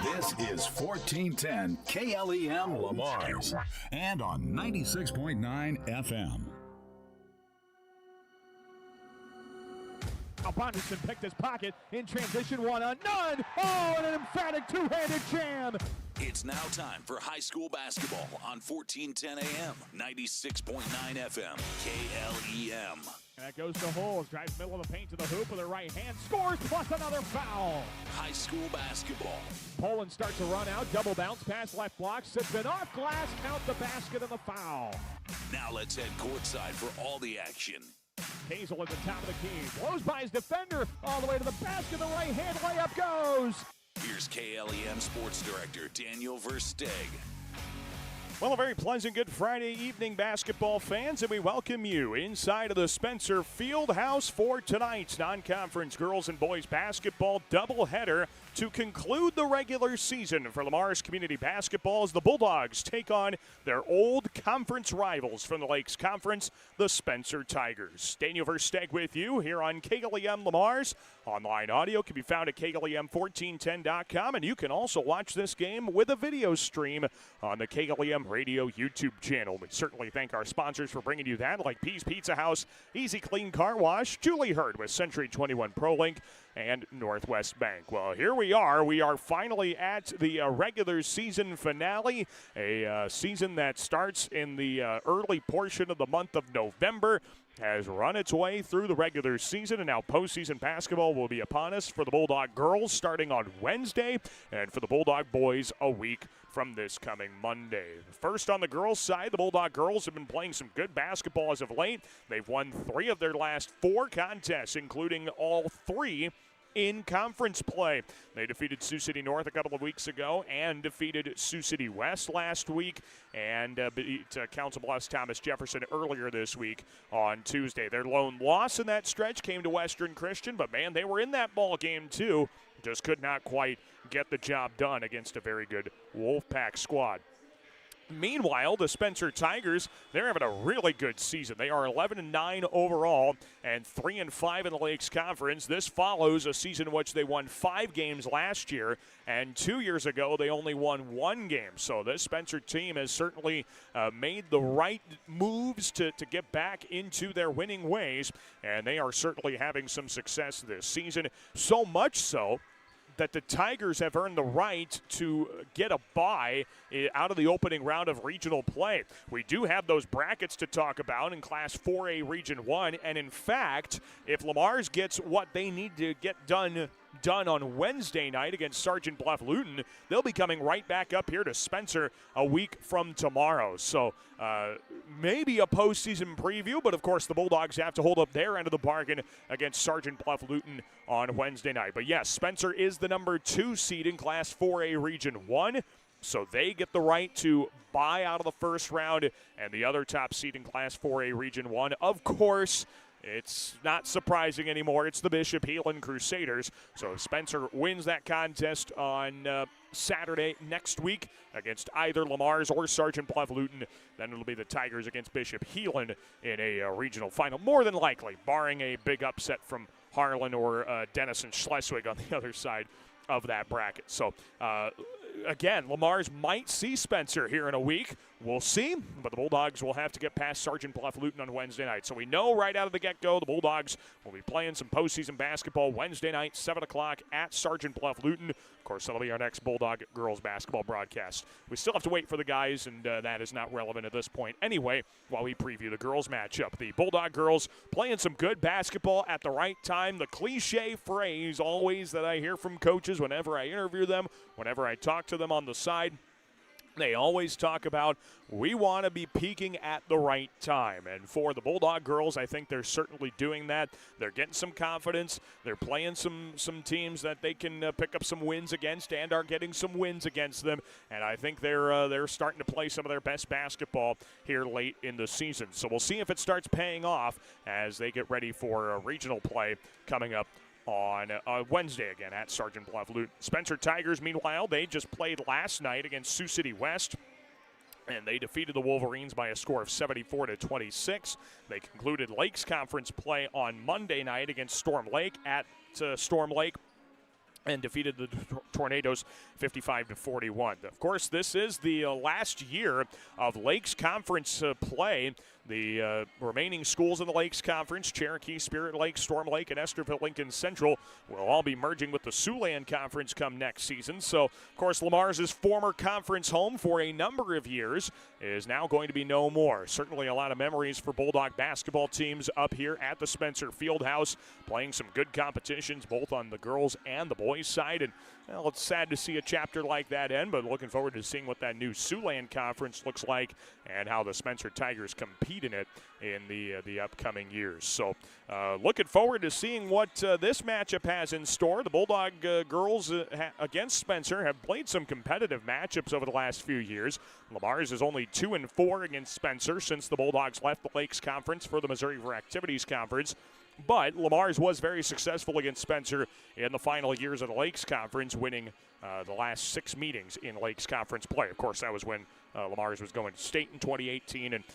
This is 1410 KLEM Lamar's and on 96.9 FM. Bonderson picked his pocket in transition, one on none. Oh, and an emphatic two-handed jam. It's now time for high school basketball on 1410 AM, 96.9 FM, KLEM. And that goes to Holes, drives middle of the paint to the hoop with her right hand, scores plus another foul. High school basketball. Poland starts to run out, double bounce, pass left block, sits in off glass, count the basket and the foul. Now let's head courtside for all the action. Hazel at the top of the key, blows by his defender, all the way to the basket, the right hand layup goes. Here's KLEM Sports Director Daniel Versteeg. Well, a very pleasant good Friday evening, basketball fans, and we welcome you inside of the Spencer Fieldhouse for tonight's non-conference girls and boys basketball doubleheader to conclude the regular season for Lamar's Community Basketball as the Bulldogs take on their old conference rivals from the Lakes Conference, the Spencer Tigers. Daniel Versteeg with you here on KLEM Lamar's. Online audio can be found at KLEM1410.com, and you can also watch this game with a video stream on the KLEM Radio YouTube channel. We certainly thank our sponsors for bringing you that, like Pease Pizza House, Easy Clean Car Wash, Julie Hurd with Century 21 ProLink, and Northwest Bank. Well, here we are. We are finally at the regular season finale, a season that starts in the early portion of the month of November, has run its way through the regular season, and now postseason basketball will be upon us for the Bulldog girls starting on Wednesday, and for the Bulldog boys a week from this coming Monday. First on the girls' side, the Bulldog girls have been playing some good basketball as of late. They've won 3 of their last 4 contests, including all 3 in conference play. They defeated Sioux City North a couple of weeks ago and defeated Sioux City West last week and beat Council Bluffs Thomas Jefferson earlier this week on Tuesday. Their lone loss in that stretch came to Western Christian, but man, they were in that ball game too. Just could not quite get the job done against a very good Wolfpack squad. Meanwhile, the Spencer Tigers, they're having a really good season. They are 11-9 overall and 3-5 in the Lakes Conference. This follows a season in which they won 5 games last year, and 2 years ago they only won 1 game. So this Spencer team has certainly made the right moves to get back into their winning ways, and they are certainly having some success this season. So much so that the Tigers have earned the right to get a bye out of the opening round of regional play. We do have those brackets to talk about in Class 4A Region 1, and in fact, if Lamar's gets what they need to get done on Wednesday night against Sergeant Bluff Luton, they'll be coming right back up here to Spencer a week from tomorrow. So maybe a postseason preview, but of course the Bulldogs have to hold up their end of the bargain against Sergeant Bluff Luton on Wednesday night. But yes, Spencer is the number 2 seed in Class 4A Region 1. So they get the right to bye out of the first round, and the other top seed in Class 4A Region 1, of course, it's not surprising anymore. It's the Bishop Heelan Crusaders. So if Spencer wins that contest on Saturday next week against either Lamar's or Sergeant Bluff Luton, then it'll be the Tigers against Bishop Heelan in a regional final, more than likely, barring a big upset from Harlan or Denison Schleswig on the other side of that bracket. So again, Lamar's might see Spencer here in a week. We'll see, but the Bulldogs will have to get past Sergeant Bluff Luton on Wednesday night. So we know right out of the get-go the Bulldogs will be playing some postseason basketball Wednesday night, 7 o'clock at Sergeant Bluff Luton. Of course, that'll be our next Bulldog girls basketball broadcast. We still have to wait for the guys, and that is not relevant at this point anyway, while we preview the girls matchup. The Bulldog girls playing some good basketball at the right time. The cliche phrase always that I hear from coaches whenever I interview them, whenever I talk to them on the side, they always talk about we want to be peaking at the right time. And for the Bulldog girls, I think they're certainly doing that. They're getting some confidence. They're playing some teams that they can pick up some wins against and are getting some wins against them. And I think they're starting to play some of their best basketball here late in the season. So we'll see if it starts paying off as they get ready for a regional play coming up on Wednesday again at Sergeant Bluff Luton. Spencer Tigers, meanwhile, they just played last night against Sioux City West, and they defeated the Wolverines by a score of 74-26. They concluded Lakes Conference play on Monday night against Storm Lake at Storm Lake, and defeated the Tornadoes 55-41. Of course, this is the last year of Lakes Conference play. The remaining schools in the Lakes Conference, Cherokee, Spirit Lake, Storm Lake, and Esterville Lincoln Central, will all be merging with the Siouxland Conference come next season. So, of course, Lamar's former conference home for a number of years is now going to be no more. Certainly a lot of memories for Bulldog basketball teams up here at the Spencer Fieldhouse, playing some good competitions both on the girls and the boys side. And, well, it's sad to see a chapter like that end, but looking forward to seeing what that new Siouxland Conference looks like and how the Spencer Tigers compete in it in the upcoming years. So looking forward to seeing what this matchup has in store. The Bulldog girls against Spencer have played some competitive matchups over the last few years. Lamar's is only 2-4 against Spencer since the Bulldogs left the Lakes Conference for the Missouri for Activities Conference. But Lamar's was very successful against Spencer in the final years of the Lakes Conference, winning the last 6 meetings in Lakes Conference play. Of course, that was when Lamar's was going to state in 2018 and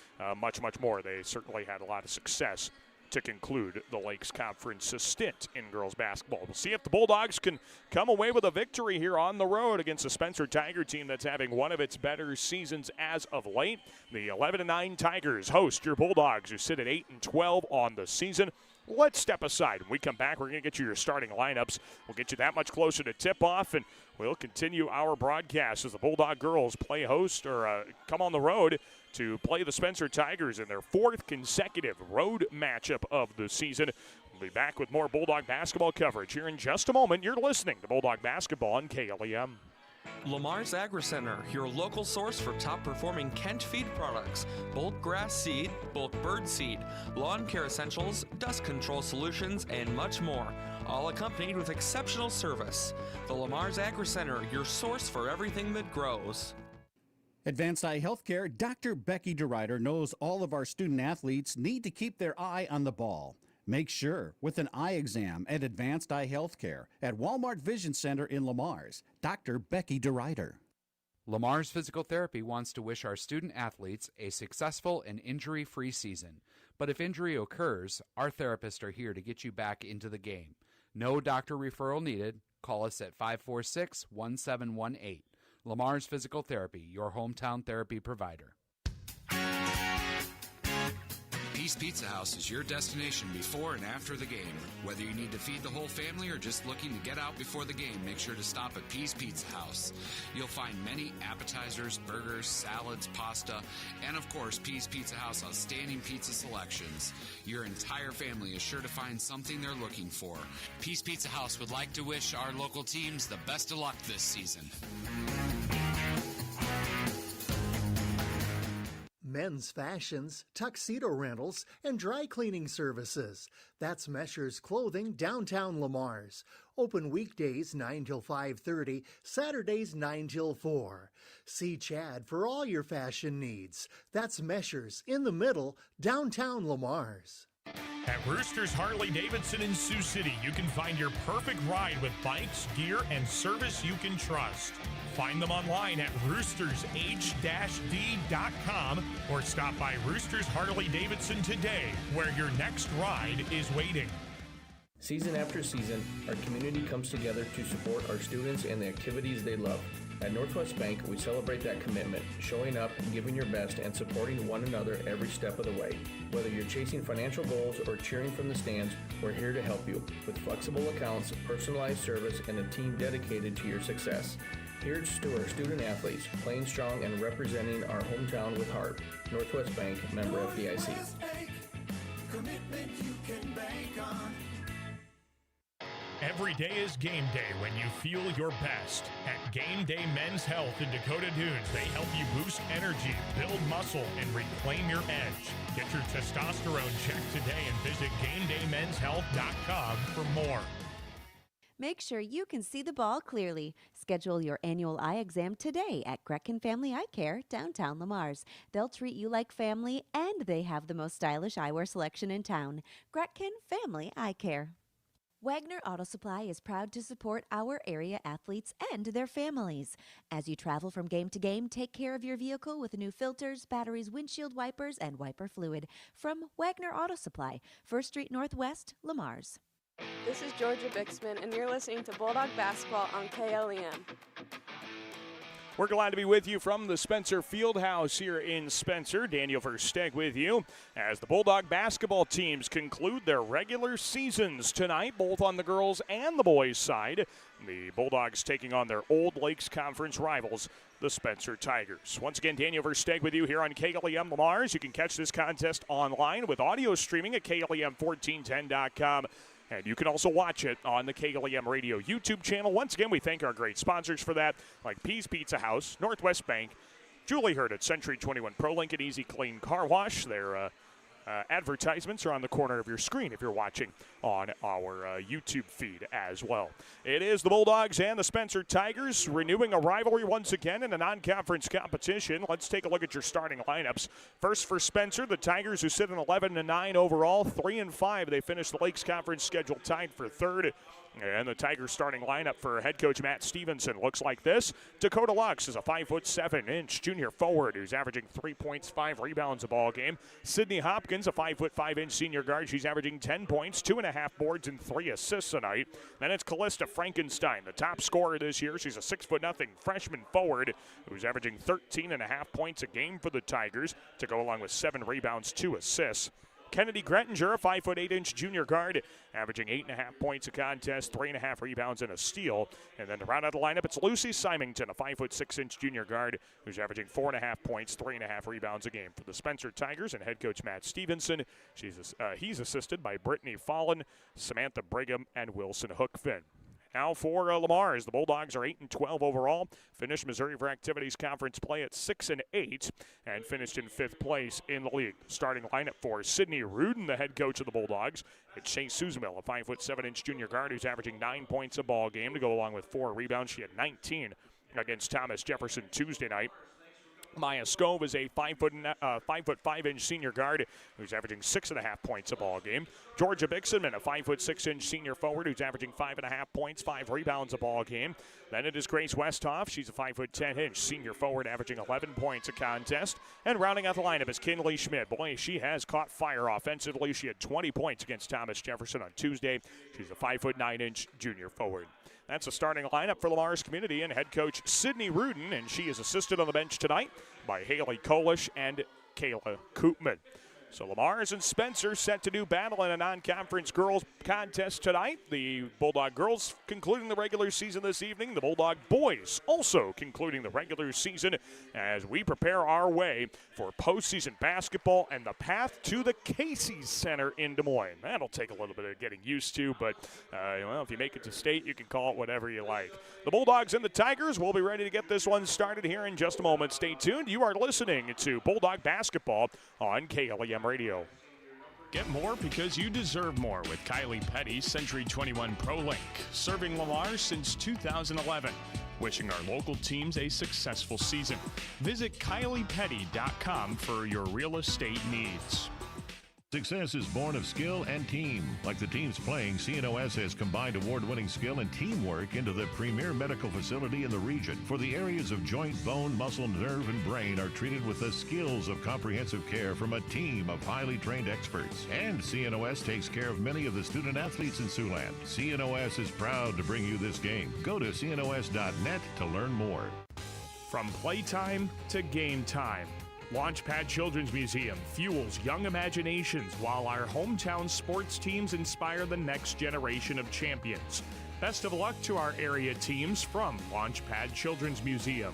much, much more. They certainly had a lot of success to conclude the Lakes Conference stint in girls basketball. We'll see if the Bulldogs can come away with a victory here on the road against a Spencer Tiger team that's having one of its better seasons as of late. The 11-9 Tigers host your Bulldogs, who sit at 8-12 on the season. Let's step aside. When we come back, we're going to get you your starting lineups. We'll get you that much closer to tip-off, and we'll continue our broadcast as the Bulldog girls play host or come on the road to play the Spencer Tigers in their 4th consecutive road matchup of the season. We'll be back with more Bulldog basketball coverage here in just a moment. You're listening to Bulldog Basketball on KLEM. Lamar's Agri Center, your local source for top-performing Kent feed products, bulk grass seed, bulk bird seed, lawn care essentials, dust control solutions, and much more, all accompanied with exceptional service. The Lamar's Agri Center, your source for everything that grows. Advanced Eye Healthcare, Dr. Becky DeRuyter knows all of our student athletes need to keep their eye on the ball. Make sure with an eye exam at Advanced Eye Healthcare at Walmart Vision Center in Lamar's. Dr. Becky DeRuyter. Lamar's Physical Therapy wants to wish our student athletes a successful and injury-free season. But if injury occurs, our therapists are here to get you back into the game. No doctor referral needed. Call us at 546-1718. Lamar's Physical Therapy, your hometown therapy provider. Peace Pizza House is your destination before and after the game. Whether you need to feed the whole family or just looking to get out before the game, make sure to stop at Peace Pizza House. You'll find many appetizers, burgers, salads, pasta, and of course, Peace Pizza House outstanding pizza selections. Your entire family is sure to find something they're looking for. Peace Pizza House would like to wish our local teams the best of luck this season. Men's fashions, tuxedo rentals, and dry cleaning services. That's Mesher's Clothing, downtown Lamar's. Open weekdays 9 till 5:30, Saturdays 9 till 4. See Chad for all your fashion needs. That's Mesher's in the middle, downtown Lamar's. At Roosters Harley-Davidson in Sioux City, you can find your perfect ride with bikes, gear, and service you can trust. Find them online at roostersh-d.com or stop by Roosters Harley-Davidson today, where your next ride is waiting. Season after season, our community comes together to support our students and the activities they love. At Northwest Bank, we celebrate that commitment, showing up, giving your best, and supporting one another every step of the way. Whether you're chasing financial goals or cheering from the stands, we're here to help you with flexible accounts, personalized service, and a team dedicated to your success. Here's to our student athletes, playing strong and representing our hometown with heart. Northwest Bank, member FDIC. Northwest Bank, commitment you can bank on. Every day is game day when you feel your best. At Game Day Men's Health in Dakota Dunes, they help you boost energy, build muscle, and reclaim your edge. Get your testosterone checked today and visit GameDayMen'sHealth.com for more. Make sure you can see the ball clearly. Schedule your annual eye exam today at Gretkin Family Eye Care, downtown Lamar's. They'll treat you like family, and they have the most stylish eyewear selection in town. Gretkin Family Eye Care. Wagner Auto Supply is proud to support our area athletes and their families. As you travel from game to game, take care of your vehicle with new filters, batteries, windshield wipers, and wiper fluid from Wagner Auto Supply, 1st Street Northwest, Lamar's. This is Georgia Bixman, and you're listening to Bulldog Basketball on KLEM. We're glad to be with you from the Spencer Fieldhouse here in Spencer. Daniel Versteg with you as the Bulldog basketball teams conclude their regular seasons tonight, both on the girls and the boys side. The Bulldogs taking on their Old Lakes Conference rivals, the Spencer Tigers. Once again, Daniel Versteg with you here on KLEM Lamar's. You can catch this contest online with audio streaming at KLEM1410.com. And you can also watch it on the KLEM Radio YouTube channel. Once again, we thank our great sponsors for that, like Pease Pizza House, Northwest Bank, Julie Hurt at Century 21 Pro Link, and Easy Clean Car Wash. Their advertisements are on the corner of your screen if you're watching on our YouTube feed as well. It is the Bulldogs and the Spencer Tigers renewing a rivalry once again in a non-conference competition. Let's take a look at your starting lineups. First for Spencer, the Tigers, who sit in 11-9 overall, 3-5. They finished the Lakes Conference schedule tied for third. And the Tigers starting lineup for head coach Matt Stevenson looks like this. Dakota Lux is a 5'7" junior forward who's averaging 3 points, 5 rebounds a ball game. Sydney Hopkins, a 5'5" senior guard. She's averaging 10 points, 2.5 boards, and 3 assists tonight. Then it's Callista Frankenstein, the top scorer this year. She's a 6'0" freshman forward who's averaging 13.5 points a game for the Tigers to go along with 7 rebounds, 2 assists. Kennedy Grettinger, a 5'8" junior guard, averaging 8.5 points a contest, 3.5 rebounds, and a steal. And then to round out the lineup, it's Lucy Symington, a 5'6" junior guard, who's averaging 4.5 points, 3.5 rebounds a game for the Spencer Tigers. And head coach Matt Stevenson, he's assisted by Brittany Fallon, Samantha Brigham, and Wilson Hookfin. Now for Lamar, as the Bulldogs are 8-12 overall, finished Missouri for Activities Conference play at 6-8, and finished in 5th place in the league. Starting lineup for Sydney Rudin, the head coach of the Bulldogs. It's Chase Suzamil, a 5'7" junior guard who's averaging 9 points a ball game to go along with 4 rebounds. She had 19 against Thomas Jefferson Tuesday night. Maya Scove is a 5'5" senior guard who's averaging 6.5 points a ball game. Georgia Bixman, a 5'6" senior forward who's averaging 5.5 points, 5 rebounds a ball game. Then it is Grace Westhoff. She's a 5'10" senior forward averaging 11 points a contest. And rounding out the lineup is Kinley Schmidt. Boy, she has caught fire offensively. She had 20 points against Thomas Jefferson on Tuesday. She's a 5'9" junior forward. That's a starting lineup for Lamar's community and head coach Sydney Rudin, and she is assisted on the bench tonight by Haley Kolish and Kayla Koopman. So Lamar's and Spencer set to do battle in a non-conference girls contest tonight. The Bulldog girls concluding the regular season this evening. The Bulldog boys also concluding the regular season as we prepare our way for postseason basketball and the path to the Casey's Center in Des Moines. That'll take a little bit of getting used to, but if you make it to state, you can call it whatever you like. The Bulldogs and the Tigers will be ready to get this one started here in just a moment. Stay tuned. You are listening to Bulldog Basketball on KLEM Radio. Get more because you deserve more with Kylie Petty, Century 21 Pro Link, serving Lamar since 2011. Wishing our local teams a successful season. Visit KyliePetty.com for your real estate needs. Success is born of skill and team. Like the teams playing, CNOS has combined award-winning skill and teamwork into the premier medical facility in the region. For the areas of joint, bone, muscle, nerve, and brain are treated with the skills of comprehensive care from a team of highly trained experts. And CNOS takes care of many of the student athletes in Siouxland. CNOS is proud to bring you this game. Go to CNOS.net to learn more. From playtime to game time, Launchpad Children's Museum fuels young imaginations while our hometown sports teams inspire the next generation of champions. Best of luck to our area teams from Launchpad Children's Museum.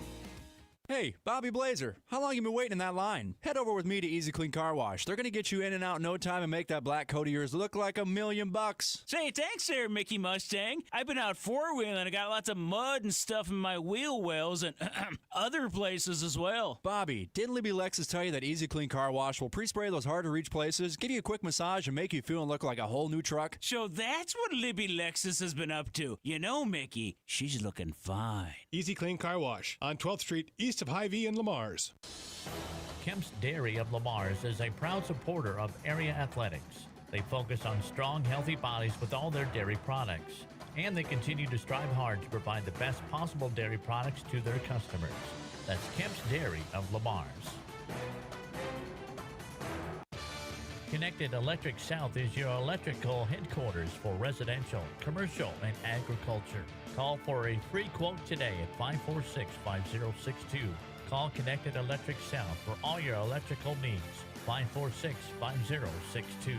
Hey, Bobby Blazer, how long you been waiting in that line? Head over with me to Easy Clean Car Wash. They're going to get you in and out in no time and make that black coat of yours look like $1,000,000. Say, thanks there, Mickey Mustang. I've been out four-wheeling and I got lots of mud and stuff in my wheel wells and other places as well. Bobby, didn't Libby Lexus tell you that Easy Clean Car Wash will pre-spray those hard-to-reach places, give you a quick massage, and make you feel and look like a whole new truck? So that's what Libby Lexus has been up to. You know, Mickey, she's looking fine. Easy Clean Car Wash on 12th Street, east of Hy-Vee in Lamar's. Kemp's Dairy of Lamar's is a proud supporter of area athletics. They focus on strong, healthy bodies with all their dairy products. And they continue to strive hard to provide the best possible dairy products to their customers. That's Kemp's Dairy of Lamar's. Connected Electric South is your electrical headquarters for residential, commercial, and agriculture. Call for a free quote today at 546-5062. Call Connected Electric South for all your electrical needs. 546-5062.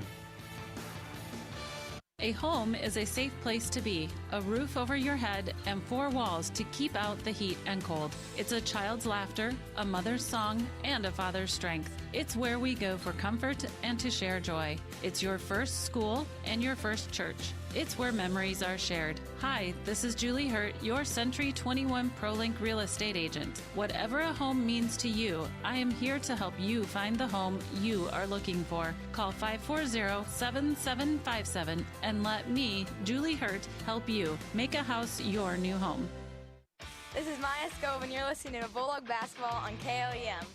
A home is a safe place to be, a roof over your head, and 4 walls to keep out the heat and cold. It's a child's laughter, a mother's song, and a father's strength. It's where we go for comfort and to share joy. It's your first school and your first church. It's where memories are shared. Hi, this is Julie Hurt, your Century 21 ProLink real estate agent. Whatever a home means to you, I am here to help you find the home you are looking for. Call 540-7757 and let me, Julie Hurt, help you make a house your new home. This is Maya Scove, and you're listening to Bulldog Basketball on KLEM.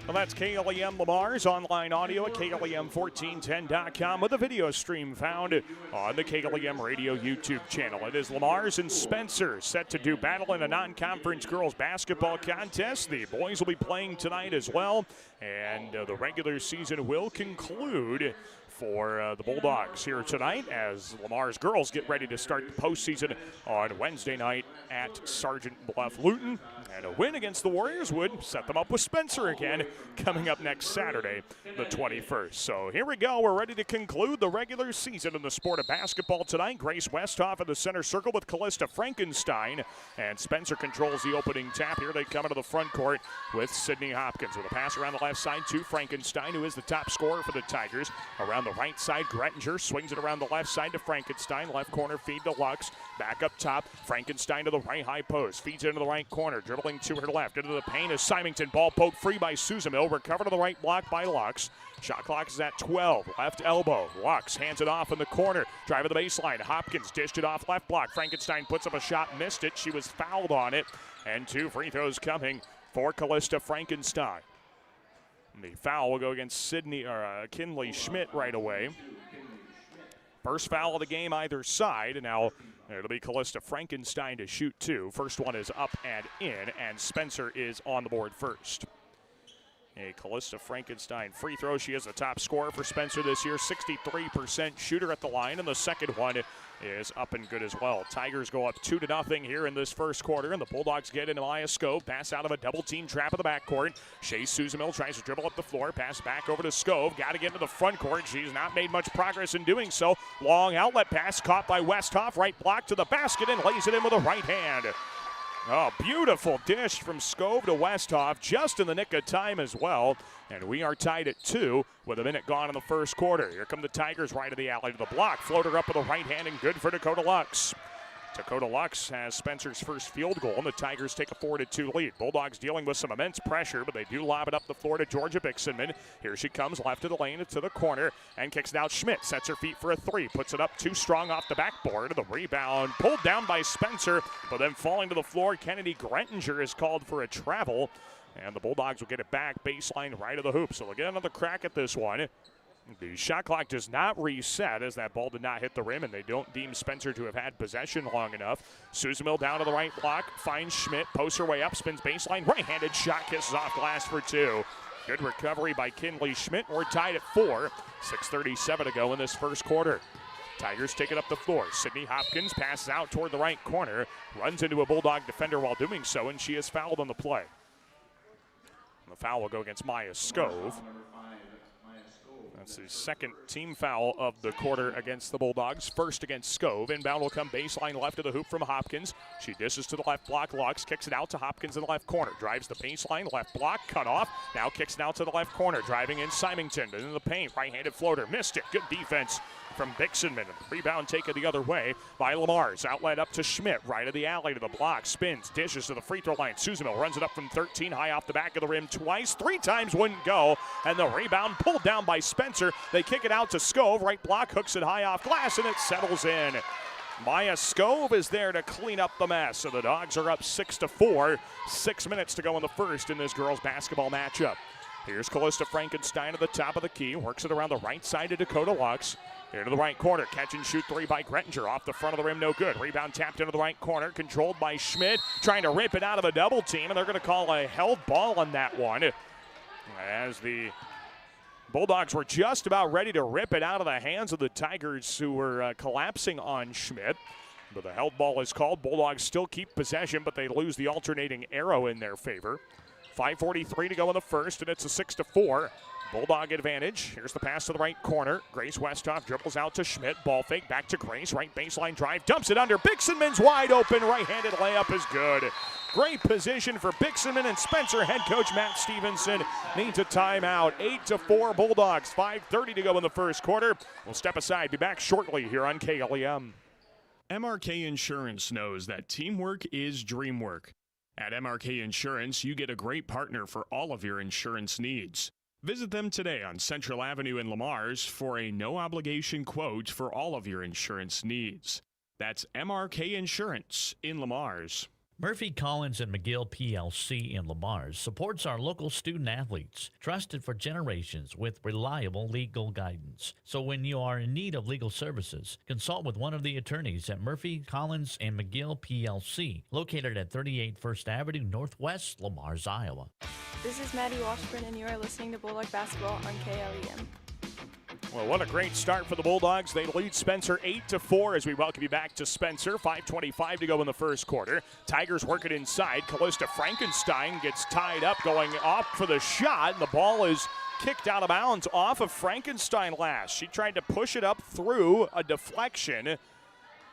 Well, that's KLEM Lamar's online audio at KLEM1410.com with a video stream found on the KLEM Radio YouTube channel. It is Lamar's and Spencer set to do battle in a non-conference girls basketball contest. The boys will be playing tonight as well, and the regular season will conclude for the Bulldogs here tonight as Lamar's girls get ready to start the postseason on Wednesday night at Sergeant Bluff Luton. And a win against the Warriors would set them up with Spencer again coming up next Saturday, the 21st. So here we go. We're ready to conclude the regular season in the sport of basketball tonight. Grace Westhoff in the center circle with Callista Frankenstein. And Spencer controls the opening tap. Here they come into the front court with Sydney Hopkins with a pass around the left side to Frankenstein, who is the top scorer for the Tigers. Around the right side, Grettinger swings it around the left side to Frankenstein. Left corner feed to Lux. Back up top, Frankenstein to the right high post. Feeds into the right corner, dribbling to her left. Into the paint is Symington. Ball poked free by Suzamil. Recovered to the right block by Lux. Shot clock is at 12. Left elbow. Lux hands it off in the corner. Drive to the baseline. Hopkins dished it off left block. Frankenstein puts up a shot, missed it. She was fouled on it. And 2 free throws coming for Callista Frankenstein. The foul will go against Kinley Schmidt right away. First foul of the game either side. And now it'll be Callista Frankenstein to shoot 2. First one is up and in, and Spencer is on the board first. A Callista Frankenstein free throw. She is the top scorer for Spencer this year. 63% shooter at the line, and the second one is up and good as well. Tigers go up 2-0 here in this first quarter, and the Bulldogs get into Maya Scove. Pass out of a double-team trap in the backcourt. Shea Suzamil tries to dribble up the floor. Pass back over to Scove. Got to get into the front court. She's not made much progress in doing so. Long outlet pass caught by Westhoff. Right block to the basket and lays it in with a right hand. Oh, beautiful dish from Scove to Westhoff, just in the nick of time as well. And we are tied at 2 with a minute gone in the first quarter. Here come the Tigers right of the alley to the block. Floater up with a right hand and good for Dakota Lux. Dakota Lux has Spencer's first field goal, and the Tigers take a 4-2 lead. Bulldogs dealing with some immense pressure, but they do lob it up the floor to Georgia Bixenman. Here she comes, left of the lane to the corner, and kicks it out. Schmidt sets her feet for a 3, puts it up too strong off the backboard. The rebound pulled down by Spencer, but then falling to the floor, Kennedy Grettinger is called for a travel, and the Bulldogs will get it back baseline right of the hoop. So they'll get another crack at this one. The shot clock does not reset as that ball did not hit the rim, and they don't deem Spencer to have had possession long enough. Suzamil down to the right block, finds Schmidt, posts her way up, spins baseline, right-handed shot, kisses off glass for 2. Good recovery by Kinley Schmidt. We're tied at 4. 6:37 to go in this first quarter. Tigers take it up the floor. Sydney Hopkins passes out toward the right corner, runs into a Bulldog defender while doing so, and she is fouled on the play. And the foul will go against Maya Scove. That's the second team foul of the quarter against the Bulldogs. First against Scove. Inbound will come baseline left of the hoop from Hopkins. She dishes to the left block. Lux kicks it out to Hopkins in the left corner. Drives the baseline. Left block. Cut off. Now kicks it out to the left corner. Driving in Symington. In the paint. Right-handed floater. Missed it. Good defense from Bixenman. Rebound taken the other way by Lamar's. Outlet up to Schmidt. Right of the alley to the block. Spins. Dishes to the free throw line. Suzamil runs it up from 13. High off the back of the rim twice. 3 times wouldn't go. And the rebound pulled down by Spencer. They kick it out to Scove. Right block. Hooks it high off glass. And it settles in. Maya Scove is there to clean up the mess. So the Dogs are up 6-4. 6 minutes to go in the first in this girls basketball matchup. Here's Callista Frankenstein at the top of the key. Works it around the right side to Dakota Lux. Here to the right corner. Catch and shoot 3 by Grettinger. Off the front of the rim, no good. Rebound tapped into the right corner. Controlled by Schmidt. Trying to rip it out of a double team. And they're going to call a held ball on that one. As the Bulldogs were just about ready to rip it out of the hands of the Tigers, who were collapsing on Schmidt. But the held ball is called. Bulldogs still keep possession, but they lose the alternating arrow in their favor. 5:43 to go in the first, and it's a 6-4 Bulldog advantage. Here's the pass to the right corner. Grace Westhoff dribbles out to Schmidt. Ball fake back to Grace. Right baseline drive. Dumps it under. Bixenman's wide open. Right-handed layup is good. Great position for Bixenman, and Spencer head coach Matt Stevenson needs a timeout. 8-4 Bulldogs. 5:30 to go in the first quarter. We'll step aside. Be back shortly here on KLEM. MRK Insurance knows that teamwork is dream work. At MRK Insurance, you get a great partner for all of your insurance needs. Visit them today on Central Avenue in Lamars for a no-obligation quote for all of your insurance needs. That's MRK Insurance in Lamars. Murphy, Collins, and McGill PLC in Lamars supports our local student athletes, trusted for generations with reliable legal guidance. So when you are in need of legal services, consult with one of the attorneys at Murphy, Collins, and McGill PLC, located at 38 First Avenue Northwest, Lamars, Iowa. This is Maddie Washburn, and you are listening to Bulldog Basketball on KLEM. Well, what a great start for the Bulldogs. They lead Spencer 8-4 as we welcome you back to Spencer. 5:25 to go in the first quarter. Tigers work it inside. Callista Frankenstein gets tied up going off for the shot, and the ball is kicked out of bounds off of Frankenstein last. She tried to push it up through a deflection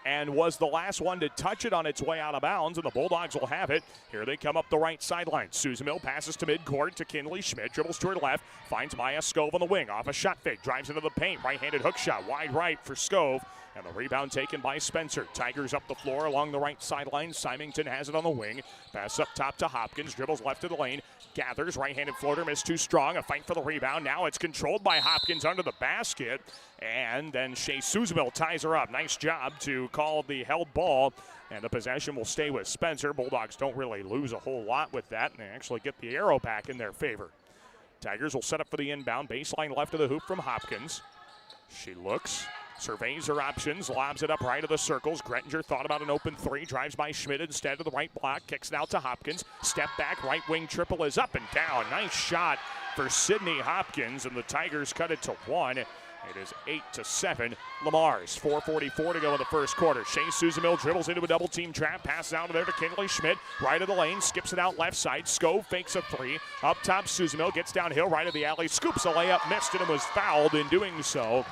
and was the last one to touch it on its way out of bounds, and the Bulldogs will have it. Here they come up the right sideline. Susanmill passes to midcourt to Kinley Schmidt, dribbles to her left, finds Maya Scove on the wing, off a shot fake, drives into the paint, right-handed hook shot, wide right for Scove, and the rebound taken by Spencer. Tigers up the floor along the right sideline. Symington has it on the wing. Pass up top to Hopkins, dribbles left of the lane, gathers, right-handed floater, missed too strong, a fight for the rebound. Now it's controlled by Hopkins under the basket, and then Shea Susanmill ties her up. Nice job to call the held ball, and the possession will stay with Spencer. Bulldogs don't really lose a whole lot with that, and they actually get the arrow back in their favor. Tigers will set up for the inbound. Baseline left of the hoop from Hopkins. She looks, surveys her options, lobs it up right of the circles. Grettinger thought about an open three, drives by Schmidt instead of the right block, kicks it out to Hopkins. Step back, right wing triple is up and down. Nice shot for Sydney Hopkins, and the Tigers cut it to one. It is 8-7 Lamars. 4:44 to go in the first quarter. Shea Susanmill dribbles into a double team trap, passes out of there to Kinley Schmidt, right of the lane, skips it out left side. Scove fakes a three. Up top, Susanmill gets downhill, right of the alley, scoops a layup, missed it, and was fouled in doing so.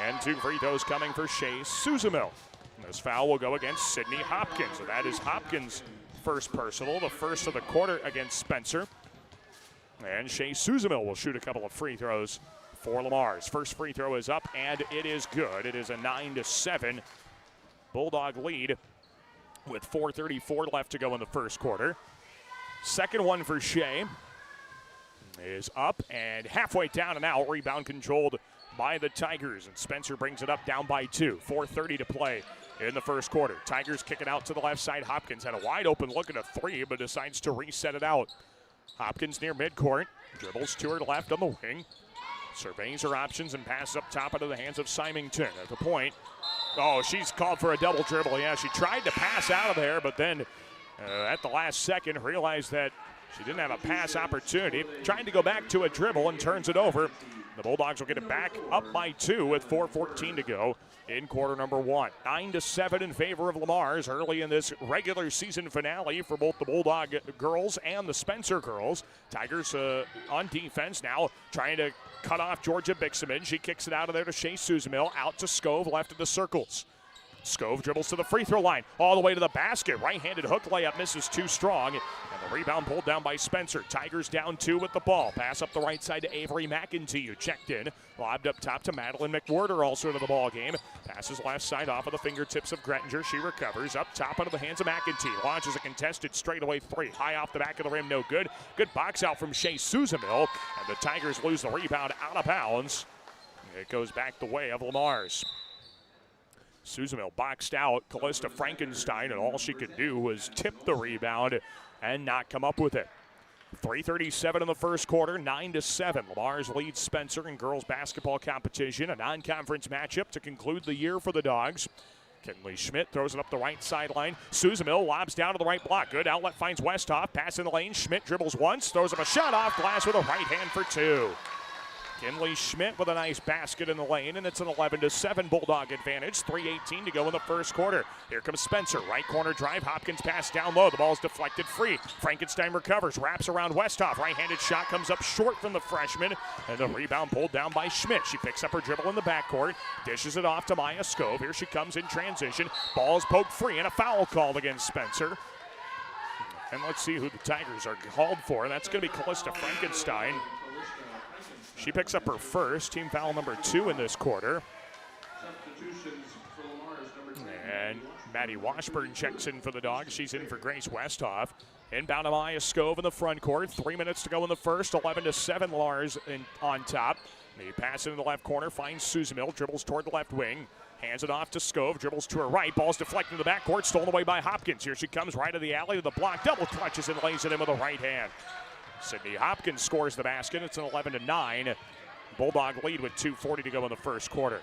And 2 free throws coming for Shea Susanmill. This foul will go against Sydney Hopkins. So that is Hopkins' first personal, the first of the quarter against Spencer. And Shea Susanmill will shoot a couple of free throws for Lamars. First free throw is up, and it is good. It is a 9-7 Bulldog lead with 4:34 left to go in the first quarter. Second one for Shea is up and halfway down and out. Rebound controlled by the Tigers, and Spencer brings it up down by 2. 4:30 to play in the first quarter. Tigers kick it out to the left side. Hopkins had a wide open look at a three, but decides to reset it out. Hopkins near midcourt, dribbles to her left on the wing, surveys her options and passes up top into the hands of Symington. At the point, oh, she's called for a double dribble. Yeah, she tried to pass out of there, but then at the last second realized that she didn't have a pass opportunity. Trying to go back to a dribble and turns it over. The Bulldogs will get it back up by 2 with 4:14 to go in quarter number 1. 9-7 in favor of Lamars early in this regular season finale for both the Bulldog girls and the Spencer girls. Tigers on defense now trying to cut off Georgia Bixeman. She kicks it out of there to Shea Susanmill, out to Scove, left of the circles. Scove dribbles to the free throw line, all the way to the basket. Right-handed hook layup misses too strong, and the rebound pulled down by Spencer. Tigers down 2 with the ball. Pass up the right side to Avery McIntyre. Checked in, lobbed up top to Madeline McWhirter, also to the ball game. Passes left side off of the fingertips of Grettinger. She recovers up top into the hands of McIntyre. Launches a contested straightaway three. High off the back of the rim, no good. Good box out from Shea Susanmill, and the Tigers lose the rebound out of bounds. It goes back the way of Lamars. Susanmill boxed out Callista Frankenstein, and all she could do was tip the rebound and not come up with it. 3:37 in the first quarter, 9-7. Lamars leads Spencer in girls basketball competition, a non-conference matchup to conclude the year for the Dogs. Kinley Schmidt throws it up the right sideline. Susanmill lobs down to the right block. Good outlet, finds Westhoff. Pass in the lane. Schmidt dribbles once, throws up a shot off glass with a right hand for 2. Kinley Schmidt with a nice basket in the lane, and it's an 11-7 Bulldog advantage. 3:18 to go in the first quarter. Here comes Spencer. Right corner drive. Hopkins pass down low. The ball's deflected free. Frankenstein recovers. Wraps around Westhoff. Right-handed shot comes up short from the freshman. And the rebound pulled down by Schmidt. She picks up her dribble in the backcourt. Dishes it off to Maya Scove. Here she comes in transition. Ball is poked free, and a foul called against Spencer. And let's see who the Tigers are called for. That's going to be Callista Frankenstein. She picks up her first, team foul number 2 in this quarter. And Maddie Washburn checks in for the Dogs. She's in for Grace Westhoff. Inbound to Maya Scove in the front court. 3 minutes to go in the first. 11-7 Lars on top. The pass into the left corner finds Suzamil. Dribbles toward the left wing. Hands it off to Scove. Dribbles to her right. Ball's deflected to the backcourt. Stolen away by Hopkins. Here she comes right of the alley to the block. Double clutches and lays it in with the right hand. Sydney Hopkins scores the basket. It's an 11-9 Bulldog lead with 2:40 to go in the first quarter.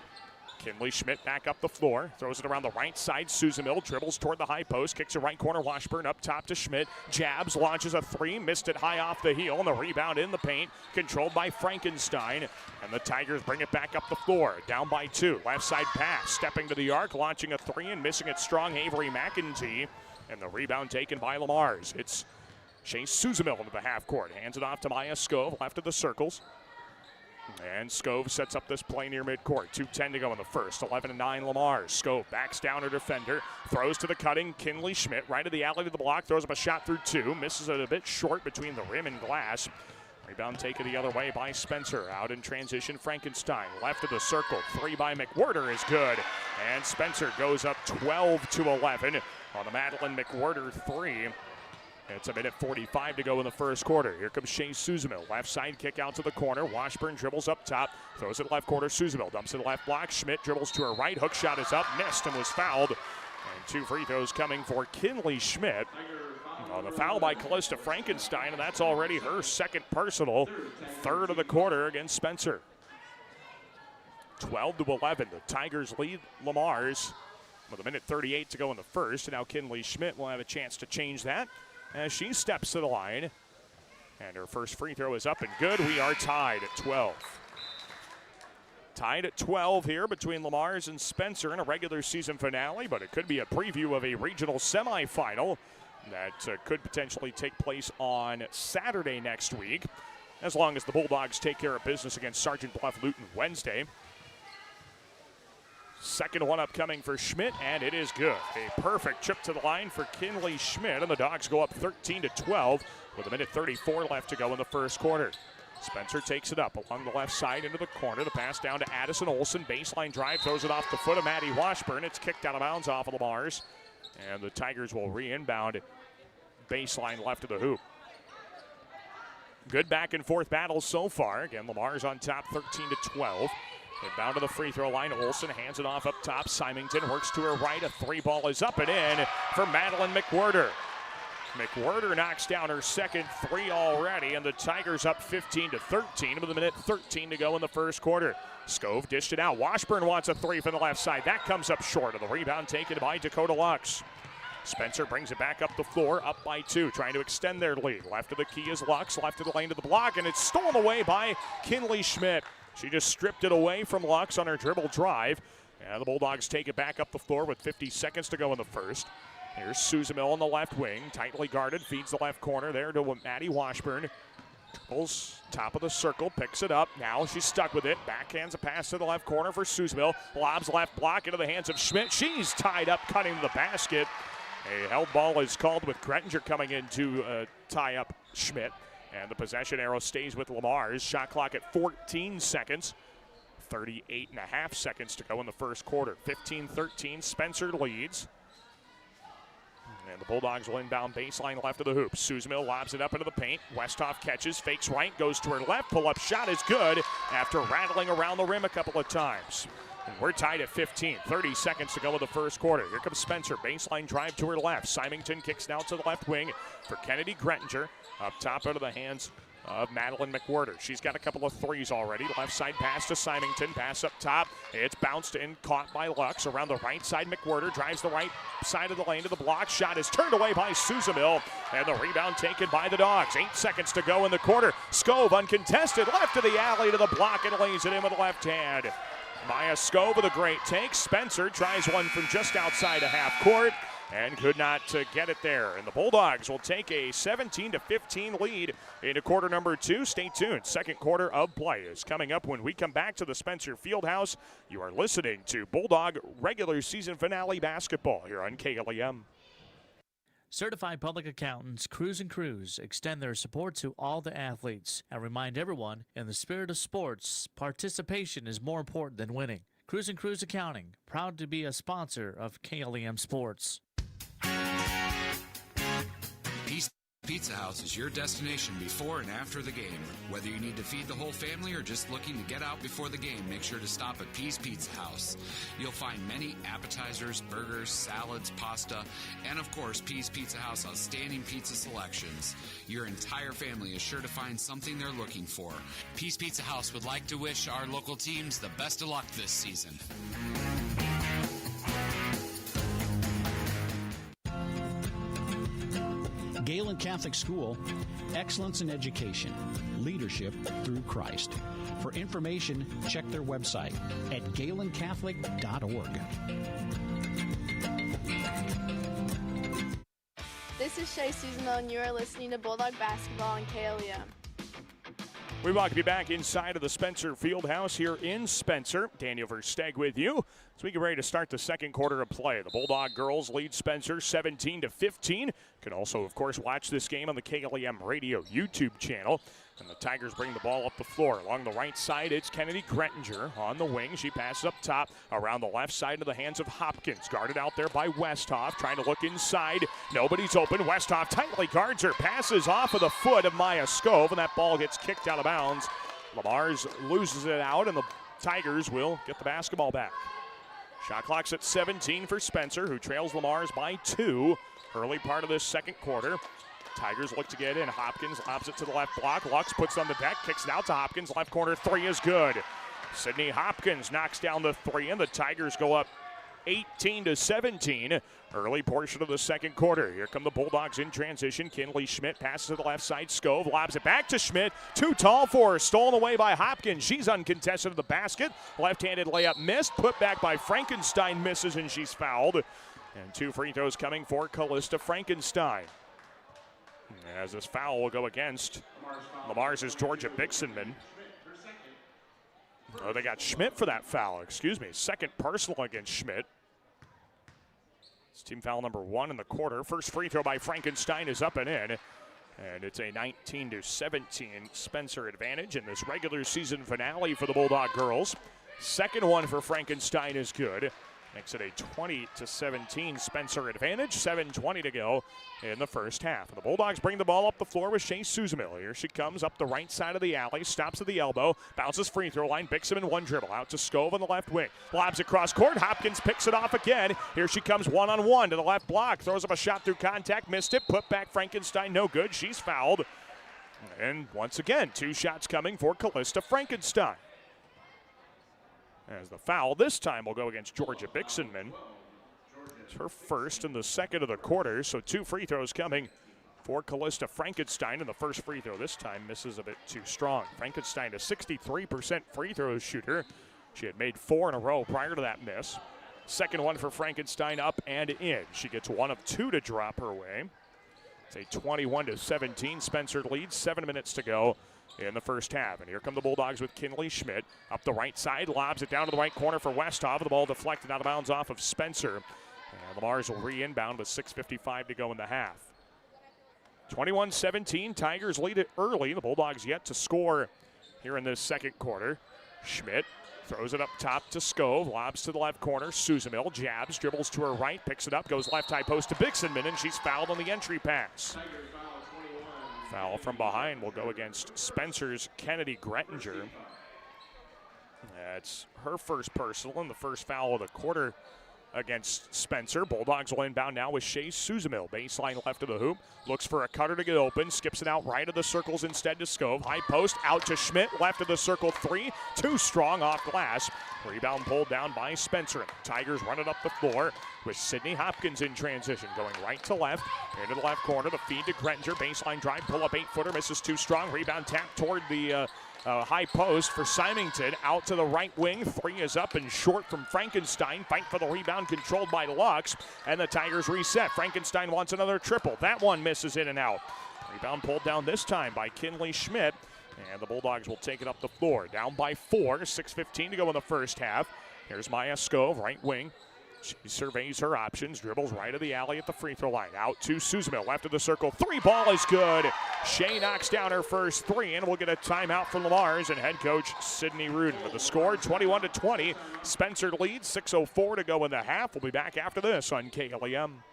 Kinley Schmidt back up the floor. Throws it around the right side. Suzamil dribbles toward the high post. Kicks it right corner. Washburn up top to Schmidt. Jabs. Launches a 3. Missed it high off the heel. And the rebound in the paint. Controlled by Frankenstein. And the Tigers bring it back up the floor. Down by 2. Left side pass. Stepping to the arc. Launching a 3 and missing it strong. Avery McEntee. And the rebound taken by Lamars. It's Chase Suzamil into the half court. Hands it off to Maya Scove, left of the circles. And Scove sets up this play near midcourt. 2:10 to go in the first. 11-9 Lamar. Scove backs down her defender. Throws to the cutting Kinley Schmidt. Right of the alley to the block. Throws up a shot through 2. Misses it a bit short between the rim and glass. Rebound taken the other way by Spencer. Out in transition, Frankenstein. Left of the circle. 3 by McWhirter is good. And Spencer goes up 12-11 on the Madeline McWhirter 3. It's a minute 45 to go in the first quarter. Here comes Shea Suzamil. Left side kick out to the corner. Washburn dribbles up top. Throws it left corner. Suzamil dumps it left block. Schmidt dribbles to her right. Hook shot is up. Missed and was fouled. And 2 free throws coming for Kinley Schmidt. On the foul by Callista Frankenstein, and that's already her second personal. Third of the quarter against Spencer. 12-11. The Tigers lead Lamars with a minute 38 to go in the first. And now Kinley Schmidt will have a chance to change that as she steps to the line. And her first free throw is up and good. We are tied at 12. Tied at 12 here between Lamars and Spencer in a regular season finale, but it could be a preview of a regional semifinal that could potentially take place on Saturday next week, as long as the Bulldogs take care of business against Sergeant Bluff Luton Wednesday. Second one upcoming for Schmidt, and it is good. A perfect trip to the line for Kinley Schmidt, and the Dogs go up 13-12 with a minute 34 left to go in the first quarter. Spencer takes it up along the left side into the corner. The pass down to Addison Olsen. Baseline drive, throws it off the foot of Maddie Washburn. It's kicked out of bounds off of the bars, and the Tigers will re-inbound baseline left of the hoop. Good back and forth battles so far. Again, Lamar's on top 13-12. Inbound to the free throw line. Olsen hands it off up top. Symington works to her right. A 3 ball is up and in for Madeline McWhirter. McWhirter knocks down her second 3 already, and the Tigers up 15-13 with a minute 13 to go in the first quarter. Scove dished it out. Washburn wants a 3 from the left side. That comes up short of the rebound taken by Dakota Lux. Spencer brings it back up the floor, up by 2, trying to extend their lead. Left of the key is Lux, left of the lane to the block, and it's stolen away by Kinley Schmidt. She just stripped it away from Lux on her dribble drive. And the Bulldogs take it back up the floor with 50 seconds to go in the first. Here's Suzamil on the left wing, tightly guarded, feeds the left corner there to Maddie Washburn. Dribbles top of the circle, picks it up. Now she's stuck with it. Backhands a pass to the left corner for Suzamil. Lobs left block into the hands of Schmidt. She's tied up, cutting to the basket. A held ball is called with Grettinger coming in to tie up Schmidt. And the possession arrow stays with Lamar's. Shot clock at 14 seconds. 38.5 seconds to go in the first quarter. 15-13, Spencer leads. And the Bulldogs will inbound baseline left of the hoop. Suzamil lobs it up into the paint. Westhoff catches, fakes right, goes to her left. Pull-up shot is good after rattling around the rim a couple of times. And we're tied at 15. 30 seconds to go in the first quarter. Here comes Spencer. Baseline drive to her left. Symington kicks down to the left wing for Kennedy Grettinger. Up top out of the hands of Madeline McWhirter. She's got a couple of threes already. Left side pass to Symington. Pass up top. It's bounced in, caught by Lux. Around the right side, McWhirter drives the right side of the lane to the block. Shot is turned away by Suzamil. And the rebound taken by the Dogs. 8 seconds to go in the quarter. Skov uncontested. Left of the alley to the block and lays it in with the left hand. Maya Skov with a great take. Spencer tries one from just outside of half court and could not get it there. And the Bulldogs will take a 17-15 lead into quarter number 2. Stay tuned. Second quarter of play is coming up when we come back to the Spencer Fieldhouse. You are listening to Bulldog regular season finale basketball here on KLEM. Certified Public Accountants Cruz & Cruz extend their support to all the athletes and remind everyone, in the spirit of sports, participation is more important than winning. Cruz & Cruz Accounting, proud to be a sponsor of KLEM Sports. Pizza House is your destination before and after the game. Whether you need to feed the whole family or just looking to get out before the game, make sure to stop at Peace Pizza House. You'll find many appetizers, burgers, salads, pasta, and of course, Peace Pizza House outstanding pizza selections. Your entire family is sure to find something they're looking for. Peace Pizza House would like to wish our local teams the best of luck this season. Galen Catholic School, excellence in education, leadership through Christ. For information, check their website at galencatholic.org. This is Shay Suzamil, and you are listening to Bulldog Basketball on KLEM. We welcome you back inside of the Spencer Fieldhouse here in Spencer. Daniel Versteg with you as we get ready to start the second quarter of play. The Bulldog girls lead Spencer 17-15. You can also, of course, watch this game on the KLEM Radio YouTube channel. And the Tigers bring the ball up the floor. Along the right side, it's Kennedy Grettinger on the wing. She passes up top around the left side into the hands of Hopkins. Guarded out there by Westhoff, trying to look inside. Nobody's open. Westhoff tightly guards her. Passes off of the foot of Maya Skov, and that ball gets kicked out of bounds. Lamar's loses it out, and the Tigers will get the basketball back. Shot clock's at 17 for Spencer, who trails Lamar's by 2. Early part of this second quarter. Tigers look to get in. Hopkins lobs it to the left block. Lux puts it on the deck, kicks it out to Hopkins. Left corner three is good. Sydney Hopkins knocks down the three, and the Tigers go up 18-17. Early portion of the second quarter. Here come the Bulldogs in transition. Kinley Schmidt passes to the left side. Skov lobs it back to Schmidt. Too tall for her. Stolen away by Hopkins. She's uncontested at the basket. Left-handed layup missed. Put back by Frankenstein. Misses, and she's fouled. And 2 free throws coming for Callista Frankenstein. As this foul will go against Lamar's is Georgia Bixenman. Oh, they got Schmidt for that foul. Excuse me. Second personal against Schmidt. It's team foul number 1 in the quarter. First free throw by Frankenstein is up and in. And it's a 19-17 Spencer advantage in this regular season finale for the Bulldog girls. Second one for Frankenstein is good. Makes it a 20-17 Spencer advantage. 7:20 to go in the first half. And the Bulldogs bring the ball up the floor with Chase Suzamil. Here she comes up the right side of the alley, stops at the elbow, bounces free throw line, Bixenman one dribble out to Skov on the left wing. Lobs across court. Hopkins picks it off again. Here she comes one-on-one to the left block. Throws up a shot through contact, missed it. Put back Frankenstein, no good. She's fouled. And once again, 2 shots coming for Callista Frankenstein. As the foul this time will go against Georgia Bixenman. It's her first and the second of the quarter, so 2 free throws coming for Callista Frankenstein. And the first free throw this time misses a bit too strong. Frankenstein, a 63% free throw shooter. She had made 4 in a row prior to that miss. Second one for Frankenstein, up and in. She gets 1 of 2 to drop her way. It's a 21-17 Spencer lead, 7 minutes to go in the first half. And here come the Bulldogs with Kinley Schmidt. Up the right side, lobs it down to the right corner for Westhoff. The ball deflected out of bounds off of Spencer. And the Mars will re-inbound with 6:55 to go in the half. 21-17, Tigers lead it early. The Bulldogs yet to score here in this second quarter. Schmidt throws it up top to Skov, lobs to the left corner. Suzamil jabs, dribbles to her right, picks it up, goes left high post to Bixenman, and she's fouled on the entry pass. Foul from behind will go against Spencer's Kennedy Grettinger. That's her first personal and the first foul of the quarter against Spencer. Bulldogs will inbound now with Shea Suzamil. Baseline left of the hoop. Looks for a cutter to get open. Skips it out right of the circles instead to Scove. High post out to Schmidt. Left of the circle 3. Too strong off glass. Rebound pulled down by Spencer. Tigers run it up the floor with Sydney Hopkins in transition. Going right to left. Into the left corner. The feed to Grettinger. Baseline drive. Pull up 8-footer. Misses too strong. Rebound tap toward the high post for Symington. Out to the right wing. 3 is up and short from Frankenstein. Fight for the rebound controlled by Lux. And the Tigers reset. Frankenstein wants another triple. That one misses in and out. Rebound pulled down this time by Kinley Schmidt. And the Bulldogs will take it up the floor. Down by 4. 6:15 to go in the first half. Here's Maya Scove, right wing. She surveys her options, dribbles right of the alley at the free throw line. Out to Suzamil, left of the circle. 3 ball is good. Shea knocks down her first 3, and we'll get a timeout from Lamar's and head coach Sidney Rudin. With the score, 21-20. Spencer leads, 6:04 to go in the half. We'll be back after this on KLEM.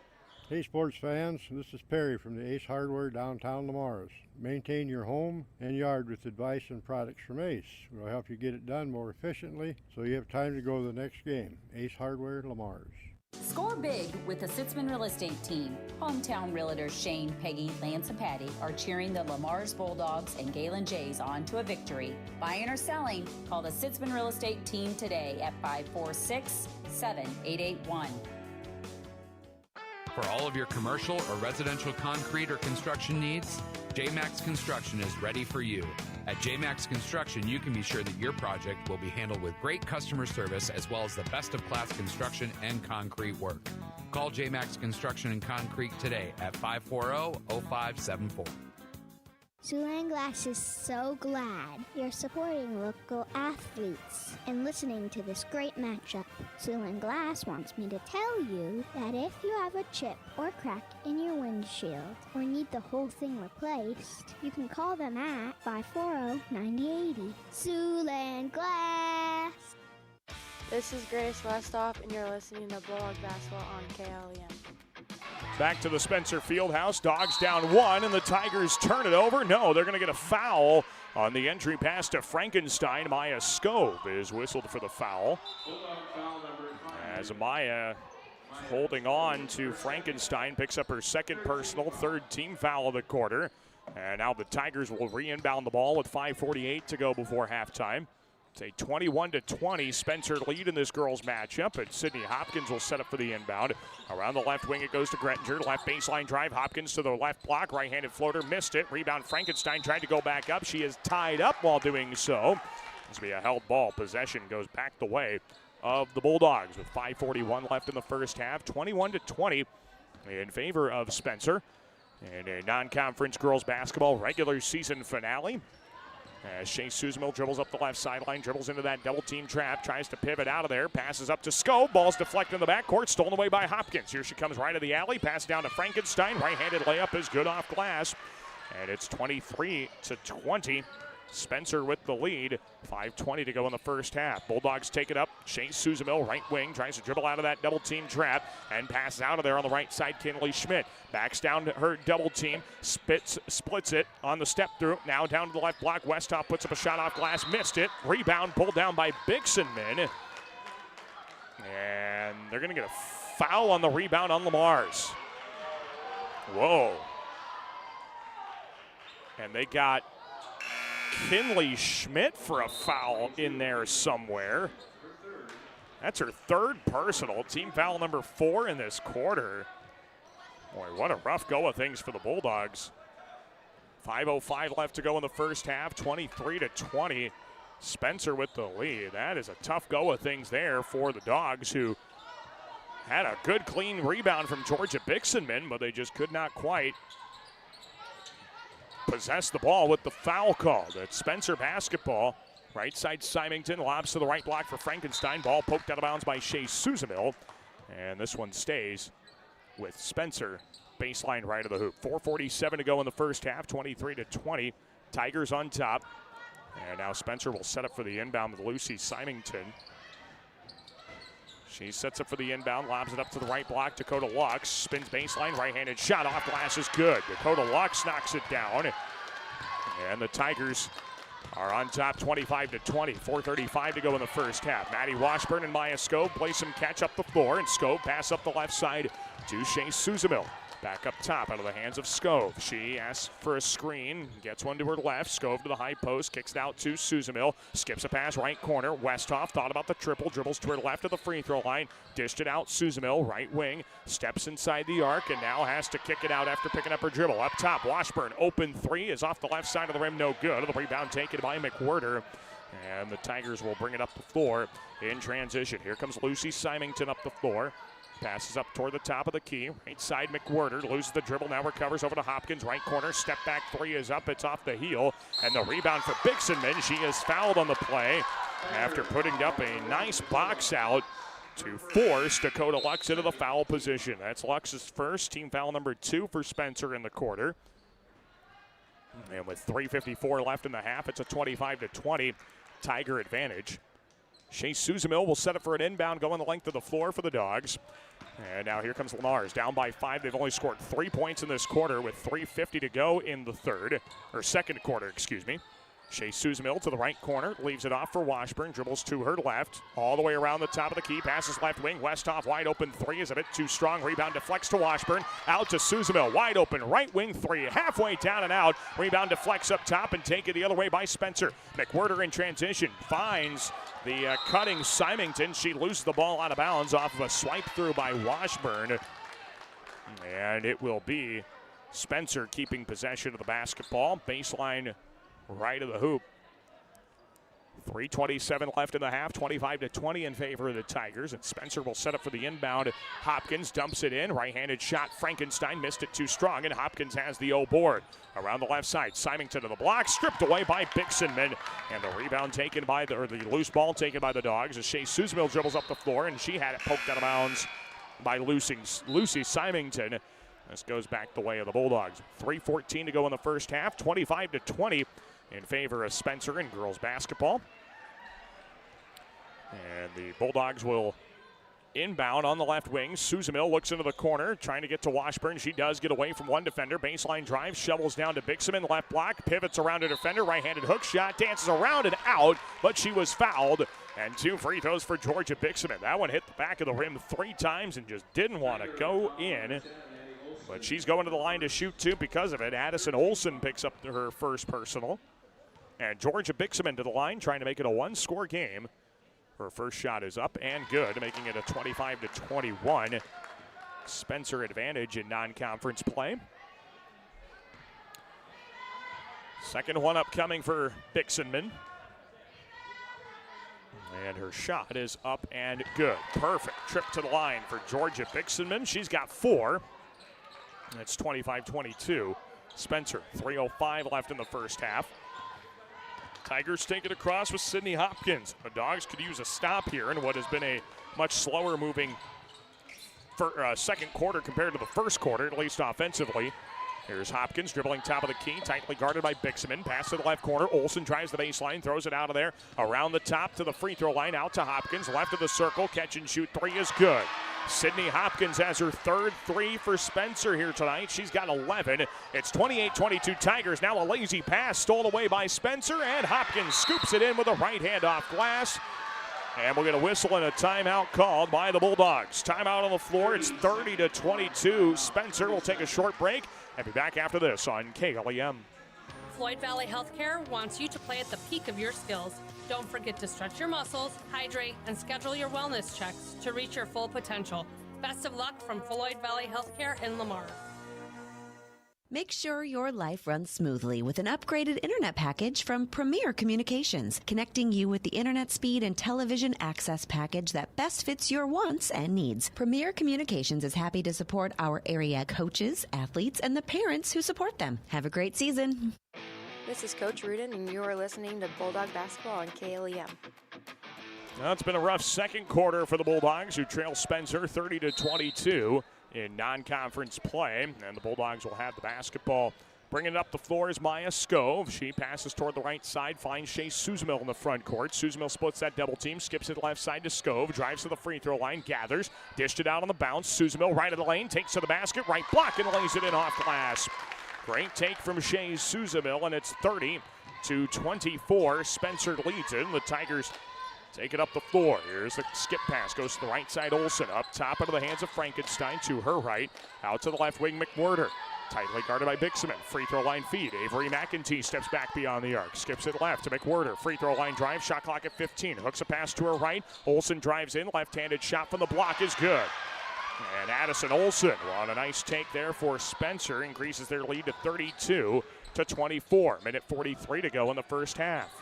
Hey sports fans, this is Perry from the Ace Hardware downtown Lamar's. Maintain your home and yard with advice and products from Ace. We'll help you get it done more efficiently so you have time to go to the next game. Ace Hardware, Lamar's. Score big with the Sitzman Real Estate Team. Hometown realtors Shane, Peggy, Lance, and Patty are cheering the Lamar's Bulldogs and Galen Jays on to a victory. Buying or selling, call the Sitzman Real Estate Team today at 546-7881. For all of your commercial or residential concrete or construction needs, JMax Construction is ready for you. At JMax Construction, you can be sure that your project will be handled with great customer service as well as the best of class construction and concrete work. Call JMax Construction and Concrete today at 540-0574. Siouxland Glass is so glad you're supporting local athletes and listening to this great matchup. Siouxland Glass wants me to tell you that if you have a chip or crack in your windshield or need the whole thing replaced, you can call them at 540-9080. Siouxland Glass! This is Grace Westoff, and you're listening to Bulldog Basketball on KLEM. Back to the Spencer Fieldhouse. Dogs down 1, and the Tigers turn it over. No, they're going to get a foul on the entry pass to Frankenstein. Maya Scove is whistled for the foul. As Maya holding on to Frankenstein, picks up her second personal, third team foul of the quarter. And now the Tigers will re-inbound the ball with 5:48 to go before halftime. It's a 21-20 Spencer lead in this girls matchup, and Sydney Hopkins will set up for the inbound. Around the left wing it goes to Grettinger. Left baseline drive. Hopkins to the left block. Right-handed floater. Missed it. Rebound Frankenstein tried to go back up. She is tied up while doing so. This will be a held ball. Possession goes back the way of the Bulldogs with 5:41 left in the first half. 21-20 in favor of Spencer. And a non-conference girls basketball regular season finale. As Shea Suzamil dribbles up the left sideline, dribbles into that double team trap, tries to pivot out of there, passes up to Scove, ball's deflected in the backcourt, stolen away by Hopkins. Here she comes right of the alley, pass down to Frankenstein, right-handed layup is good off glass, and it's 23-20. Spencer with the lead, 5:20 to go in the first half. Bulldogs take it up. Shea Suzamil, right wing, tries to dribble out of that double team trap and passes out of there on the right side. Kinley Schmidt backs down to her double team, splits it on the step through. Now down to the left block. Westhoff puts up a shot off glass, missed it. Rebound pulled down by Bixenman. And they're going to get a foul on the rebound on Lamar's. Whoa. And they got Kinley Schmidt for a foul in there somewhere. That's her third personal. Team foul number 4 in this quarter. Boy, what a rough go of things for the Bulldogs. 5:05 left to go in the first half. 23-20. Spencer with the lead. That is a tough go of things there for the Dogs, who had a good clean rebound from Georgia Bixenman, but they just could not quite possess the ball with the foul call. That's Spencer basketball. Right side Symington lobs to the right block for Frankenstein. Ball poked out of bounds by Shea Suzamil. And this one stays with Spencer. Baseline right of the hoop. 4:47 to go in the first half. 23-20. Tigers on top. And now Spencer will set up for the inbound with Lucy Symington. She sets up for the inbound, lobs it up to the right block. Dakota Lux spins baseline, right-handed shot off glass is good. Dakota Lux knocks it down. And the Tigers are on top 25-20. 4:35 to go in the first half. Maddie Washburn and Maya Scove play some catch up the floor, and Scove pass up the left side to Shea Suzamil. Back up top out of the hands of Scove. She asks for a screen, gets one to her left. Scove to the high post, kicks it out to Suzamil. Skips a pass right corner. Westhoff thought about the triple, dribbles to her left of the free throw line. Dished it out. Suzamil, right wing, steps inside the arc and now has to kick it out after picking up her dribble. Up top, Washburn, open three, is off the left side of the rim, no good. The rebound taken by McWhirter. And the Tigers will bring it up the floor in transition. Here comes Lucy Symington up the floor. Passes up toward the top of the key. Right side, McWhirter loses the dribble, now recovers over to Hopkins. Right corner, step back three is up. It's off the heel. And the rebound for Bixenman. She is fouled on the play after putting up a nice box out to force Dakota Lux into the foul position. That's Lux's first, team foul number 2 for Spencer in the quarter. And with 3:54 left in the half, it's a 25-20 Tiger advantage. Shea Suzamil will set it for an inbound going the length of the floor for the Dogs. And now here comes Lamars, down by 5. They've only scored 3 points in this quarter with 3:50 to go in the second quarter, excuse me. Shea Suzamil to the right corner, leaves it off for Washburn, dribbles to her left, all the way around the top of the key, passes left wing, Westhoff wide open three is a bit too strong, rebound deflects to Washburn, out to Suzamil, wide open right wing three, halfway down and out, rebound deflects up top and taken the other way by Spencer. McWhirter in transition, finds the cutting Symington, she loses the ball out of bounds off of a swipe through by Washburn, and it will be Spencer keeping possession of the basketball, baseline right of the hoop. 3:27 left in the half, 25-20 in favor of the Tigers, and Spencer will set up for the inbound. Hopkins dumps it in, right-handed shot, Frankenstein missed it too strong, and Hopkins has the O board. Around the left side, Symington to the block, stripped away by Bixenman, and the rebound taken by the loose ball taken by the Dogs as Shea Suzamil dribbles up the floor, and she had it poked out of bounds by Lucy Symington. This goes back the way of the Bulldogs. 3:14 to go in the first half, 25-20 in favor of Spencer in girls basketball. And the Bulldogs will inbound on the left wing. Suzamil looks into the corner, trying to get to Washburn. She does get away from one defender. Baseline drive, shovels down to Bixenman, left block, pivots around a defender, right-handed hook shot, dances around and out, but she was fouled. And 2 free throws for Georgia Bixenman. That one hit the back of the rim 3 times and just didn't want to go in. But she's going to the line to shoot 2 because of it. Addison Olsen picks up her first personal. And Georgia Bixenman to the line, trying to make it a 1-score game. Her first shot is up and good, making it a 25-21 Spencer advantage in non-conference play. Second one upcoming for Bixenman. And her shot is up and good. Perfect trip to the line for Georgia Bixenman. She's got 4. That's 25-22. Spencer, 3:05 left in the first half. Tigers take it across with Sydney Hopkins. The Dogs could use a stop here in what has been a much slower moving second quarter compared to the first quarter, at least offensively. Here's Hopkins dribbling top of the key, tightly guarded by Bixenman. Pass to the left corner. Olsen drives the baseline, throws it out of there. Around the top to the free throw line, out to Hopkins. Left of the circle, catch and shoot 3 is good. Sydney Hopkins has her 3rd 3 for Spencer here tonight. She's got 11. It's 28-22 Tigers. Now a lazy pass stolen away by Spencer, and Hopkins scoops it in with a right hand off glass. And we'll get a whistle and a timeout called by the Bulldogs. Timeout on the floor. It's 30-22. Spencer will take a short break and be back after this on KLEM. Floyd Valley Healthcare wants you to play at the peak of your skills. Don't forget to stretch your muscles, hydrate, and schedule your wellness checks to reach your full potential. Best of luck from Floyd Valley Healthcare in Lamar. Make sure your life runs smoothly with an upgraded internet package from Premier Communications, connecting you with the internet speed and television access package that best fits your wants and needs. Premier Communications is happy to support our area coaches, athletes, and the parents who support them. Have a great season. This is Coach Rudin, and you are listening to Bulldog Basketball on KLEM. Well, it's been a rough second quarter for the Bulldogs, who trail Spencer 30-22 in non-conference play. And the Bulldogs will have the basketball. Bringing it up the floor is Maya Scove. She passes toward the right side, finds Shea Suzamil in the front court. Suzamil splits that double team, skips it left side to Scove, drives to the free throw line, gathers, dished it out on the bounce. Suzamil right of the lane, takes to the basket, right block, and lays it in off glass. Great take from Shea Suzamil, and it's 28-24. Spencer leads it. The Tigers take it up the floor. Here's the skip pass. Goes to the right side. Olsen up top into the hands of Frankenstein. To her right. Out to the left wing, McWhirter. Tightly guarded by Bixman. Free throw line feed. Avery McEntee steps back beyond the arc. Skips it left to McWhirter. Free throw line drive. Shot clock at 15. Hooks a pass to her right. Olsen drives in. Left-handed shot from the block is good. And Addison Olsen on a nice take there for Spencer. Increases their lead to 32-24. Minute 43 to go in the first half.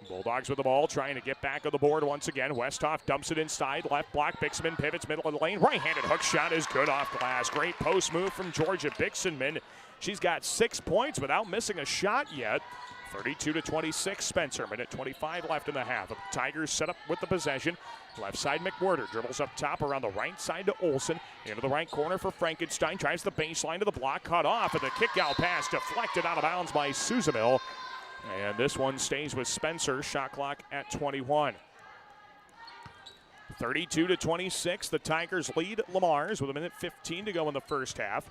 Bulldogs with the ball, trying to get back on the board once again. Westhoff dumps it inside, left block. Bixman pivots middle of the lane. Right-handed hook shot is good off glass. Great post move from Georgia Bixman. She's got 6 points without missing a shot yet. 32-26, Spencer. Minute 25 left in the half. The Tigers set up with the possession. Left side, McWhirter dribbles up top around the right side to Olsen. Into the right corner for Frankenstein. Drives the baseline to the block, cut off, and the kick-out pass deflected out of bounds by Suzamil. And this one stays with Spencer. Shot clock at 21. 32-26, the Tigers lead Lamar's with a minute 15 to go in the first half.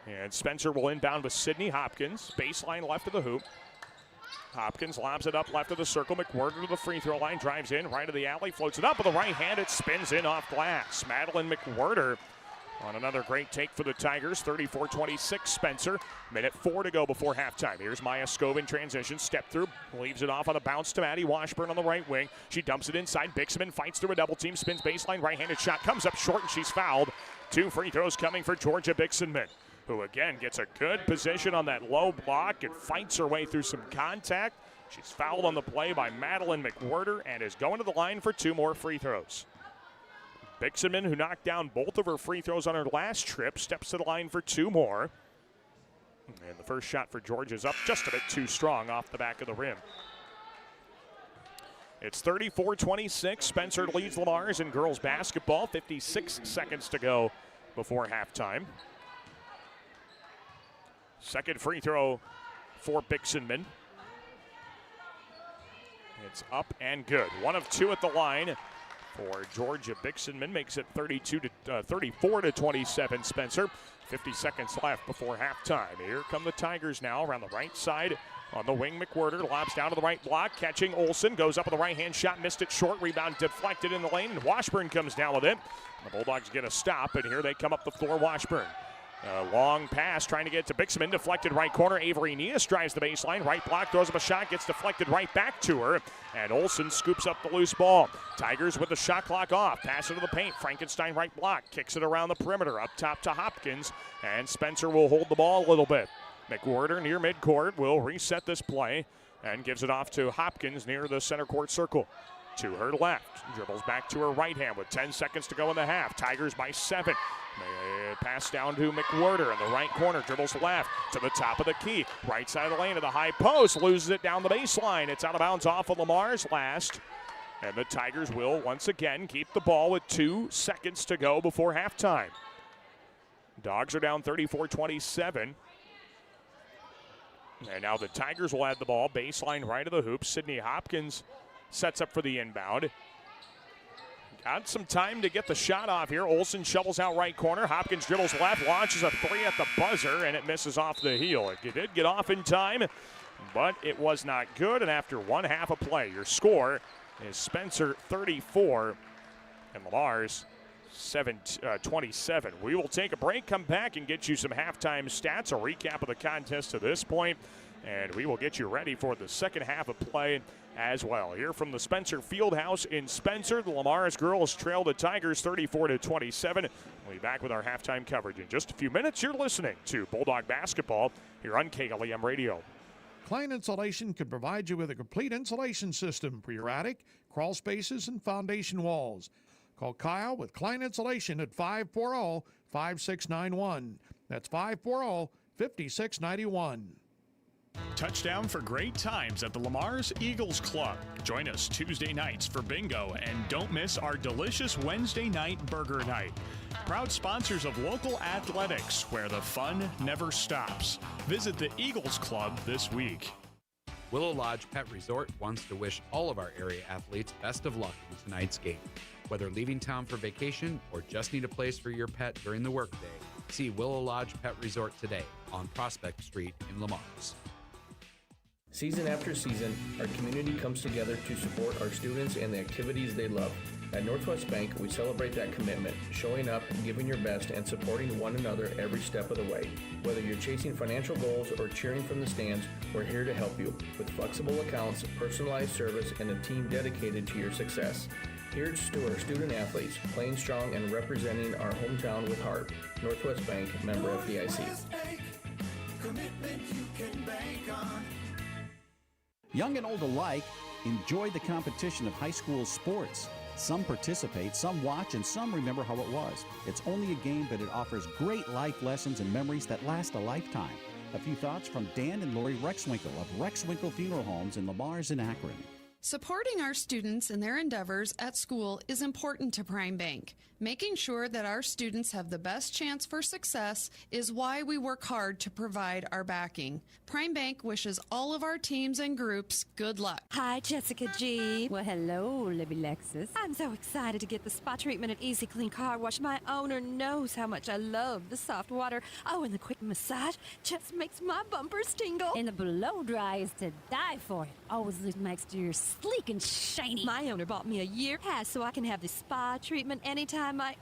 And Spencer will inbound with Sydney Hopkins. Baseline left of the hoop. Hopkins lobs it up left of the circle. McWhirter to the free throw line. Drives in right of the alley. Floats it up with the right hand. It spins in off glass. Madeline McWhirter on another great take for the Tigers. 34-26 Spencer. Minute 4 to go before halftime. Here's Maya Scove in transition. Step through. Leaves it off on a bounce to Maddie Washburn on the right wing. She dumps it inside. Bixman fights through a double team. Spins baseline. Right-handed shot. Comes up short and she's fouled. 2 free throws coming for Georgia Bixman, who again gets a good position on that low block and fights her way through some contact. She's fouled on the play by Madeline McWhirter and is going to the line for 2 more free throws. Bixman, who knocked down both of her free throws on her last trip, steps to the line for 2 more. And the first shot for Georgia is up just a bit too strong off the back of the rim. It's 34-26. Spencer leads Lamar's in girls basketball. 56 seconds to go before halftime. Second free throw for Bixman. It's up and good. 1 of 2 at the line for Georgia Bixman. Makes it 34-27 Spencer. 50 seconds left before halftime. Here come the Tigers now around the right side. On the wing, McWhirter lobs down to the right block. Catching Olsen. Goes up with a right-hand shot. Missed it short. Rebound deflected in the lane. And Washburn comes down with it. The Bulldogs get a stop. And here they come up the floor. Washburn. Long pass trying to get to Bixman. Deflected right corner. Avery Nias drives the baseline. Right block. Throws up a shot. Gets deflected right back to her. And Olsen scoops up the loose ball. Tigers with the shot clock off. Pass into the paint. Frankenstein right block. Kicks it around the perimeter. Up top to Hopkins. And Spencer will hold the ball a little bit. McWhirter near midcourt will reset this play and gives it off to Hopkins near the center court circle. To her left. Dribbles back to her right hand with 10 seconds to go in the half. Tigers by 7. Pass down to McWhirter in the right corner. Dribbles left to the top of the key. Right side of the lane to the high post. Loses it down the baseline. It's out of bounds off of Lamar's last. And the Tigers will once again keep the ball with 2 seconds to go before halftime. Dogs are down 34-27. And now the Tigers will add the ball. Baseline right of the hoop. Sydney Hopkins sets up for the inbound. Got some time to get the shot off here. Olsen shovels out right corner. Hopkins dribbles left, launches a 3 at the buzzer, and it misses off the heel. It did get off in time, but it was not good. And after 1 half of play, your score is Spencer 34 and Lamar's 27. We will take a break, come back, and get you some halftime stats, a recap of the contest to this point, and we will get you ready for the second half of play as well. Here from the Spencer Fieldhouse in Spencer, the Lamar's girls trail the Tigers 34-27. We'll be back with our halftime coverage in just a few minutes. You're listening to Bulldog Basketball here on KLEM Radio. Klein Insulation can provide you with a complete insulation system for your attic, crawl spaces, and foundation walls. Call Kyle with Klein Insulation at 540-5691. That's 540-5691. Touchdown for great times at the Lamar's Eagles Club. Join us Tuesday nights for bingo and don't miss our delicious Wednesday night burger night. Proud sponsors of local athletics where the fun never stops. Visit the Eagles Club this week. Willow Lodge Pet Resort wants to wish all of our area athletes best of luck in tonight's game. Whether leaving town for vacation or just need a place for your pet during the workday, see Willow Lodge Pet Resort today on Prospect Street in Lamar's. Season after season, our community comes together to support our students and the activities they love. At Northwest Bank, we celebrate that commitment, showing up, giving your best, and supporting one another every step of the way. Whether you're chasing financial goals or cheering from the stands, we're here to help you with flexible accounts, personalized service, and a team dedicated to your success. Here's to our student athletes, playing strong and representing our hometown with heart. Northwest Bank, member FDIC. Commitment you can bank on. Young and old alike enjoy the competition of high school sports. Some participate, some watch, and some remember how it was. It's only a game, but it offers great life lessons and memories that last a lifetime. A few thoughts from Dan and Lori Rexwinkle of Rexwinkle Funeral Homes in Lamars and Akron. Supporting our students in their endeavors at school is important to Prime Bank. Making sure that our students have the best chance for success is why we work hard to provide our backing. Prime Bank wishes all of our teams and groups good luck. Hi, Jessica G. Well, hello, Libby Lexus. I'm so excited to get the spa treatment at Easy Clean Car Wash. My owner knows how much I love the soft water. Oh, and the quick massage just makes my bumpers tingle. And the blow dry is to die for. It always leaves my exterior sleek and shiny. My owner bought me a year pass so I can have the spa treatment anytime I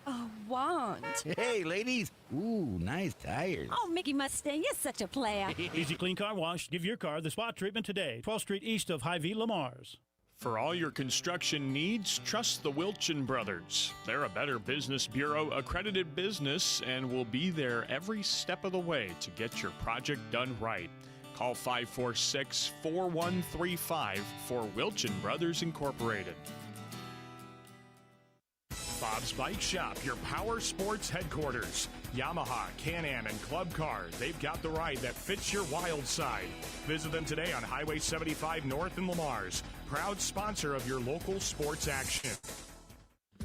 want. Hey, ladies. Ooh, nice tires. Oh, Mickey Mustang, you're such a player. Easy Clean Car Wash. Give your car the spa treatment today. 12th Street east of Hy-Vee, Lamars. For all your construction needs, trust the Wilchin Brothers. They're a Better Business Bureau accredited business and will be there every step of the way to get your project done right. Call 546-4135 for Wilchin Brothers Incorporated. Bob's Bike Shop, your power sports headquarters. Yamaha, Can-Am, and Club Cars. They've got the ride that fits your wild side. Visit them today on Highway 75 North in Lamars. Proud sponsor of your local sports action.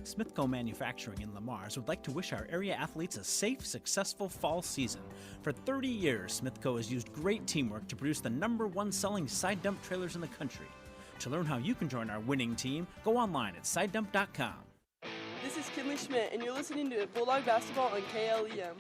Smithco Manufacturing in Lamars would like to wish our area athletes a safe, successful fall season. For 30 years, Smithco has used great teamwork to produce the #1 selling side dump trailers in the country. To learn how you can join our winning team, go online at sidedump.com. This is Kinley Schmidt, and you're listening to Bulldog Basketball on KLEM.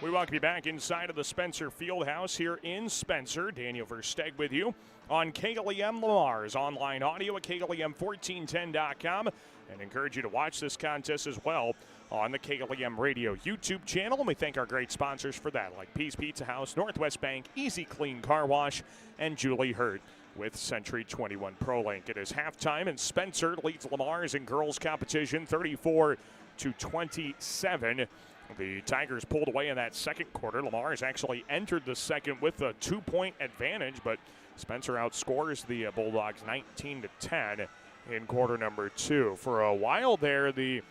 We welcome you back inside of the Spencer Fieldhouse here in Spencer. Daniel Versteg with you on KLEM Lamars, online audio at KLEM1410.com, and encourage you to watch this contest as well on the KLEM Radio YouTube channel. And we thank our great sponsors for that, like Peace Pizza House, Northwest Bank, Easy Clean Car Wash, and Julie Hurt with Century 21 ProLink. It is halftime, and Spencer leads Lamars in girls competition 34-27. The Tigers pulled away in that second quarter. Lamars actually entered the second with a 2-point advantage, but Spencer outscores the Bulldogs 19-10 in quarter number 2. For a while there, the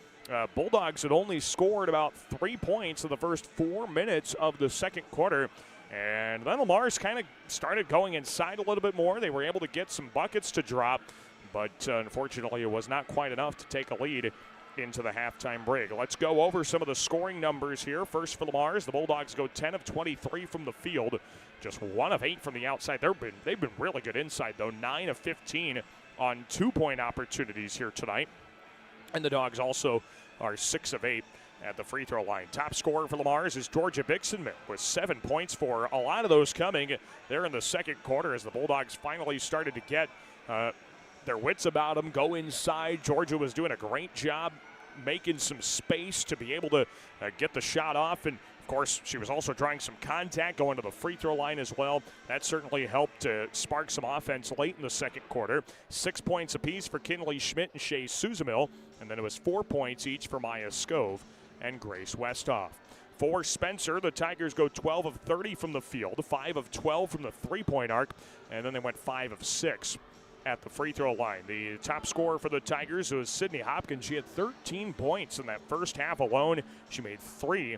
Bulldogs had only scored about 3 points in the first 4 minutes of the second quarter. And then Lamars kind of started going inside a little bit more. They were able to get some buckets to drop, but unfortunately it was not quite enough to take a lead into the halftime break. Let's go over some of the scoring numbers here. First for Lamars, the Bulldogs go 10 of 23 from the field, just 1 of 8 from the outside. They've been really good inside, though. 9 of 15 on 2-point opportunities here tonight. And the Dogs also are 6 of 8 at the free throw line. Top scorer for Lamars is Georgia Bixenman with 7 points, for a lot of those coming there in the second quarter as the Bulldogs finally started to get their wits about them, go inside. Georgia was doing a great job making some space to be able to get the shot off. And, of course, she was also drawing some contact going to the free throw line as well. That certainly helped to spark some offense late in the second quarter. 6 points apiece for Kinley Schmidt and Shea Suzamil. And then it was 4 points each for Maya Scove and Grace Westhoff. For Spencer, the Tigers go 12 of 30 from the field, 5 of 12 from the three-point arc, and then they went 5 of 6 at the free throw line. The top scorer for the Tigers was Sydney Hopkins. She had 13 points in that first half alone. She made 3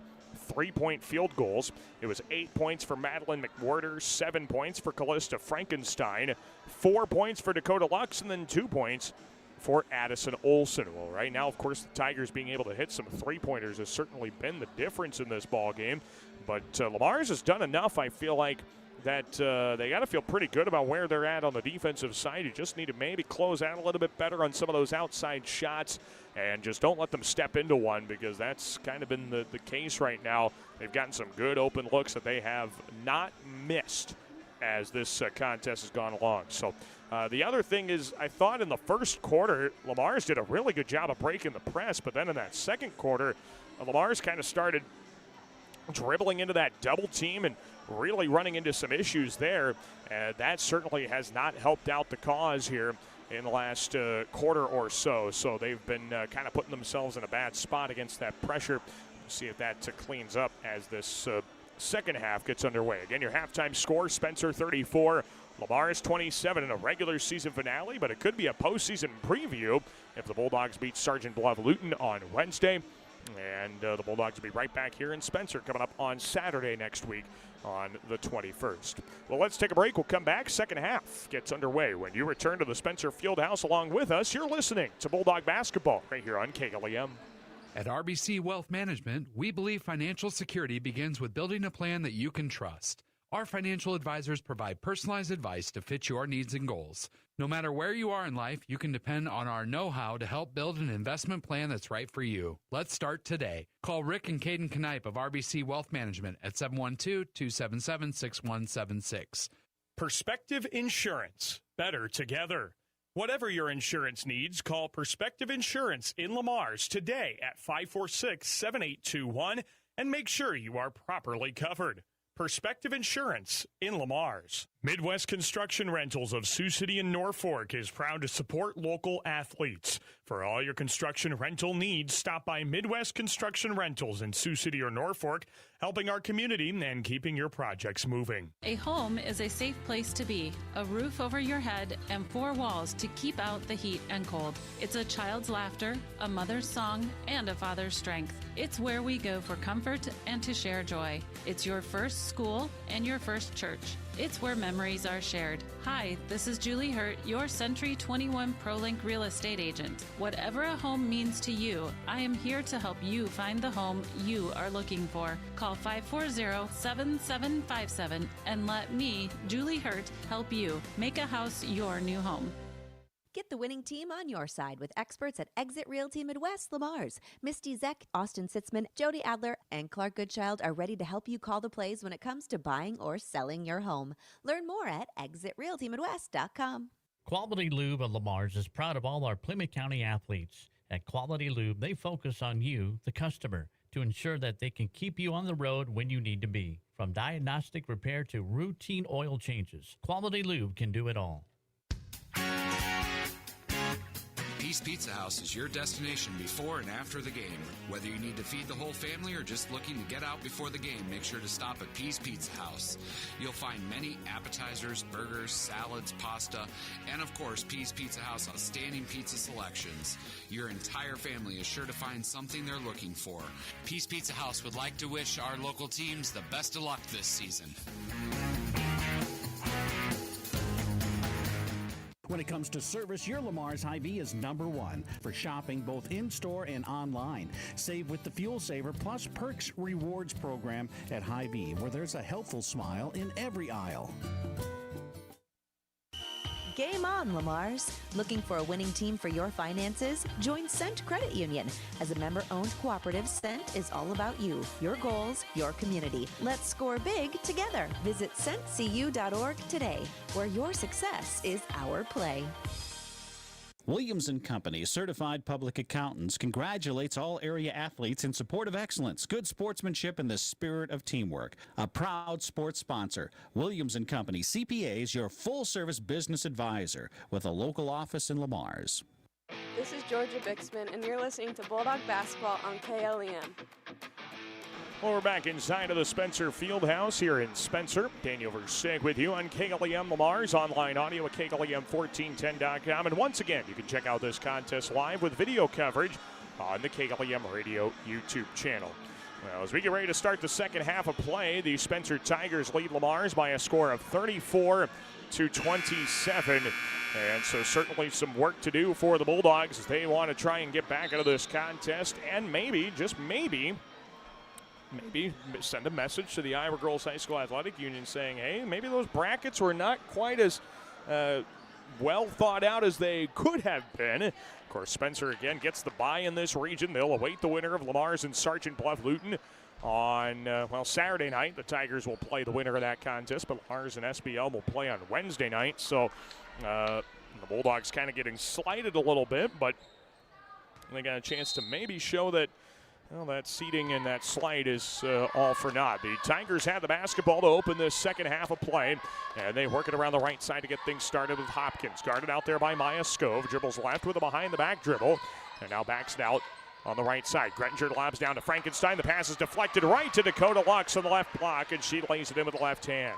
3-point field goals. It was 8 points for Madeline McWhorter, 7 points for Callista Frankenstein, 4 points for Dakota Lux, and then 2 points for Addison Olsen. Well, right now, of course, the Tigers being able to hit some three-pointers has certainly been the difference in this ball game. But Lamars has done enough, I feel like, that they got to feel pretty good about where they're at on the defensive side. You just need to maybe close out a little bit better on some of those outside shots and just don't let them step into one, because that's kind of been the case right now. They've gotten some good open looks that they have not missed as this contest has gone along. So the other thing is, I thought in the first quarter, Lamar's did a really good job of breaking the press, but then in that second quarter, Lamar's kind of started dribbling into that double team and really running into some issues there. And that certainly has not helped out the cause here in the last quarter or so. So they've been kind of putting themselves in a bad spot against that pressure. We'll see if that cleans up as this second half gets underway. Again, your halftime score, Spencer 34, Lamar's 27 in a regular season finale, but it could be a postseason preview if the Bulldogs beat Sergeant Bluff Luton on Wednesday. And the Bulldogs will be right back here in Spencer coming up on Saturday next week on the 21st. Well, let's take a break. We'll come back. Second half gets underway when you return to the Spencer Fieldhouse along with us. You're listening to Bulldog Basketball right here on KLEM. At RBC Wealth Management, we believe financial security begins with building a plan that you can trust. Our financial advisors provide personalized advice to fit your needs and goals. No matter where you are in life, you can depend on our know-how to help build an investment plan that's right for you. Let's start today. Call Rick and Caden Knipe of RBC Wealth Management at 712-277-6176. Perspective Insurance. Better together. Whatever your insurance needs, call Perspective Insurance in Lamar's today at 546-7821 and make sure you are properly covered. Perspective Insurance in Lamar's. Midwest Construction Rentals of Sioux City and Norfolk is proud to support local athletes. For all your construction rental needs, stop by Midwest Construction Rentals in Sioux City or Norfolk, helping our community and keeping your projects moving. A home is a safe place to be, a roof over your head, and four walls to keep out the heat and cold. It's a child's laughter, a mother's song, and a father's strength. It's where we go for comfort and to share joy. It's your first school and your first church. It's where memories are shared. Hi, this is Julie Hurt, your Century 21 ProLink real estate agent. Whatever a home means to you, I am here to help you find the home you are looking for. Call 540-7757 and let me, Julie Hurt, help you make a house your new home. Get the winning team on your side with experts at Exit Realty Midwest Lamar's. Misty Zeck, Austin Sitzman, Jody Adler, and Clark Goodchild are ready to help you call the plays when it comes to buying or selling your home. Learn more at ExitRealtyMidwest.com. Quality Lube of Lamar's is proud of all our Plymouth County athletes. At Quality Lube, they focus on you, the customer, to ensure that they can keep you on the road when you need to be. From diagnostic repair to routine oil changes, Quality Lube can do it all. Peace Pizza House is your destination before and after the game. Whether you need to feed the whole family or just looking to get out before the game, make sure to stop at Peace Pizza House. You'll find many appetizers, burgers, salads, pasta, and of course, Peace Pizza House outstanding pizza selections. Your entire family is sure to find something they're looking for. Peace Pizza House would like to wish our local teams the best of luck this season. When it comes to service, your Lamar's Hy-Vee is number one for shopping both in-store and online. Save with the Fuel Saver Plus Perks Rewards program at Hy-Vee, where there's a helpful smile in every aisle. Game on, Lamar's. Looking for a winning team for your finances? Join Cent Credit Union. As a member-owned cooperative, Cent is all about you, your goals, your community. Let's score big together. Visit centcu.org today, where your success is our play. Williams & Company, certified public accountants, congratulates all area athletes in support of excellence, good sportsmanship, and the spirit of teamwork. A proud sports sponsor, Williams & Company, CPAs, your full-service business advisor with a local office in Lamar's. This is Georgia Bixman, and you're listening to Bulldog Basketball on KLEM. Well, we're back inside of the Spencer Fieldhouse here in Spencer. Daniel Versick with you on KLEM Lamar's online audio at KLEM1410.com. And once again, you can check out this contest live with video coverage on the KLEM Radio YouTube channel. Well, as we get ready to start the second half of play, the Spencer Tigers lead Lamar's by a score of 34-27. And so certainly some work to do for the Bulldogs as they want to try and get back into this contest and maybe, just maybe send a message to the Iowa Girls High School Athletic Union saying, hey, maybe those brackets were not quite as well thought out as they could have been. Of course, Spencer again gets the bye in this region. They'll await the winner of Lamar's and Sergeant Bluff Luton on, Saturday night. The Tigers will play the winner of that contest, but Lars and SBL will play on Wednesday night. So the Bulldogs kind of getting slighted a little bit, but they got a chance to maybe show that, that seeding and that slight is all for naught. The Tigers have the basketball to open this second half of play, and they work it around the right side to get things started with Hopkins. Guarded out there by Maya Skove. Dribbles left with a behind-the-back dribble, and now backs it out on the right side. Grettinger lobs down to Frankenstein. The pass is deflected right to Dakota Lux on the left block, and she lays it in with the left hand.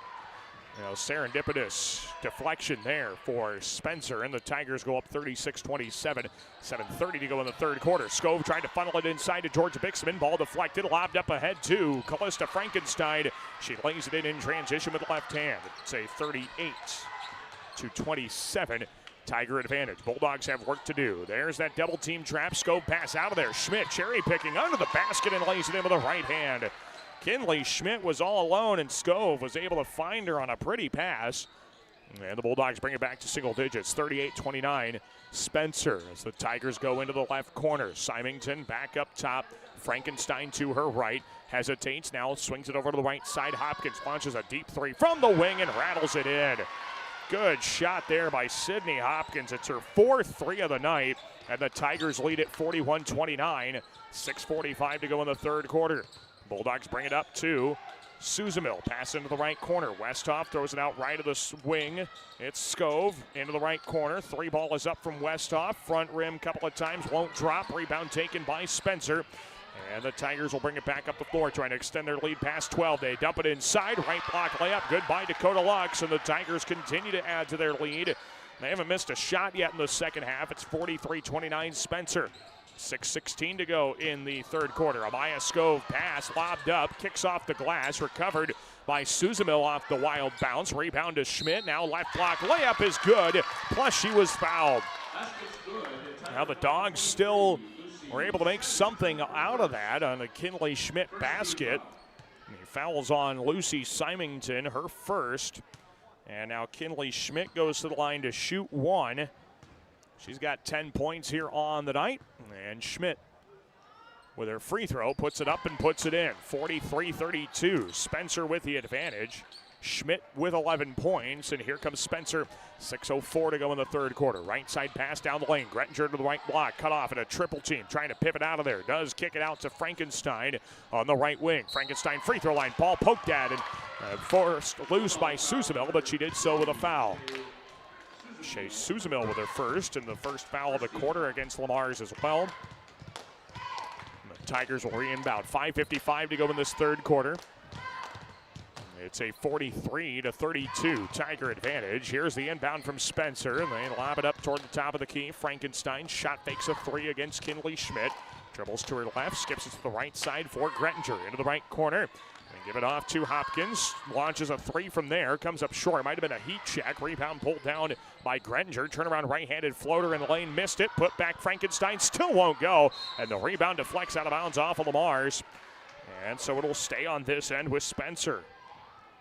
Serendipitous deflection there for Spencer, and the Tigers go up 36-27. 7:30 to go in the third quarter. Skove tried to funnel it inside to Georgia Bixman. Ball deflected, lobbed up ahead to Callista Frankenstein. She lays it in transition with the left hand. It's a 38-27 Tiger advantage. Bulldogs have work to do. There's that double team trap. Skove pass out of there. Schmidt cherry picking under the basket and lays it in with the right hand. Kinley Schmidt was all alone, and Skove was able to find her on a pretty pass. And the Bulldogs bring it back to single digits, 38-29. Spencer as the Tigers go into the left corner. Symington back up top. Frankenstein to her right. Hesitates, now swings it over to the right side. Hopkins launches a deep three from the wing and rattles it in. Good shot there by Sydney Hopkins. It's her fourth three of the night, and the Tigers lead at 41-29. 6:45 to go in the third quarter. Bulldogs bring it up to Suzamil. Pass into the right corner. Westhoff throws it out right of the wing. It's Skove into the right corner. Three ball is up from Westhoff. Front rim a couple of times. Won't drop. Rebound taken by Spencer. And the Tigers will bring it back up the floor, trying to extend their lead past 12. They dump it inside. Right block layup. Good by Dakota Lux. And the Tigers continue to add to their lead. They haven't missed a shot yet in the second half. It's 43-29 Spencer. 6:16 to go in the third quarter. Amaya Skove pass, lobbed up, kicks off the glass, recovered by Suzamil off the wild bounce. Rebound to Schmidt, now left block layup is good, plus she was fouled. Now the Dogs still were able to make something out of that on a Kinley Schmidt basket. And he fouls on Lucy Symington, her first. And now Kinley Schmidt goes to the line to shoot one. She's got 10 points here on the night. And Schmidt, with her free throw, puts it up and puts it in. 43-32. Spencer with the advantage. Schmidt with 11 points. And here comes Spencer. 6:04 to go in the third quarter. Right side pass down the lane. Grettinger to the right block. Cut off in a triple team. Trying to pivot out of there. Does kick it out to Frankenstein on the right wing. Frankenstein free throw line. Ball poked at and forced loose by Suzamil, but she did so with a foul. Shea Suzamil with her first, and the first foul of the quarter against Lamar's as well. And the Tigers will re-inbound. 5:55 to go in this third quarter. It's a 43-32 Tiger advantage. Here's the inbound from Spencer, and they lob it up toward the top of the key. Frankenstein shot fakes a three against Kinley Schmidt. Dribbles to her left, skips it to the right side for Grettinger. Into the right corner. And give it off to Hopkins. Launches a three from there. Comes up short. Might have been a heat check. Rebound pulled down by Grettinger. Turnaround right-handed floater in the lane. Missed it. Put back Frankenstein. Still won't go. And the rebound deflects out of bounds off of Lamar's. And so it'll stay on this end with Spencer.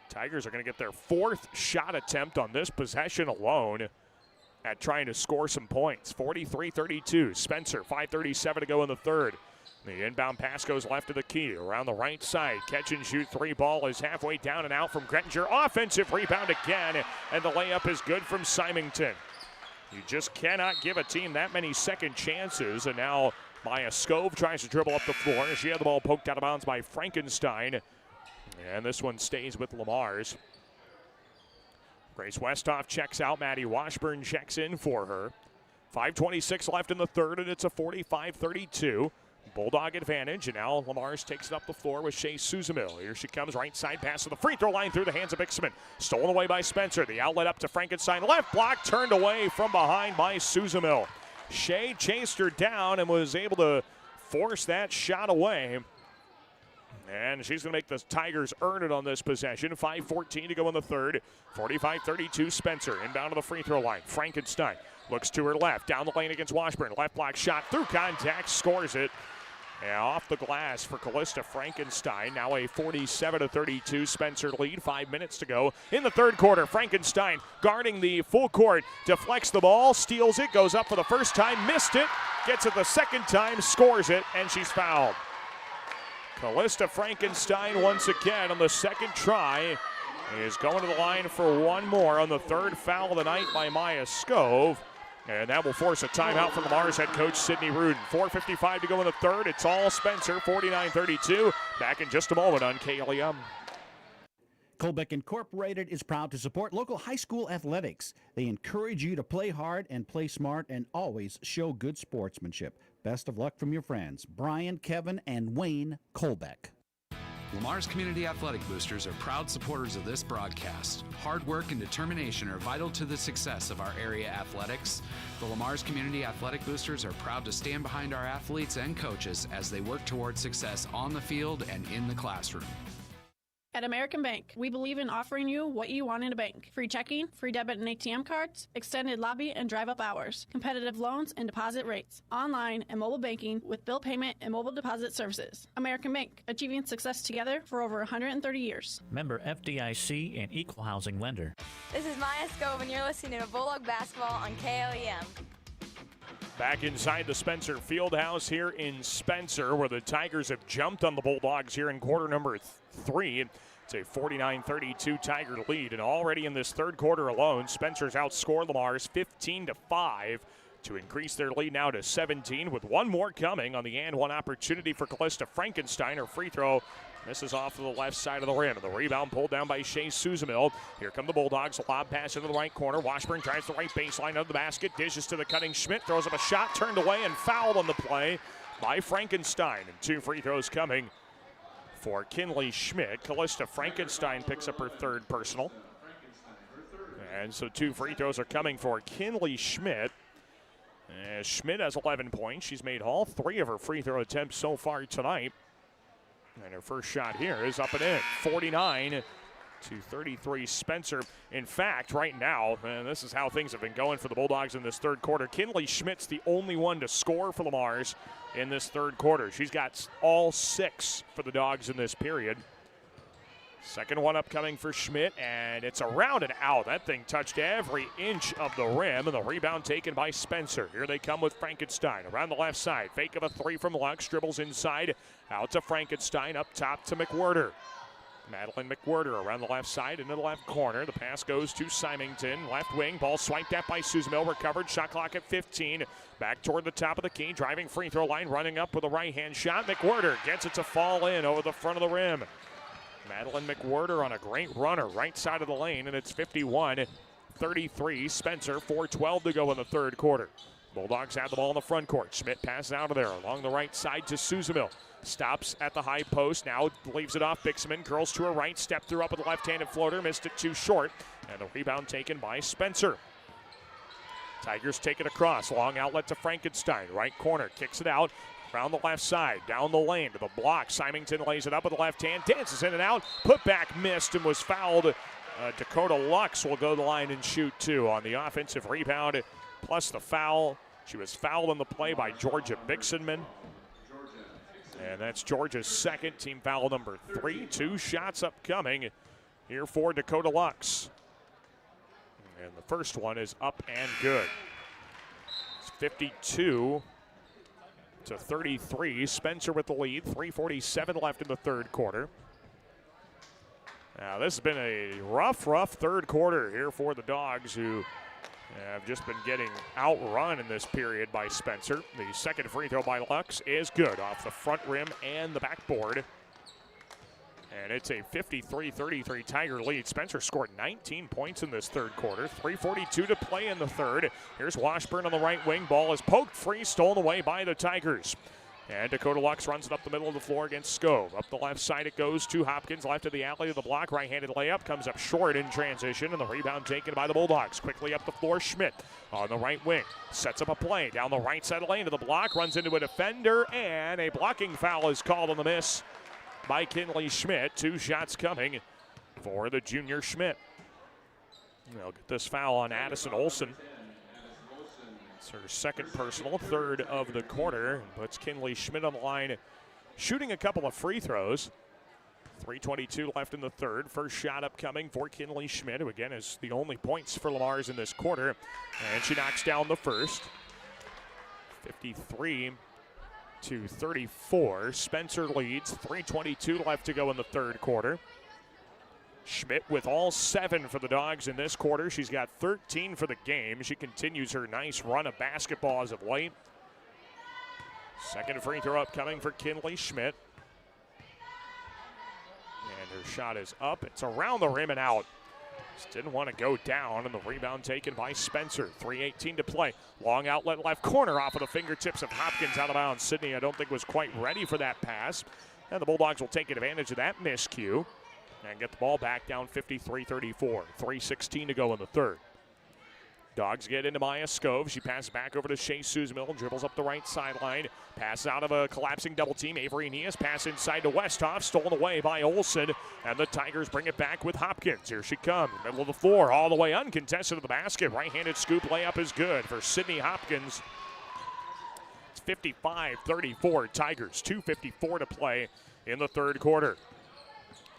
Tigers are going to get their fourth shot attempt on this possession alone at trying to score some points. 43-32. Spencer, 5:37 to go in the third. The inbound pass goes left of the key, around the right side. Catch and shoot three ball is halfway down and out from Grettinger. Offensive rebound again, and the layup is good from Symington. You just cannot give a team that many second chances, and now Maya Skove tries to dribble up the floor. She had the ball poked out of bounds by Frankenstein, and this one stays with Lamar's. Grace Westhoff checks out. Maddie Washburn checks in for her. 5:26 left in the third, and it's a 45-32. Bulldog advantage, and now Lamar's takes it up the floor with Shea Suzamil. Here she comes, right side pass to the free throw line through the hands of Bixman. Stolen away by Spencer. The outlet up to Frankenstein. Left block turned away from behind by Suzamil. Shea chased her down and was able to force that shot away. And she's going to make the Tigers earn it on this possession. 5:14 to go in the third. 45-32 Spencer. Inbound to the free throw line. Frankenstein looks to her left. Down the lane against Washburn. Left block shot through contact. Scores it. And off the glass for Callista Frankenstein. Now a 47-32 Spencer lead. 5 minutes to go in the third quarter. Frankenstein guarding the full court. Deflects the ball. Steals it. Goes up for the first time. Missed it. Gets it the second time. Scores it. And she's fouled. Callista Frankenstein once again on the second try is going to the line for one more on the third foul of the night by Maya Scove. And that will force a timeout from Lamar's head coach, Sydney Rudin. 4:55 to go in the third. It's all Spencer, 49-32. Back in just a moment on KLEM. Colbeck Incorporated is proud to support local high school athletics. They encourage you to play hard and play smart and always show good sportsmanship. Best of luck from your friends, Brian, Kevin, and Wayne Colbeck. Lamar's Community Athletic Boosters are proud supporters of this broadcast. Hard work and determination are vital to the success of our area athletics. The Lamar's Community Athletic Boosters are proud to stand behind our athletes and coaches as they work toward success on the field and in the classroom. At American Bank, we believe in offering you what you want in a bank. Free checking, free debit and ATM cards, extended lobby and drive-up hours, competitive loans and deposit rates, online and mobile banking with bill payment and mobile deposit services. American Bank, achieving success together for over 130 years. Member FDIC and equal housing lender. This is Maya Scove, and you're listening to Bulldog Basketball on KLEM. Back inside the Spencer Fieldhouse here in Spencer, where the Tigers have jumped on the Bulldogs here in quarter number 3. It's a 49-32 Tiger lead, and already in this third quarter alone, Spencer's outscored Lamar's 15-5 to increase their lead now to 17, with one more coming on the and one opportunity for Callista Frankenstein. Her free throw misses off to the left side of the rim. The rebound pulled down by Shea Suzamil. Here come the Bulldogs. Lob pass into the right corner. Washburn drives the right baseline of the basket. Dishes to the cutting Schmidt. Throws up a shot. Turned away and fouled on the play by Frankenstein. And two free throws coming for Kinley Schmidt. Callista Frankenstein picks up her third personal. And so two free throws are coming for Kinley Schmidt. Schmidt has 11 points. She's made all three of her free throw attempts so far tonight. And her first shot here is up and in. 49-33 Spencer. In fact, right now, and this is how things have been going for the Bulldogs in this third quarter, Kinley Schmidt's the only one to score for Lamar's in this third quarter. She's got all 6 for the Dogs in this period. Second one upcoming for Schmidt, and it's around and out. That thing touched every inch of the rim, and the rebound taken by Spencer. Here they come with Frankenstein around the left side. Fake of a three from Lux, dribbles inside, out to Frankenstein, up top to McWhirter. Madeline McWhirter around the left side into the left corner. The pass goes to Symington, left wing. Ball swiped at by Suzamil, recovered. Shot clock at 15. Back toward the top of the key, driving free throw line, running up with a right-hand shot. McWhirter gets it to fall in over the front of the rim. Madeline McWhirter on a great runner, right side of the lane, and it's 51-33. Spencer, 4:12 to go in the third quarter. Bulldogs have the ball in the front court. Schmidt passes out of there along the right side to Suzamil. Stops at the high post, now leaves it off Bixman, curls to her right, step through up with the left-handed floater, missed it too short, and the rebound taken by Spencer. Tigers take it across, long outlet to Frankenstein, right corner, kicks it out, around the left side, down the lane to the block. Symington lays it up with the left hand, dances in and out, put back, missed, and was fouled. Dakota Lux will go to the line and shoot two on the offensive rebound, plus the foul. She was fouled on the play by Georgia Bixenman. And that's Georgia's second, team foul number 3. 2 shots upcoming here for Dakota Lux. And the first one is up and good. It's 52-33. Spencer with the lead. 3:47 left in the third quarter. Now this has been a rough third quarter here for the Dogs, who have just been getting outrun in this period by Spencer. The second free throw by Lux is good off the front rim and the backboard. And it's a 53-33 Tiger lead. Spencer scored 19 points in this third quarter. 3:42 to play in the third. Here's Washburn on the right wing. Ball is poked free, stolen away by the Tigers. And Dakota Lux runs it up the middle of the floor against Scove. Up the left side it goes to Hopkins, left of the alley of the block. Right-handed layup comes up short in transition, and the rebound taken by the Bulldogs. Quickly up the floor, Schmidt on the right wing. Sets up a play down the right side of the lane to the block. Runs into a defender, and a blocking foul is called on the miss by Kinley Schmidt. 2 shots coming for the junior Schmidt. They'll get this foul on Addison Olsen. It's her second personal, third of the quarter. Puts Kinley Schmidt on the line, shooting a couple of free throws. 3:22 left in the third. First shot upcoming for Kinley Schmidt, who again is the only points for Lamar's in this quarter. And she knocks down the first. 53-33 32-34. Spencer leads. 3:22 left to go in the third quarter. Schmidt with all 7 for the Dogs in this quarter. She's got 13 for the game. She continues her nice run of basketball as of late. Second free throw upcoming for Kinley Schmidt. And her shot is up. It's around the rim and out. Just didn't want to go down, and the rebound taken by Spencer. 3:18 to play. Long outlet left corner off of the fingertips of Hopkins out of bounds. Sydney, I don't think, was quite ready for that pass. And the Bulldogs will take advantage of that miscue and get the ball back down 53-34. 3:16 to go in the third. Dogs get into Maya Scove. She passes back over to Shea Suzmill. Dribbles up the right sideline. Passes out of a collapsing double team. Avery Nias pass inside to Westhoff. Stolen away by Olsen. And the Tigers bring it back with Hopkins. Here she comes. Middle of the floor. All the way uncontested to the basket. Right-handed scoop layup is good for Sydney Hopkins. It's 55-34 Tigers. 2:54 to play in the third quarter.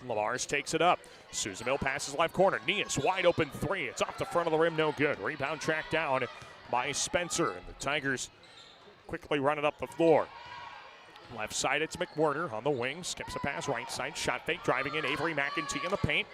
Lamars takes it up. Suzmill passes left corner. Nias wide open 3. It's off the front of the rim, no good. Rebound tracked down by Spencer. And the Tigers quickly run it up the floor. Left side, it's McWhorter on the wing. Skips a pass, right side. Shot fake, driving in. Avery McEntee in the paint.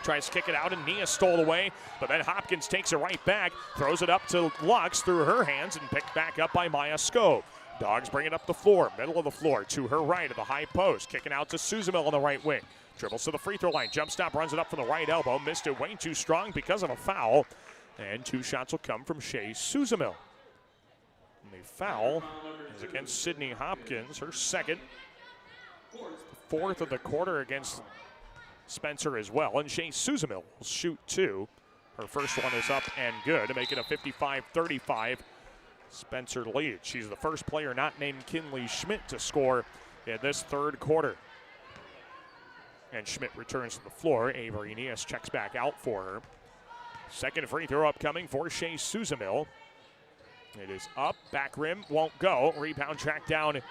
Tries to kick it out, and Nias stole away. But then Hopkins takes it right back. Throws it up to Lux through her hands and picked back up by Maya Scove. Dogs bring it up the floor, middle of the floor, to her right of the high post. Kicking out to Suzmill on the right wing. Dribbles to the free throw line. Jump stop, runs it up from the right elbow. Missed it way too strong because of a foul. And 2 shots will come from Shea Suzmill. And the foul is against Sydney Hopkins, her second. The 4th of the quarter against Spencer as well. And Shea Suzmill will shoot 2. Her first one is up and good to make it a 55-35 Spencer lead. She's the first player not named Kinley Schmidt to score in this third quarter. And Schmidt returns to the floor. Avery Nias checks back out for her. Second free throw upcoming for Shea Suzmill. It is up, back rim, won't go. Rebound tracked down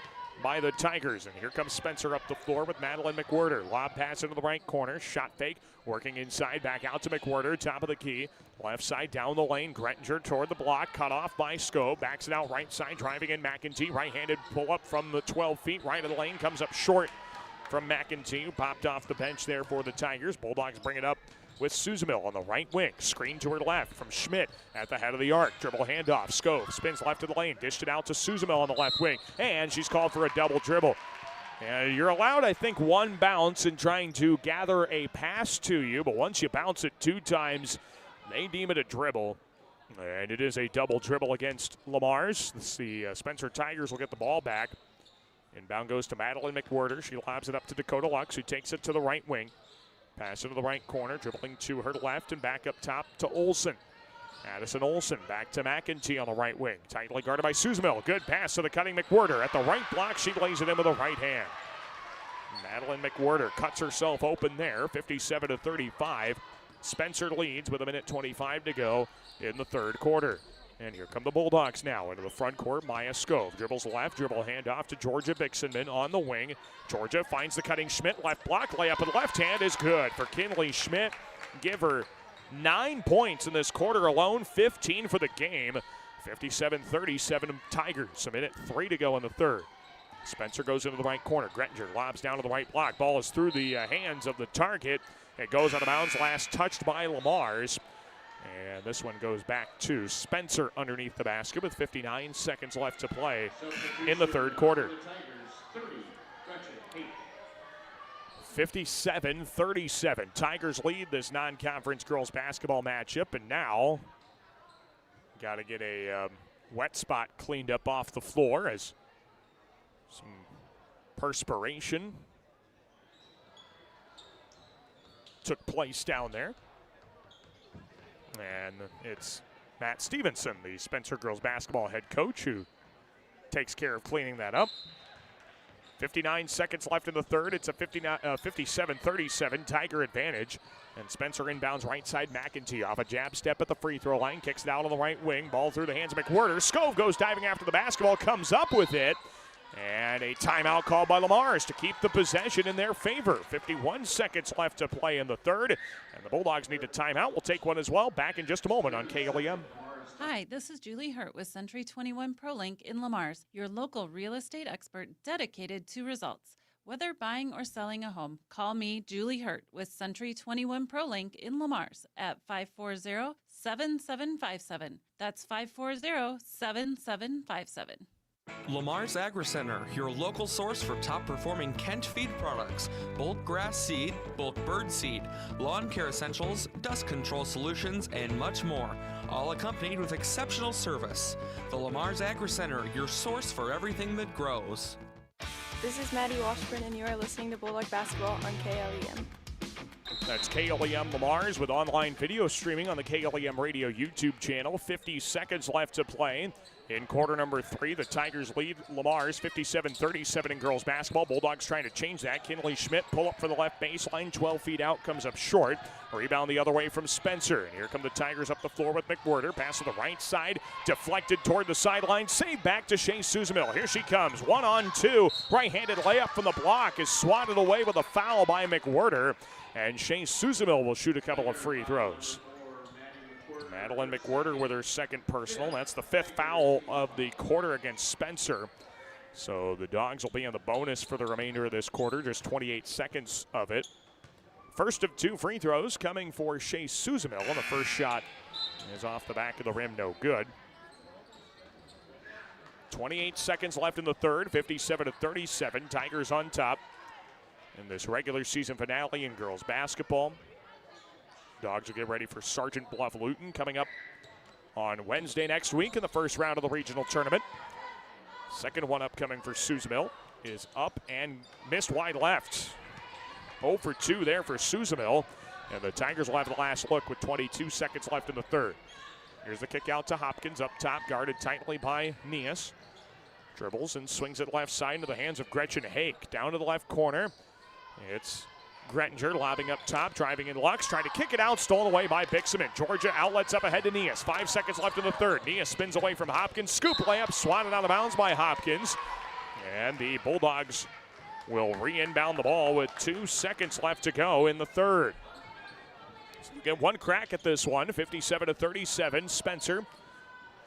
by the Tigers. And here comes Spencer up the floor with Madeline McWhorter. Lob pass into the right corner. Shot fake, working inside, back out to McWhorter. Top of the key. Left side down the lane. Grettinger toward the block. Cut off by Scove. Backs it out right side, driving in McEntee. Right-handed pull up from the 12 feet. Right of the lane. Comes up short from McEntee, who popped off the bench there for the Tigers. Bulldogs bring it up with Suzmill on the right wing. Screen to her left from Schmidt at the head of the arc. Dribble handoff. Scove spins left of the lane. Dished it out to Suzmill on the left wing. And she's called for a double dribble. And you're allowed, I think, 1 bounce in trying to gather a pass to you. But once you bounce it 2 times, they deem it a dribble. And it is a double dribble against Lamar's. The Spencer Tigers will get the ball back. Inbound goes to Madeline McWhorter. She lobs it up to Dakota Lux, who takes it to the right wing. Pass into the right corner, dribbling to her left and back up top to Olsen. Addison Olsen back to McEntee on the right wing. Tightly guarded by Suzmill. Good pass to the cutting McWhorter. At the right block, she lays it in with the right hand. Madeline McWhorter cuts herself open there, 57-35. Spencer leads with 1:25 to go in the third quarter. And here come the Bulldogs now into the front court. Maya Scove dribbles left, dribble handoff to Georgia Bixenman on the wing. Georgia finds the cutting Schmidt, left block, layup with the left hand is good for Kinley Schmidt. Give her 9 points in this quarter alone, 15 for the game. 57-37 Tigers, 1:03 to go in the third. Spencer goes into the right corner. Grettinger lobs down to the right block. Ball is through the hands of the target. It goes out of bounds, last touched by Lamar's. And this one goes back to Spencer underneath the basket with 59 seconds left to play in the third quarter. 57-37. Tigers lead this non-conference girls basketball matchup. And now got to get a wet spot cleaned up off the floor as some perspiration took place down there. And it's Matt Stevenson, the Spencer girls basketball head coach, who takes care of cleaning that up. 59 seconds left in the third. It's a 57-37 Tiger advantage. And Spencer inbounds right side. McEntee off a jab step at the free throw line. Kicks it out on the right wing. Ball through the hands of McWhorter. Scove goes diving after the basketball. Comes up with it. And a timeout called by Lamar's to keep the possession in their favor. 51 seconds left to play in the third. And the Bulldogs need a timeout. We'll take one as well. Back in just a moment on KLEM. Hi, this is Julie Hurt with Century 21 ProLink in Lamar's, your local real estate expert dedicated to results. Whether buying or selling a home, call me, Julie Hurt, with Century 21 ProLink in Lamar's at 540-7757. That's 540-7757. Lamar's Agri Center, your local source for top-performing Kent feed products, bulk grass seed, bulk bird seed, lawn care essentials, dust control solutions, and much more, all accompanied with exceptional service. The Lamar's Agri Center, your source for everything that grows. This is Maddie Washburn, and you are listening to Bulldog Basketball on KLEM. That's KLEM Lamar's with online video streaming on the KLEM Radio YouTube channel. 50 seconds left to play. In quarter number 3, the Tigers lead Lamar's 57-37 in girls basketball. Bulldogs trying to change that. Kinley Schmidt pull up for the left baseline, 12 feet out, comes up short. Rebound the other way from Spencer. And here come the Tigers up the floor with McWhirter. Pass to the right side, deflected toward the sideline. Save back to Shea Suzamil. Here she comes, 1-on-2. Right-handed layup from the block is swatted away with a foul by McWhirter. And Shea Suzamil will shoot a couple of free throws. Madeline McWhirter with her second personal. That's the 5th foul of the quarter against Spencer. So the Dogs will be on the bonus for the remainder of this quarter, just 28 seconds of it. First of 2 free throws coming for Shea Suzamil, and the first shot is off the back of the rim, no good. 28 seconds left in the third, 57-37. Tigers on top in this regular season finale in girls basketball. Dogs will get ready for Sergeant Bluff Luton coming up on Wednesday next week in the first round of the regional tournament. Second one upcoming for Suzamil is up and missed wide left. 0 for 2 there for Suzamil. And the Tigers will have the last look with 22 seconds left in the third. Here's the kick out to Hopkins up top, guarded tightly by Nias. Dribbles and swings it left side into the hands of Gretchen Hake. Down to the left corner. It's Grettinger lobbing up top, driving in Lux, trying to kick it out, stolen away by Bixaman. Georgia outlets up ahead to Nias. 5 seconds left in the third. Nias spins away from Hopkins. Scoop layup, swatted out of bounds by Hopkins. And the Bulldogs will re-inbound the ball with 2 seconds left to go in the third. So we get one crack at this one, 57-37. Spencer.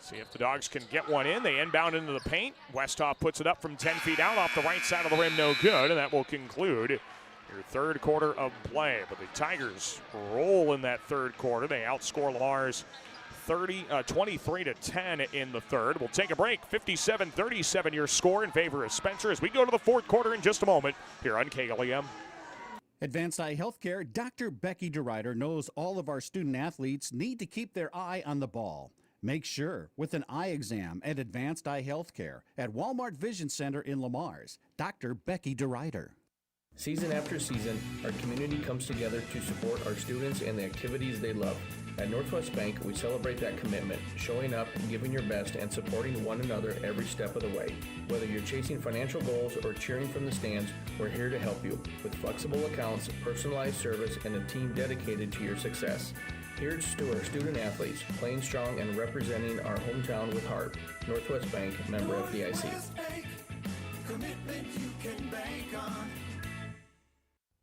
See if the Dogs can get one in. They inbound into the paint. Westhoff puts it up from 10 feet out off the right side of the rim, no good. And that will conclude your third quarter of play. But the Tigers roll in that third quarter. They outscore Lamar's 23-10 in the third. We'll take a break. 57-37 your score in favor of Spencer as we go to the fourth quarter in just a moment here on KLEM. Advanced Eye Healthcare, Dr. Becky DeRuyter knows all of our student athletes need to keep their eye on the ball. Make sure with an eye exam at Advanced Eye Healthcare at Walmart Vision Center in Lamar's. Dr. Becky DeRuyter. Season after season, our community comes together to support our students and the activities they love. At Northwest Bank, we celebrate that commitment, showing up, giving your best, and supporting one another every step of the way. Whether you're chasing financial goals or cheering from the stands, we're here to help you with flexible accounts, personalized service, and a team dedicated to your success. Here's to our student athletes, playing strong and representing our hometown with heart. Northwest Bank, member FDIC. Commitment you can bank on.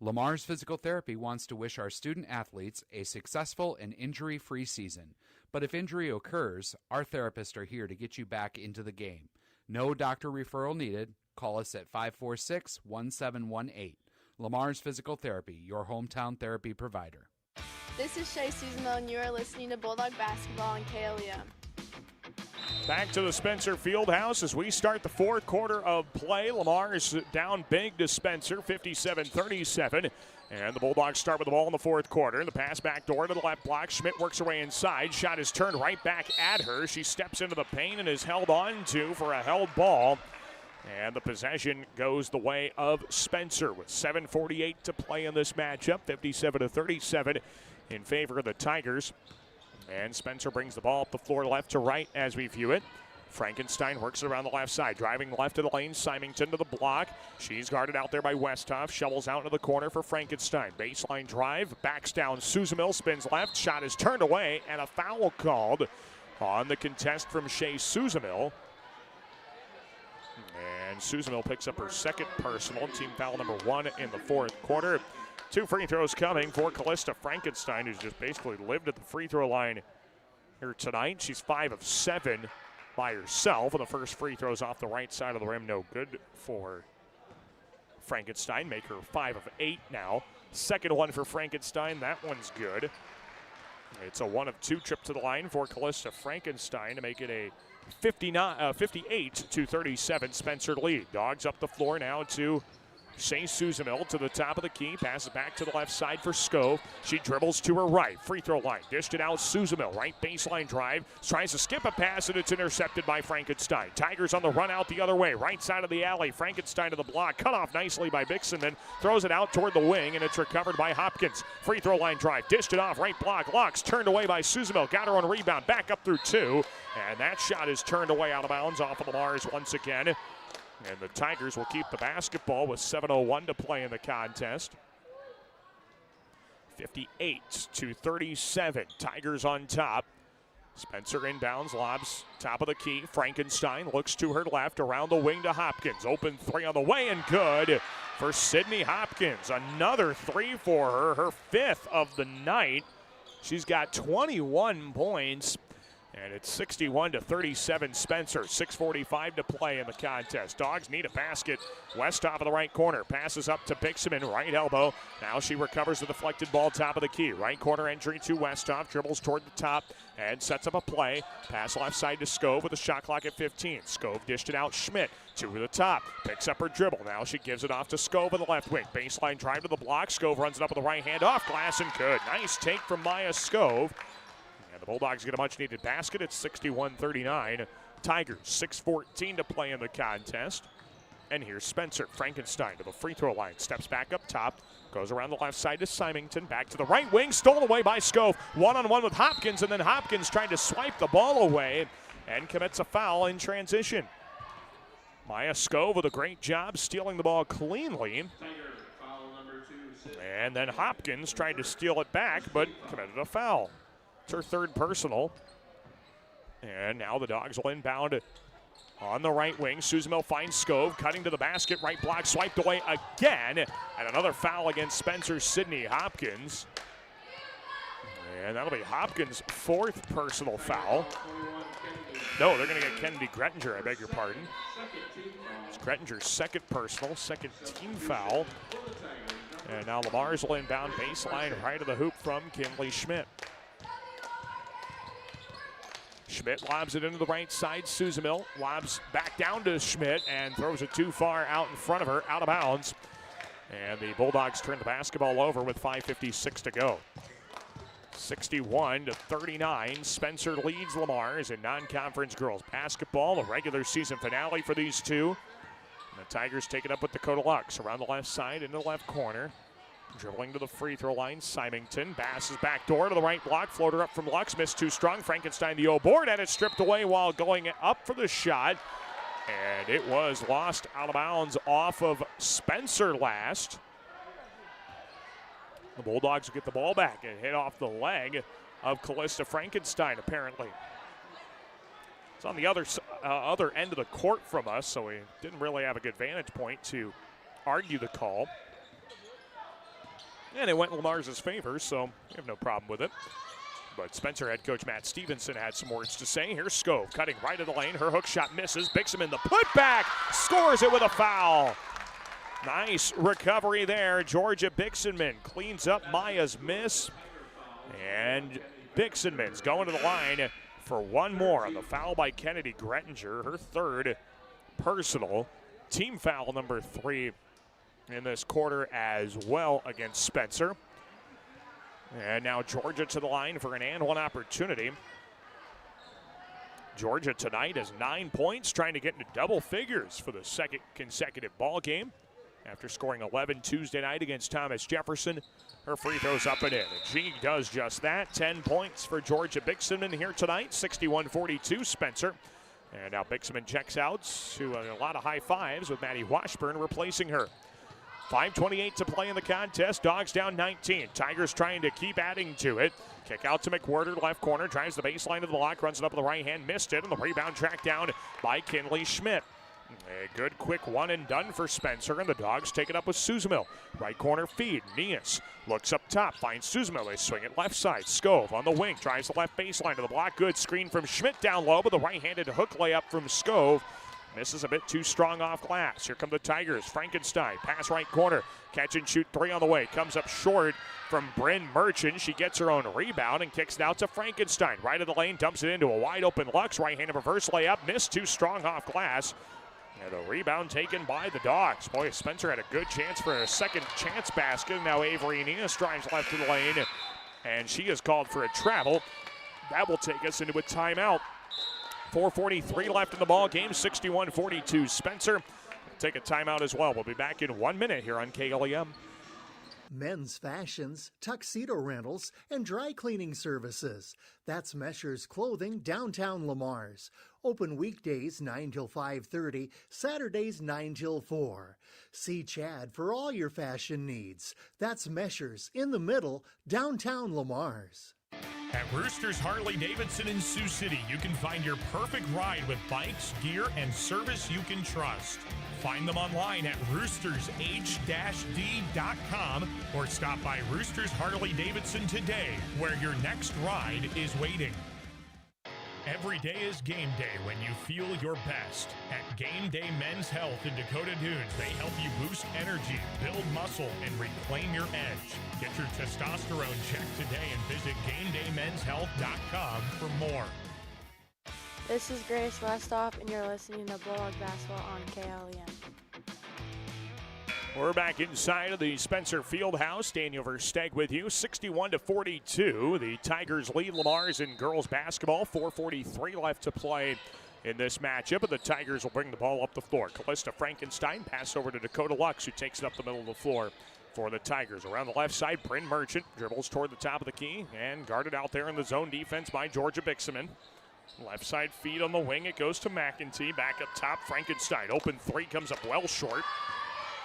Lamar's Physical Therapy wants to wish our student athletes a successful and injury-free season. But if injury occurs, our therapists are here to get you back into the game. No doctor referral needed. Call us at 546-1718. Lamar's Physical Therapy, your hometown therapy provider. This is Shea Suzamil, and you are listening to Bulldog Basketball on KLEM. Back to the Spencer Fieldhouse as we start the fourth quarter of play. Lamar is down big to Spencer, 57-37. And the Bulldogs start with the ball in the fourth quarter. The pass back door to the left block. Schmidt works her way inside. Shot is turned right back at her. She steps into the paint and is held on to for a held ball. And the possession goes the way of Spencer with 7:48 to play in this matchup, 57-37 in favor of the Tigers. And Spencer brings the ball up the floor left to right as we view it. Frankenstein works it around the left side, driving left of the lane. Symington to the block. She's guarded out there by Westhoff. Shovels out into the corner for Frankenstein. Baseline drive, backs down. Suzamil spins left. Shot is turned away, and a foul called on the contest from Shea Suzamil. And Suzamil picks up her second personal, team foul number 1 in the fourth quarter. 2 free throws coming for Callista Frankenstein, who's just basically lived at the free throw line here tonight. She's 5 of 7 by herself, and the first free throw's off the right side of the rim. No good for Frankenstein. Make her 5 of 8 now. Second one for Frankenstein. That one's good. It's a 1 of 2 trip to the line for Callista Frankenstein to make it a 58-37 Spencer lead. Dogs up the floor now to Shea Suzamil to the top of the key. Passes back to the left side for Skov. She dribbles to her right. Free throw line. Dished it out. Suzamil. Right baseline drive. Tries to skip a pass, and it's intercepted by Frankenstein. Tigers on the run out the other way. Right side of the alley. Frankenstein to the block. Cut off nicely by Bixenman. Throws it out toward the wing, and it's recovered by Hopkins. Free throw line drive. Dished it off. Right block. Locks. Turned away by Suzamil. Got her on rebound. Back up through 2. And that shot is turned away out of bounds off of Lamar's once again. And the Tigers will keep the basketball with 7:01 to play in the contest. 58-37. Tigers on top. Spencer inbounds, lobs top of the key. Frankenstein looks to her left, around the wing to Hopkins. Open 3 on the way, and good for Sydney Hopkins. Another 3 for her, her 5th of the night. She's got 21 points. And it's 61-37 Spencer. 6:45 to play in the contest. Dogs need a basket. West top of the right corner. Passes up to Bixman, right elbow. Now she recovers the deflected ball top of the key. Right corner entry to Westhoff. Dribbles toward the top and sets up a play. Pass left side to Skov with a shot clock at 15. Skov dished it out. Schmidt to the top. Picks up her dribble. Now she gives it off to Skov on the left wing. Baseline drive to the block. Skov runs it up with the right hand off glass and good. Nice take from Maya Skov. The Bulldogs get a much-needed basket. It's 61-39. Tigers, 6:14 to play in the contest. And here's Spencer Frankenstein to the free throw line. Steps back up top. Goes around the left side to Symington. Back to the right wing. Stolen away by Skov. One-on-one with Hopkins, and then Hopkins tried to swipe the ball away and commits a foul in transition. Maya Skov with a great job stealing the ball cleanly. And then Hopkins tried to steal it back, but committed a foul. It's her 3rd personal. And now the Dogs will inbound on the right wing. Suzamil finds Skov, cutting to the basket. Right block swiped away again. And another foul against Spencer Sydney Hopkins. And that'll be Hopkins' 4th personal foul. No, they're going to get Kennedy Grettinger, I beg your pardon. It's Grettinger's 2nd personal, 2nd team foul. And now Lamar's will inbound baseline right of the hoop from Kinley Schmidt. Schmidt lobs it into the right side. Suzamil lobs back down to Schmidt and throws it too far out in front of her, out of bounds. And the Bulldogs turn the basketball over with 5:56 to go. 61-39. Spencer leads Lamar's in non-conference girls basketball. The regular season finale for these two. And the Tigers take it up with Dakota Lux around the left side into the left corner. Dribbling to the free throw line, Symington. Passes back door to the right block. Floater up from Lux. Missed too strong. Frankenstein the O-board, and it's stripped away while going up for the shot. And it was lost out of bounds off of Spencer last. The Bulldogs will get the ball back and hit off the leg of Callista Frankenstein, apparently. It's on the other end of the court from us, so we didn't really have a good vantage point to argue the call. And it went in Lamar's favor, so we have no problem with it. But Spencer head coach Matt Stevenson had some words to say. Here's Skov cutting right of the lane. Her hook shot misses. Bixman the putback. Scores it with a foul. Nice recovery there. Georgia Bixenman cleans up Maya's miss. And Bixenman's going to the line for one more on the foul by Kennedy Grettinger. Her 3rd personal. Team foul number 3 in this quarter as well against Spencer. And now Georgia to the line for an and one opportunity. Georgia tonight has 9 points, trying to get into double figures for the 2nd consecutive ball game. After scoring 11 Tuesday night against Thomas Jefferson, her free throws up and in. And she does just that. 10 points for Georgia Bixenman here tonight. 61-42 Spencer. And now Bixenman checks out to a lot of high fives with Maddie Washburn replacing her. 5:28 to play in the contest. Dogs down 19. Tigers trying to keep adding to it. Kick out to McWhirter, left corner. Drives the baseline of the block. Runs it up with the right hand. Missed it. And the rebound tracked down by Kinley Schmidt. A good quick one and done for Spencer, and the Dogs take it up with Suzamil. Right corner feed. Nias looks up top, finds Suzamil. They swing it left side. Skove on the wing, drives the left baseline to the block. Good screen from Schmidt down low, but the right-handed hook layup from Skove misses a bit too strong off glass. Here come the Tigers. Frankenstein, pass right corner. Catch and shoot three on the way. Comes up short from Bryn Merchant. She gets her own rebound and kicks it out to Frankenstein. Right of the lane, dumps it into a wide open Lux. Right-handed reverse layup, missed too strong off glass. And a rebound taken by the Dogs. Boy, Spencer had a good chance for a second chance basket. Now Avery Nias drives left of the lane, and she is called for a travel. That will take us into a timeout. 4:43 left in the ball game, 61-42. Spencer will take a timeout as well. We'll be back in 1 minute here on KLEM. Men's fashions, tuxedo rentals, and dry cleaning services. That's Meshers Clothing, downtown Lamar's. Open weekdays 9 till 5:30, Saturdays 9 till 4. See Chad for all your fashion needs. That's Meshers in the middle, downtown Lamar's. At Roosters Harley-Davidson in Sioux City, you can find your perfect ride with bikes, gear, and service you can trust. Find them online at roostersh-d.com or stop by Roosters Harley-Davidson today, where your next ride is waiting. Every day is game day when you feel your best. At Game Day Men's Health in Dakota Dunes, they help you boost energy, build muscle, and reclaim your edge. Get your testosterone checked today and visit GameDayMen'sHealth.com for more. This is Grace Westoff, and you're listening to Bulldog Basketball on KLEM. We're back inside of the Spencer Fieldhouse. Daniel Versteg with you, 61-42. The Tigers lead Lamar's in girls basketball. 4:43 left to play in this matchup, and the Tigers will bring the ball up the floor. Callista Frankenstein pass over to Dakota Lux, who takes it up the middle of the floor for the Tigers. Around the left side, Bryn Merchant dribbles toward the top of the key and guarded out there in the zone defense by Georgia Bixaman. Left side feed on the wing. It goes to McEntee. Back up top, Frankenstein. Open three comes up well short.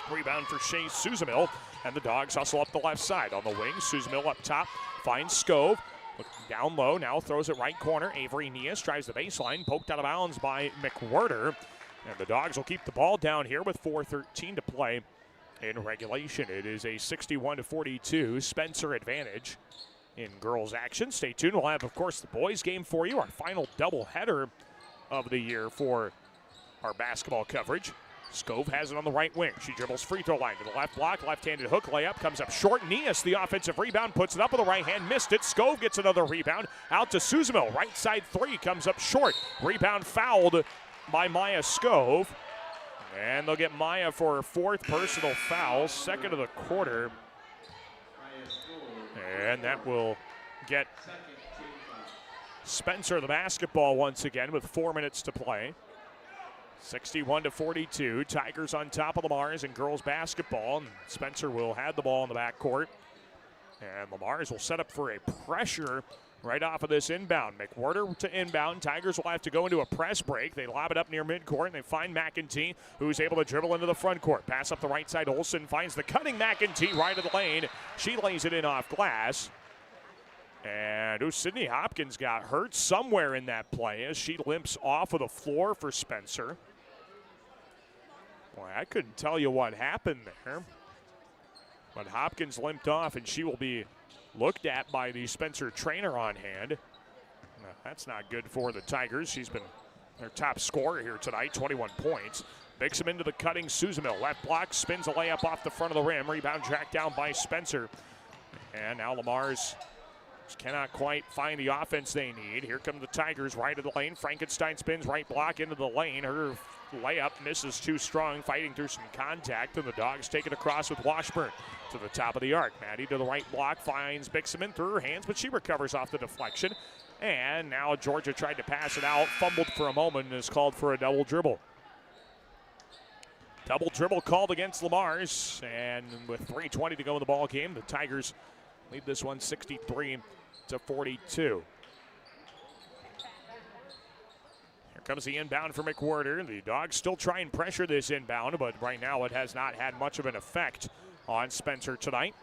Rebound for Shea Suzamil, and the Dogs hustle up the left side. On the wing, Suzamil up top, finds Skove. Looking down low, now throws it right corner. Avery Nias drives the baseline, poked out of bounds by McWhirter. And the Dogs will keep the ball down here with 4:13 to play in regulation. It is a 61-42 Spencer advantage in girls action. Stay tuned. We'll have, of course, the boys game for you, our final doubleheader of the year for our basketball coverage. Skove has it on the right wing. She dribbles free throw line to the left block. Left-handed hook layup comes up short. Nias, the offensive rebound, puts it up with the right hand. Missed it. Skove gets another rebound. Out to Suzamil. Right side three comes up short. Rebound fouled by Maya Skove. And they'll get Maya for her fourth personal foul, second of the quarter. And that will get Spencer the basketball once again with 4 minutes to play. 61-42, Tigers on top of Lamar's in girls basketball. And Spencer will have the ball in the backcourt. And Lamar's will set up for a pressure right off of this inbound. McWhirter to inbound. Tigers will have to go into a press break. They lob it up near midcourt, and they find McEntee, who's able to dribble into the front court. Pass up the right side. Olsen finds the cutting McEntee right of the lane. She lays it in off glass. And Sydney Hopkins got hurt somewhere in that play as she limps off of the floor for Spencer. Boy, I couldn't tell you what happened there. But Hopkins limped off, and she will be looked at by the Spencer trainer on hand. Now, that's not good for the Tigers. She's been their top scorer here tonight, 21 points. Bixam into the cutting Suzamil. Left block, spins a layup off the front of the rim. Rebound tracked down by Spencer. And now Lamar's just cannot quite find the offense they need. Here come the Tigers right of the lane. Frankenstein spins right block into the lane. Her layup misses too strong, fighting through some contact, and the Dogs take it across with Washburn to the top of the arc. Maddie to the right block, finds Bixaman through her hands, but she recovers off the deflection. And now Georgia tried to pass it out, fumbled for a moment, and is called for a double dribble. Double dribble called against Lamar's, and with 3:20 to go in the ball game, the Tigers lead this one 63-42. Here comes the inbound for McWhirter. The Dogs still try and pressure this inbound, but right now it has not had much of an effect on Spencer tonight.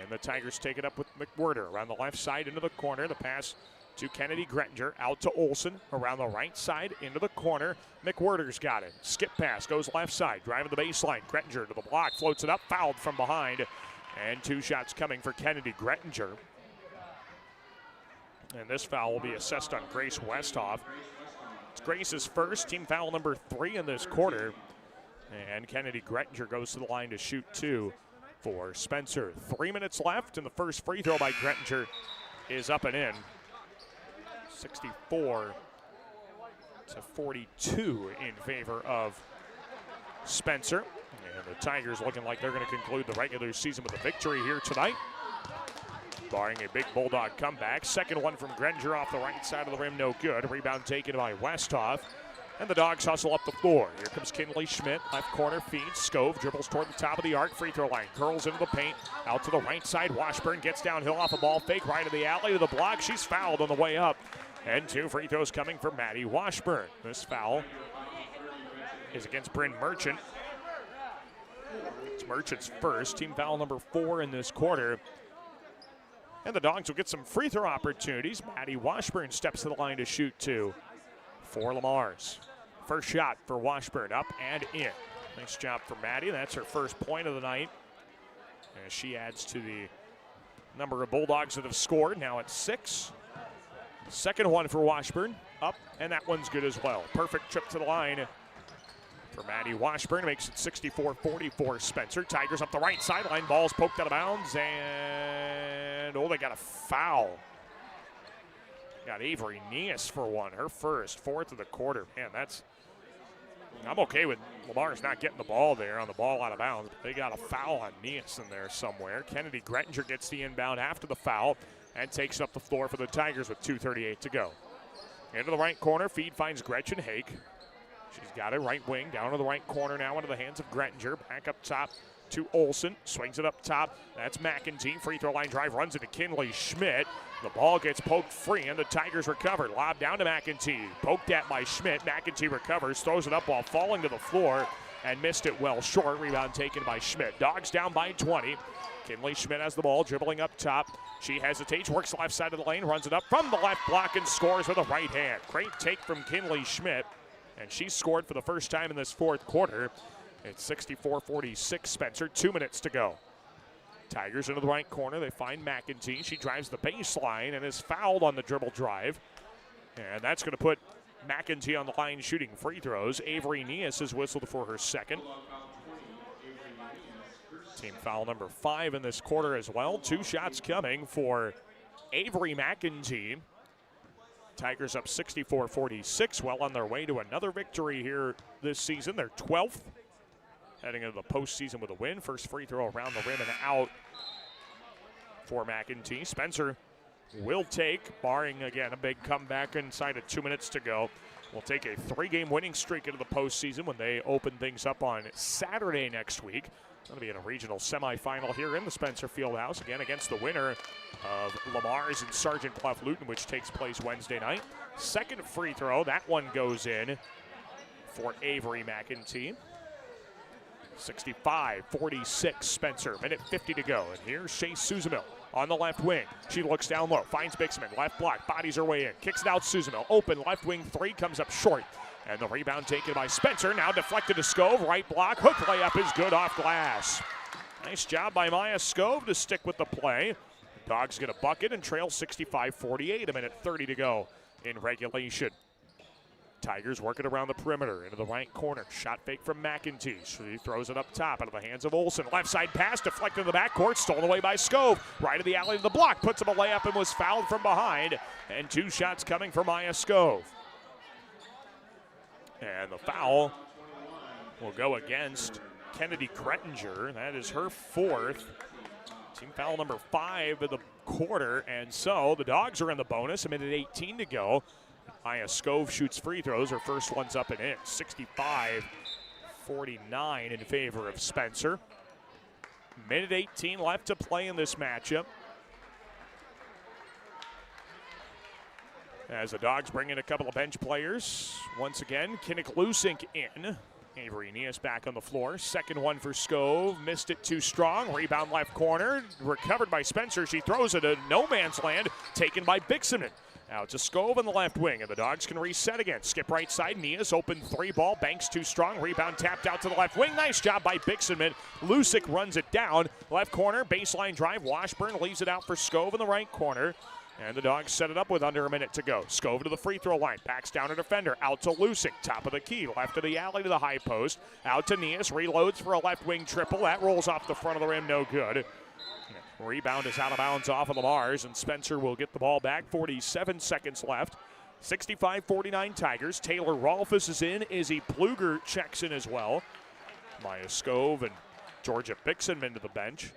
And the Tigers take it up with McWhirter around the left side into the corner. The pass to Kennedy Grettinger, out to Olsen, around the right side, into the corner. McWhirter's got it. Skip pass, goes left side, driving the baseline. Grettinger to the block, floats it up, fouled from behind. And 2 shots coming for Kennedy Grettinger. And this foul will be assessed on Grace Westhoff. It's Grace's first, team foul number 3 in this quarter. And Kennedy Grettinger goes to the line to shoot 2 for Spencer. 3 minutes left, and the first free throw by Grettinger is up and in. 64 to 42 in favor of Spencer. And the Tigers looking like they're going to conclude the regular season with a victory here tonight, barring a big Bulldog comeback. Second one from Grettinger off the right side of the rim, no good. Rebound taken by Westhoff. And the Dogs hustle up the floor. Here comes Kinley Schmidt, left corner feeds. Scove dribbles toward the top of the arc, free throw line, curls into the paint, out to the right side. Washburn gets downhill off a ball fake, right of the alley to the block. She's fouled on the way up. And 2 free throws coming for Maddie Washburn. This foul is against Bryn Merchant. It's Merchant's first, team foul number 4 in this quarter. And the Dogs will get some free throw opportunities. Maddie Washburn steps to the line to shoot 2 for Lamar's. First shot for Washburn, up and in. Nice job for Maddie. That's her first point of the night, as she adds to the number of Bulldogs that have scored. Now it's 6. Second one for Washburn, up, and that one's good as well. Perfect trip to the line for Maddie Washburn. Makes it 64-44 Spencer. Tigers up the right sideline. Ball's poked out of bounds, and they got a foul. Got Avery Neas for one, her first, 4th of the quarter. Man, I'm okay with Lamar's not getting the ball there on the ball out of bounds, but they got a foul on Neas in there somewhere. Kennedy Grettinger gets the inbound after the foul and takes up the floor for the Tigers with 2:38 to go. Into the right corner, feed finds Gretchen Hake. She's got it right wing, down to the right corner now into the hands of Grettinger. Back up top to Olsen, swings it up top. That's McEntee, free throw line drive, runs into Kinley Schmidt. The ball gets poked free, and the Tigers recover. Lob down to McEntee, poked at by Schmidt. McEntee recovers, throws it up while falling to the floor, and missed it well short. Rebound taken by Schmidt. Dogs down by 20. Kinley Schmidt has the ball, dribbling up top. She hesitates, works the left side of the lane, runs it up from the left block, and scores with a right hand. Great take from Kinley Schmidt, and she scored for the first time in this 4th quarter. It's 64-46 Spencer, 2 minutes to go. Tigers into the right corner, they find McEntee. She drives the baseline and is fouled on the dribble drive. And that's going to put McEntee on the line shooting free throws. Avery Neas is whistled for her second. Team foul number 5 in this quarter as well. 2 shots coming for Avery McEntee. Tigers up 64-46, well on their way to another victory here this season. They're 12th, heading into the postseason with a win. First free throw around the rim and out for McEntee. Spencer will take, barring, again, a big comeback inside of 2 minutes to go. We'll take a 3-game winning streak into the postseason when they open things up on Saturday next week. Going to be in a regional semifinal here in the Spencer Fieldhouse, again against the winner of Lamar's and Sergeant Bluff Luton, which takes place Wednesday night. Second free throw, that one goes in for Avery McEntee. 65-46 Spencer, minute 50 to go. And here's Chase Suzamil on the left wing. She looks down low, finds Bixman, left block, bodies her way in, kicks it out. Suzamil, open, left wing 3, comes up short. And the rebound taken by Spencer, now deflected to Scove, right block, hook layup is good off glass. Nice job by Maya Scove to stick with the play. Dogs get a bucket and trail 65-48, a minute 30 to go in regulation. Tigers working around the perimeter into the right corner. Shot fake from McEntee. She throws it up top out of the hands of Olsen. Left side pass deflected in the backcourt, stolen away by Scove. Right of the alley to the block, puts him a layup and was fouled from behind. And 2 shots coming for Maya Scove. And the foul will go against Kennedy Grettinger. That is her 4th. Team foul number 5 of the quarter. And so the Dogs are in the bonus. A minute 18 to go. Maya Scove shoots free throws. Her first one's up and in. 65-49 in favor of Spencer. Minute 18 left to play in this matchup. As the Dogs bring in a couple of bench players. Once again, Kinnick Lusink in. Avery Neas back on the floor. Second one for Scove. Missed it too strong. Rebound left corner. Recovered by Spencer. She throws it to no man's land. Taken by Bixman. Out to Scove in the left wing, and the Dogs can reset again. Skip right side, Nias, open three ball, Banks too strong, rebound tapped out to the left wing. Nice job by Bixenman. Lusick runs it down. Left corner, baseline drive, Washburn leaves it out for Scove in the right corner. And the Dogs set it up with under a minute to go. Scove to the free throw line, backs down a defender, out to Lusick, top of the key, left of the alley to the high post. Out to Nias, reloads for a left wing triple. That rolls off the front of the rim, no good. Rebound is out of bounds off of Lamar's, and Spencer will get the ball back. 47 seconds left. 65-49 Tigers. Taylor Rolfus is in. Izzy Pluger checks in as well. Maya Scove and Georgia Bixenman to the bench.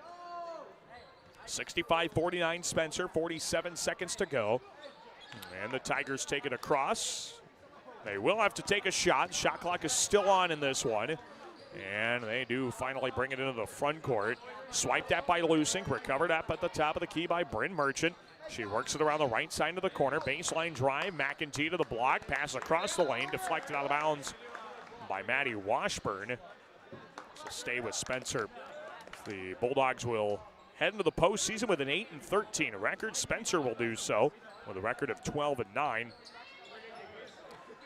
65-49 Spencer. 47 seconds to go. And the Tigers take it across. They will have to take a shot. Shot clock is still on in this one. And they do finally bring it into the front court. Swiped at by Lusink, recovered up at the top of the key by Bryn Merchant. She works it around the right side of the corner. Baseline drive, McEntee to the block. Pass across the lane, deflected out of bounds by Maddie Washburn. So stay with Spencer. The Bulldogs will head into the postseason with an 8-13 record. Spencer will do so with a record of 12-9.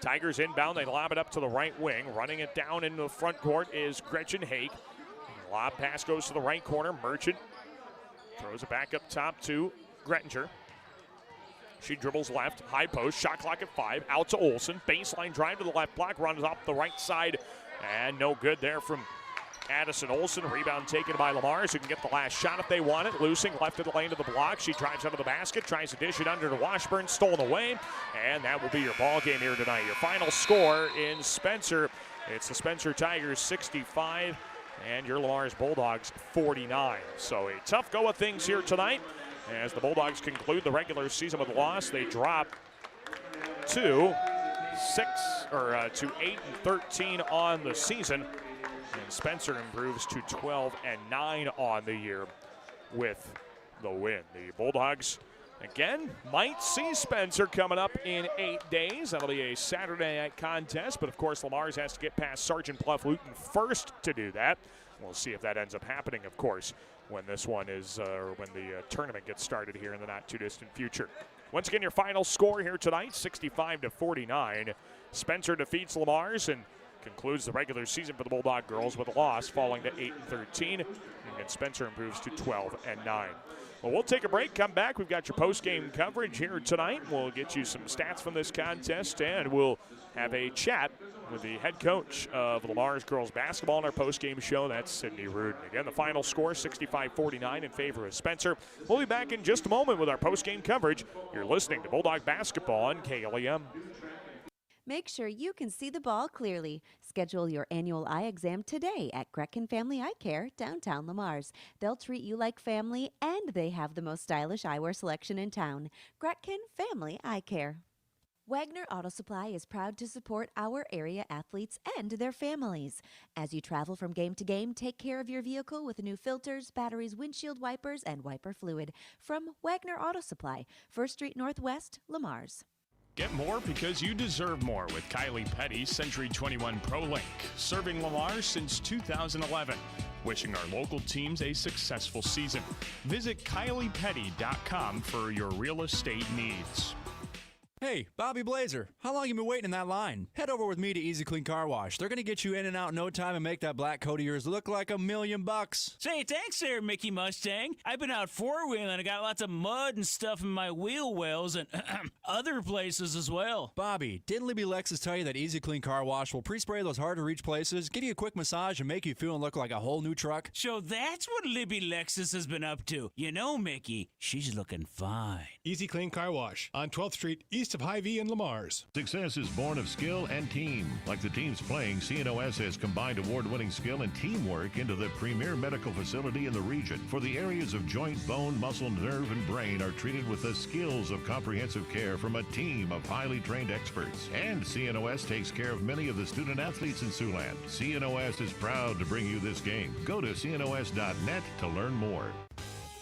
Tigers inbound, they lob it up to the right wing. Running it down into the front court is Gretchen Hake. Lob pass goes to the right corner. Merchant throws it back up top to Grettinger. She dribbles left, high post, shot clock at 5. Out to Olsen, baseline drive to the left block, runs off the right side, and no good there from Addison Olsen. Rebound taken by Lamar's, who can get the last shot if they want it. Loosing left of the lane to the block. She drives under the basket, tries to dish it under to Washburn, stolen away, and that will be your ball game here tonight. Your final score in Spencer, it's the Spencer Tigers 65 and your Lamar's Bulldogs 49. So a tough go of things here tonight as the Bulldogs conclude the regular season with a loss. They drop to 8-13 on the season. And Spencer improves to 12-9 on the year with the win. The Bulldogs, again, might see Spencer coming up in 8 days. That'll be a Saturday night contest, but of course Lamar's has to get past Sergeant Bluff Luton first to do that. We'll see if that ends up happening, of course, when this one is, when the tournament gets started here in the not-too-distant future. Once again, your final score here tonight, 65-49. Spencer defeats Lamar's and concludes the regular season for the Bulldog girls with a loss, falling to 8-13, and Spencer improves to 12-9. Well, we'll take a break, come back. We've got your post-game coverage here tonight. We'll get you some stats from this contest, and we'll have a chat with the head coach of Lamar's girls basketball in our post-game show. That's Sydney Rudin. Again, the final score, 65-49 in favor of Spencer. We'll be back in just a moment with our post-game coverage. You're listening to Bulldog Basketball on KLEM. Make sure you can see the ball clearly. Schedule your annual eye exam today at Gretchen Family Eye Care, downtown Lamar's. They'll treat you like family, and they have the most stylish eyewear selection in town. Gretchen Family Eye Care. Wagner Auto Supply is proud to support our area athletes and their families. As you travel from game to game, take care of your vehicle with new filters, batteries, windshield wipers, and wiper fluid. From Wagner Auto Supply, 1st Street Northwest, Lamar's. Get more because you deserve more with Kylie Petty's Century 21 Pro Link, serving Lamar since 2011. Wishing our local teams a successful season. Visit KyliePetty.com for your real estate needs. Hey, Bobby Blazer, how long you been waiting in that line? Head over with me to Easy Clean Car Wash. They're going to get you in and out in no time and make that black coat of yours look like $1,000,000. Say, thanks there, Mickey Mustang. I've been out four-wheeling and I got lots of mud and stuff in my wheel wells and other places as well. Bobby, didn't Libby Lexus tell you that Easy Clean Car Wash will pre-spray those hard-to-reach places, give you a quick massage, and make you feel and look like a whole new truck? So that's what Libby Lexus has been up to. You know, Mickey, she's looking fine. Easy Clean Car Wash on 12th Street, east of Hy-Vee and Lamar's. Success is born of skill and team. Like the teams playing, CNOS has combined award-winning skill and teamwork into the premier medical facility in the region. For the areas of joint, bone, muscle, nerve, and brain are treated with the skills of comprehensive care from a team of highly trained experts. And CNOS takes care of many of the student athletes in Siouxland. CNOS is proud to bring you this game. Go to CNOS.net to learn more.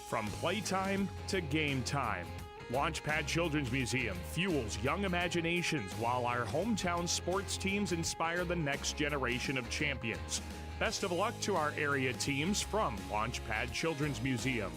From playtime to game time, Launchpad Children's Museum fuels young imaginations while our hometown sports teams inspire the next generation of champions. Best of luck to our area teams from Launchpad Children's Museum.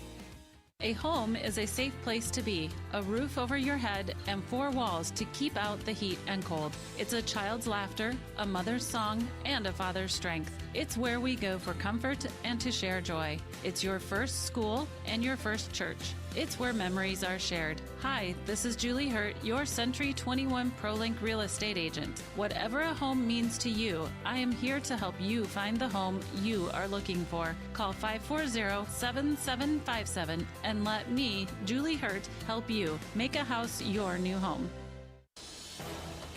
A home is a safe place to be, a roof over your head, and 4 walls to keep out the heat and cold. It's a child's laughter, a mother's song, and a father's strength. It's where we go for comfort and to share joy. It's your first school and your first church. It's where memories are shared. Hi, this is Julie Hurt, your Century 21 ProLink real estate agent. Whatever a home means to you, I am here to help you find the home you are looking for. Call 540-7757 and let me, Julie Hurt, help you make a house your new home.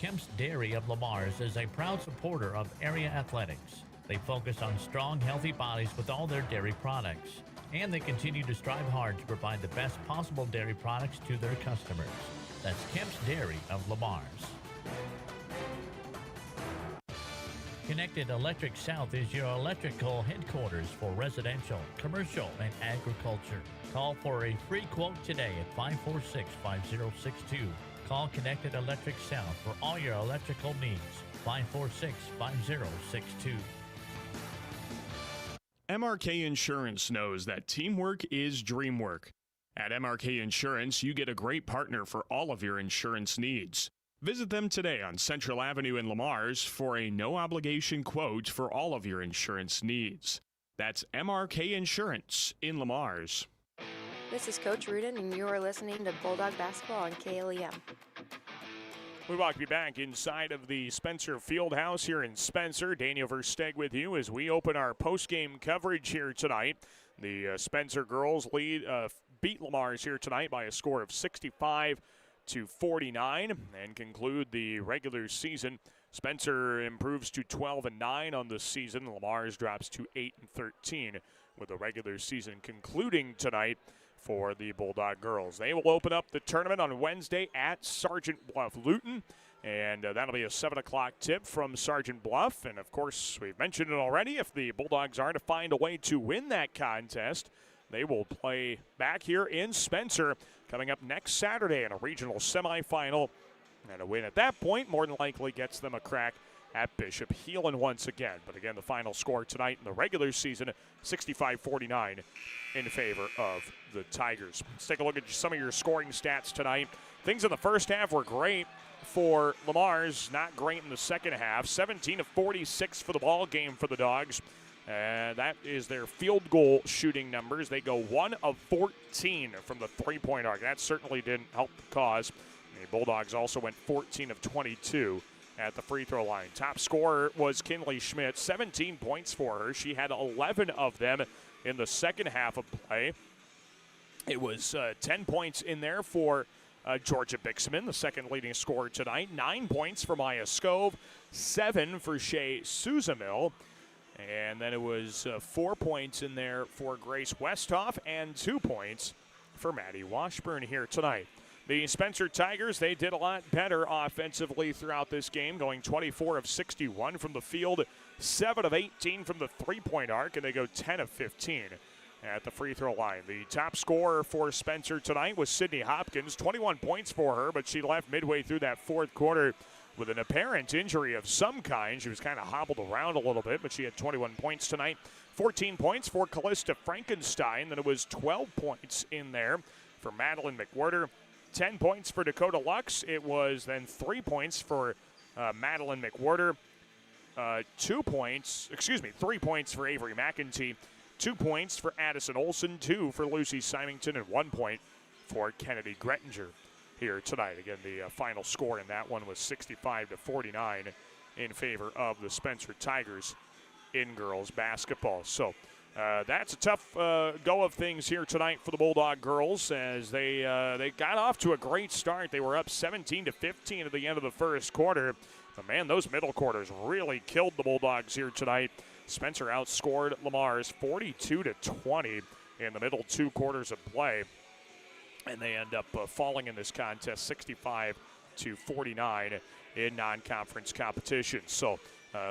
Kemp's Dairy of Lamar's is a proud supporter of area athletics. They focus on strong, healthy bodies with all their dairy products. And they continue to strive hard to provide the best possible dairy products to their customers. That's Kemp's Dairy of Lamar's. Connected Electric South is your electrical headquarters for residential, commercial, and agriculture. Call for a free quote today at 546-5062. Call Connected Electric South for all your electrical needs. 546-5062. MRK Insurance knows that teamwork is dream work. At MRK Insurance, you get a great partner for all of your insurance needs. Visit them today on Central Avenue in Lamar's for a no-obligation quote for all of your insurance needs. That's MRK Insurance in Lamar's. This is Coach Rudin, and you are listening to Bulldog Basketball on KLEM. We welcome you back inside of the Spencer Fieldhouse here in Spencer. Daniel Versteg with you as we open our post-game coverage here tonight. The Spencer girls beat Lamar's here tonight by a score of 65-49 and conclude the regular season. Spencer improves to 12-9 on the season. Lamar's drops to 8-13 with the regular season concluding tonight for the Bulldog girls. They will open up the tournament on Wednesday at Sergeant Bluff Luton, and that'll be a 7 o'clock tip from Sergeant Bluff. And, of course, we've mentioned it already. If the Bulldogs are to find a way to win that contest, they will play back here in Spencer coming up next Saturday in a regional semifinal. And a win at that point more than likely gets them a crack at Bishop Heelan once again. But again, the final score tonight in the regular season, 65-49 in favor of the Tigers. Let's take a look at some of your scoring stats tonight. Things in the first half were great for Lamar's, not great in the second half. 17 of 46 for the ball game for the Dogs. That is their field goal shooting numbers. They go 1 of 14 from the three-point arc. That certainly didn't help the cause. The Bulldogs also went 14 of 22 at the free throw line. Top scorer was Kinley Schmidt, 17 points for her. She had 11 of them in the second half of play. It was 10 points in there for Georgia Bixman, the second leading scorer tonight. 9 points for Maya Scove, 7 for Shea Suzamil. And then it was 4 points in there for Grace Westhoff and 2 points for Maddie Washburn here tonight. The Spencer Tigers, they did a lot better offensively throughout this game, going 24 of 61 from the field, 7 of 18 from the three-point arc, and they go 10 of 15 at the free throw line. The top scorer for Spencer tonight was Sydney Hopkins, 21 points for her, but she left midway through that fourth quarter with an apparent injury of some kind. She was kind of hobbled around a little bit, but she had 21 points tonight. 14 points for Callista Frankenstein. Then it was 12 points in there for Madeline McWhirter. 10 points for Dakota Lux. It was then 3 points for Madeline McWhirter. 3 points for Avery McEntee. 2 points for Addison Olson. 2 for Lucy Symington. And 1 point for Kennedy Grettinger here tonight. Again, the final score in that one was 65-49 in favor of the Spencer Tigers in girls basketball. So that's a tough go of things here tonight for the Bulldog girls as they got off to a great start. They were up 17-15 at the end of the first quarter. But, man, those middle quarters really killed the Bulldogs here tonight. Spencer outscored Lamar's 42-20 in the middle 2 quarters of play. And they end up falling in this contest 65-49 in non-conference competition. So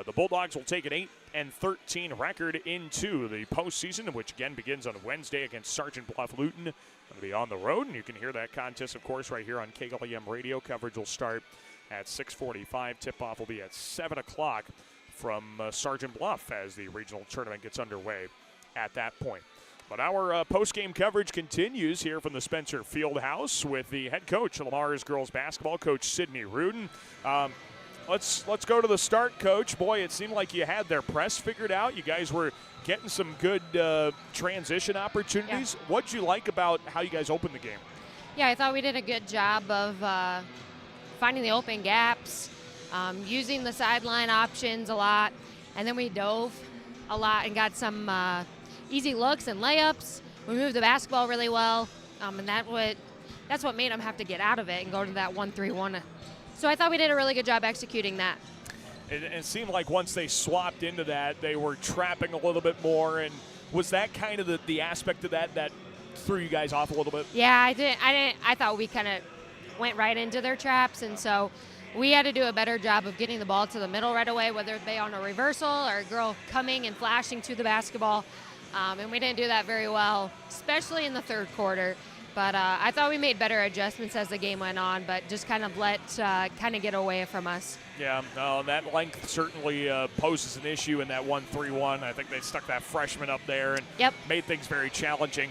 the Bulldogs will take an 8-13 record into the postseason, which again begins on Wednesday against Sergeant Bluff Luton. Going to be on the road, and you can hear that contest, of course, right here on KLEM Radio. Coverage will start at 6:45. Tip-off will be at 7 o'clock from Sergeant Bluff as the regional tournament gets underway at that point. But our post-game coverage continues here from the Spencer Fieldhouse with the head coach of Lamar's girls basketball, Coach Sydney Rudin. Let's go to the start, Coach. Boy, it seemed like you had their press figured out. You guys were getting some good transition opportunities. Yeah. What'd you like about how you guys opened the game? Yeah, I thought we did a good job of finding the open gaps, using the sideline options a lot, and then we dove a lot and got some easy looks and layups. We moved the basketball really well, and that's what made them have to get out of it and go to that 1-3-1. So I thought we did a really good job executing that. It seemed like once they swapped into that, they were trapping a little bit more. And was that kind of the aspect of that threw you guys off a little bit? Yeah, I thought we kind of went right into their traps, and so we had to do a better job of getting the ball to the middle right away, whether it be on a reversal or a girl coming and flashing to the basketball. And we didn't do that very well, especially in the third quarter. But I thought we made better adjustments as the game went on, but just kind of let kind of get away from us. Yeah, that length certainly poses an issue in that 1-3-1. I think they stuck that freshman up there and made things very challenging.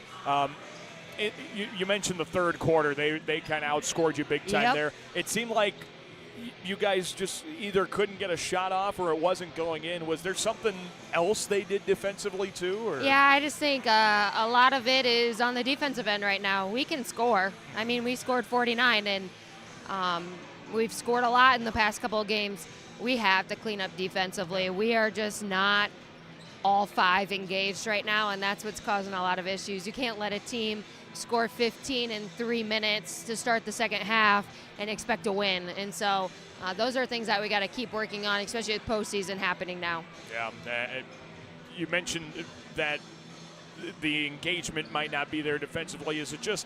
You mentioned the third quarter. They kind of outscored you big time there. It seemed like you guys just either couldn't get a shot off or it wasn't going in. Was there something else they did defensively too? Or? Yeah, I just think a lot of it is on the defensive end right now. We can score. I mean, we scored 49, and we've scored a lot in the past couple of games. We have to clean up defensively. We are just not all five engaged right now, and that's what's causing a lot of issues. You can't let a team score 15 in 3 minutes to start the second half and expect to win. And so those are things that we got to keep working on, especially with postseason happening now. Yeah, you mentioned that the engagement might not be there defensively. Is it just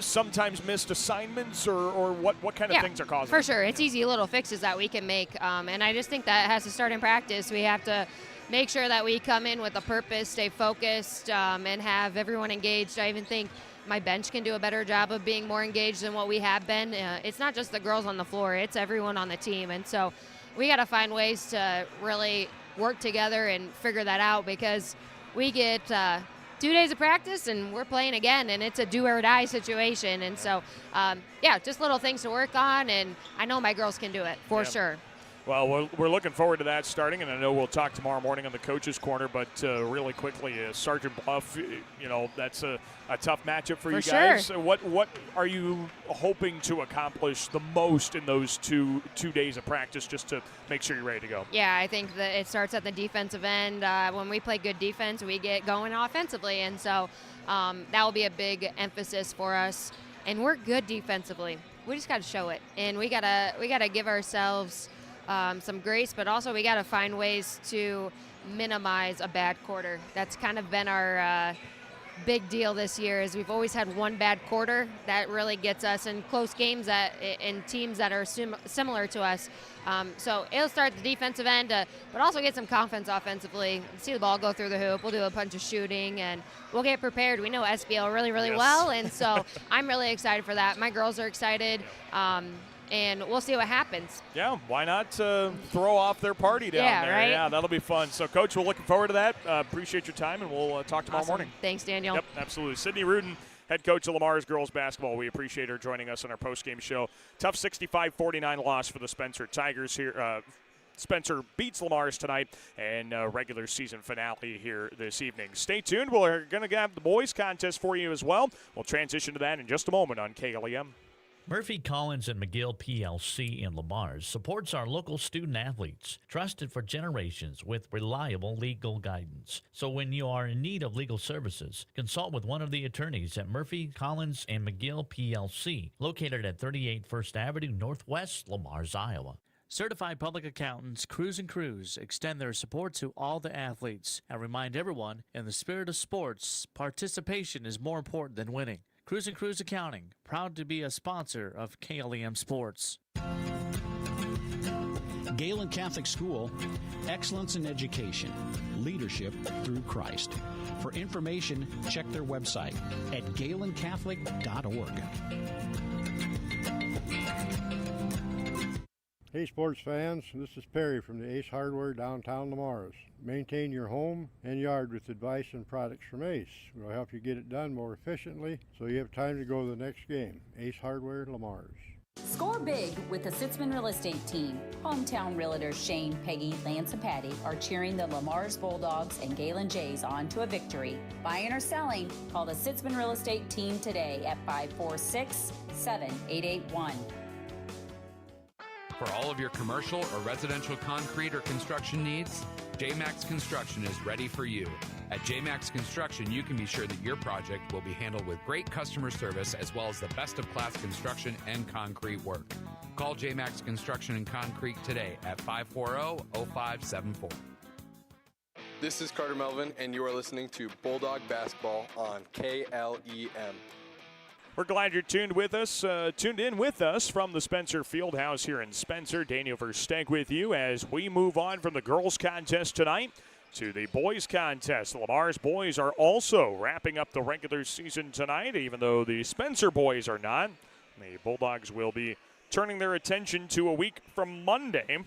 sometimes missed assignments or what kind of things are causing for it? Sure. It's easy little fixes that we can make. And I just think that has to start in practice. We have to make sure that we come in with a purpose, stay focused, and have everyone engaged. I even think my bench can do a better job of being more engaged than what we have been. It's not just the girls on the floor, it's everyone on the team. And so we got to find ways to really work together and figure that out, because we get 2 days of practice and we're playing again, and it's a do or die situation. And so, just little things to work on, and I know my girls can do it for sure. Well, we're looking forward to that starting, and I know we'll talk tomorrow morning on the Coaches Corner, but really quickly, Sergeant Bluff, that's a tough matchup for you guys. Sure. What are you hoping to accomplish the most in those two days of practice just to make sure you're ready to go? Yeah, I think that it starts at the defensive end. When we play good defense, we get going offensively, and so that will be a big emphasis for us. And we're good defensively. We just got to show it, and we gotta give ourselves some grace, but also we got to find ways to minimize a bad quarter. That's kind of been our big deal this year, is we've always had one bad quarter that really gets us in close games in teams that are similar to us. So it'll start the defensive end, but also get some confidence offensively. See the ball go through the hoop. We'll do a bunch of shooting, and we'll get prepared. We know SBL really, really well, and so I'm really excited for that. My girls are excited. And we'll see what happens. Yeah, why not throw off their party down there? Right? Yeah, that'll be fun. So, Coach, we're looking forward to that. Appreciate your time, and we'll talk tomorrow morning. Thanks, Daniel. Yep, absolutely. Sydney Rudin, head coach of Lamar's girls basketball. We appreciate her joining us on our postgame show. Tough 65-49 loss for the Spencer Tigers here. Spencer beats Lamar's tonight, and regular season finale here this evening. Stay tuned. We're going to have the boys contest for you as well. We'll transition to that in just a moment on KLEM. Murphy, Collins, and McGill PLC in Lamar's supports our local student athletes, trusted for generations with reliable legal guidance. So when you are in need of legal services, consult with one of the attorneys at Murphy, Collins, and McGill PLC, located at 38 First Avenue Northwest, Lamar's, Iowa. Certified public accountants Cruz & Cruz extend their support to all the athletes and remind everyone, in the spirit of sports, participation is more important than winning. Cruz & Cruz Accounting, proud to be a sponsor of KLEM Sports. Galen Catholic School, excellence in education, leadership through Christ. For information, check their website at galencatholic.org. Hey sports fans, this is Perry from the Ace Hardware downtown Lamar's. Maintain your home and yard with advice and products from Ace. We'll help you get it done more efficiently so you have time to go to the next game. Ace Hardware, Lamar's. Score big with the Sitzman Real Estate Team. Hometown realtors Shane, Peggy, Lance, and Patty are cheering the Lamar's Bulldogs and Galen Jays on to a victory. Buying or selling, call the Sitzman Real Estate Team today at 546-7881. For all of your commercial or residential concrete or construction needs, J-Max Construction is ready for you. At J-Max Construction, you can be sure that your project will be handled with great customer service as well as the best of class construction and concrete work. Call J-Max Construction and Concrete today at 540-0574. This is Carter Melvin, and you are listening to Bulldog Basketball on KLEM. We're glad you're tuned in with us from the Spencer Fieldhouse here in Spencer. Daniel Versteg with you as we move on from the girls' contest tonight to the boys' contest. The Lamar's boys are also wrapping up the regular season tonight, even though the Spencer boys are not. The Bulldogs will be turning their attention to a week from Monday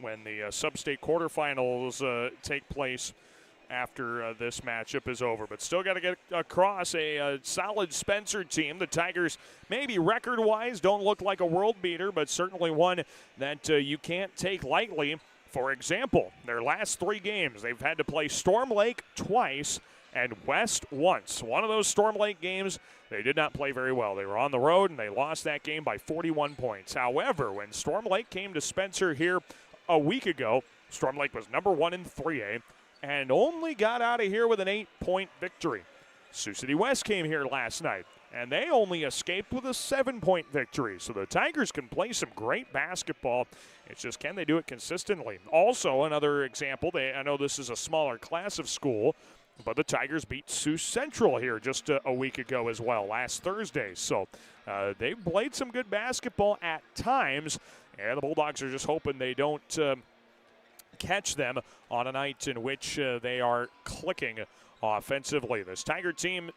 when the sub-state quarterfinals take place after this matchup is over. But still got to get across a solid Spencer team. The Tigers, maybe record-wise, don't look like a world beater, but certainly one that you can't take lightly. For example, their last 3 games, they've had to play Storm Lake twice and West once. One of those Storm Lake games, they did not play very well. They were on the road, and they lost that game by 41 points. However, when Storm Lake came to Spencer here a week ago, Storm Lake was number 1 in 3A, and only got out of here with an 8-point victory. Sioux City West came here last night, and they only escaped with a 7-point victory. So the Tigers can play some great basketball. It's just, can they do it consistently? Also, another example, I know this is a smaller class of school, but the Tigers beat Sioux Central here just a week ago as well, last Thursday. So they've played some good basketball at times, and the Bulldogs are just hoping they don't catch them on a night in which they are clicking offensively. This Tiger team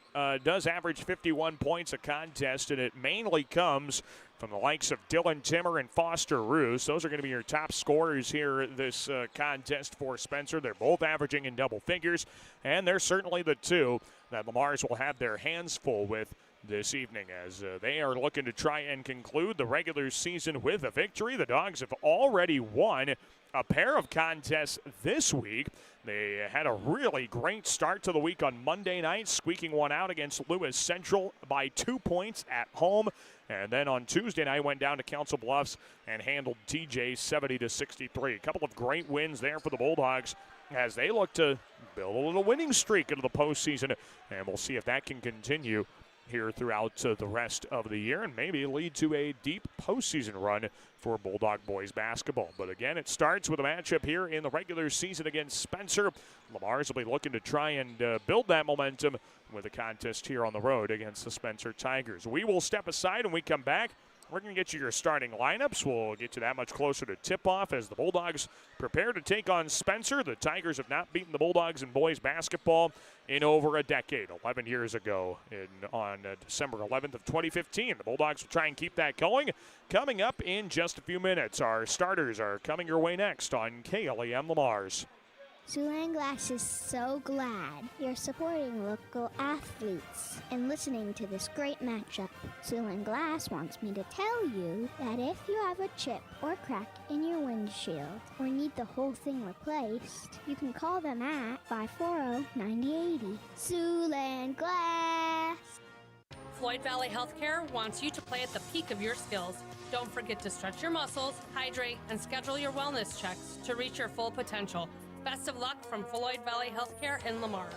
does average 51 points a contest, and it mainly comes from the likes of Dylan Timmer and Foster Roos. Those are going to be your top scorers here this contest for Spencer. They're both averaging in double figures, and they're certainly the two that Lamar's will have their hands full with this evening as they are looking to try and conclude the regular season with a victory. The Dogs have already won a pair of contests this week. They had a really great start to the week on Monday night, squeaking one out against Lewis Central by 2 points at home. And then on Tuesday night, went down to Council Bluffs and handled TJ 70-63. A couple of great wins there for the Bulldogs as they look to build a little winning streak into the postseason. And we'll see if that can continue here throughout the rest of the year and maybe lead to a deep postseason run for Bulldog boys basketball. But again, it starts with a matchup here in the regular season against Spencer. Lamar's will be looking to try and build that momentum with a contest here on the road against the Spencer Tigers. We will step aside when we come back. We're going to get you your starting lineups. We'll get you that much closer to tip-off as the Bulldogs prepare to take on Spencer. The Tigers have not beaten the Bulldogs in boys basketball in over a decade, 11 years ago on December 11th of 2015. The Bulldogs will try and keep that going. Coming up in just a few minutes, our starters are coming your way next on KLEM Lamar's. Siouxland Glass is so glad you're supporting local athletes and listening to this great matchup. Siouxland Glass wants me to tell you that if you have a chip or crack in your windshield or need the whole thing replaced, you can call them at 540-9080. Siouxland Glass. Floyd Valley Healthcare wants you to play at the peak of your skills. Don't forget to stretch your muscles, hydrate, and schedule your wellness checks to reach your full potential. Best of luck from Floyd Valley Healthcare in Lamar.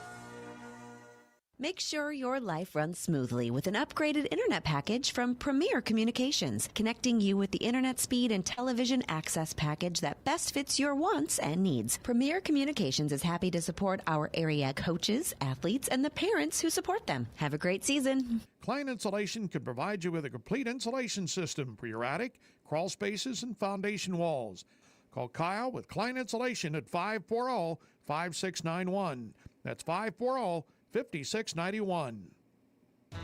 Make sure your life runs smoothly with an upgraded internet package from Premier Communications, connecting you with the internet speed and television access package that best fits your wants and needs. Premier Communications is happy to support our area coaches, athletes, and the parents who support them. Have a great season. Klein Insulation can provide you with a complete insulation system for your attic, crawl spaces, and foundation walls. Call Kyle with Klein Insulation at 540-5691. That's 540-5691.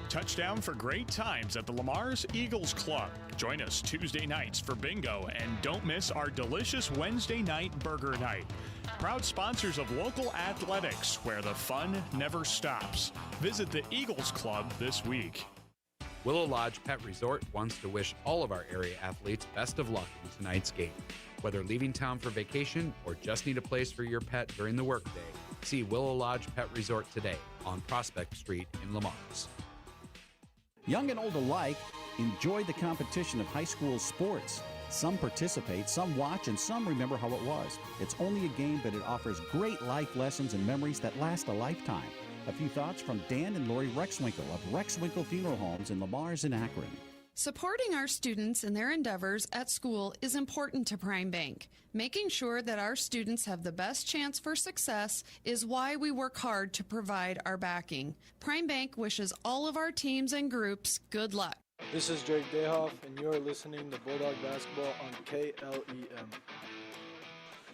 Touchdown for great times at the Lamar's Eagles Club. Join us Tuesday nights for bingo and don't miss our delicious Wednesday night burger night. Proud sponsors of local athletics where the fun never stops. Visit the Eagles Club this week. Willow Lodge Pet Resort wants to wish all of our area athletes best of luck in tonight's game. Whether leaving town for vacation or just need a place for your pet during the workday, see Willow Lodge Pet Resort today on Prospect Street in Lamar's. Young and old alike enjoy the competition of high school sports. Some participate, some watch, and some remember how it was. It's only a game, but it offers great life lessons and memories that last a lifetime. A few thoughts from Dan and Lori Rexwinkle of Rexwinkle Funeral Homes in Lamar's and Akron. Supporting our students in their endeavors at school is important to Prime Bank. Making sure that our students have the best chance for success is why we work hard to provide our backing. Prime Bank wishes all of our teams and groups good luck. This is Drake Dayhoff, and you're listening to Bulldog Basketball on KLEM.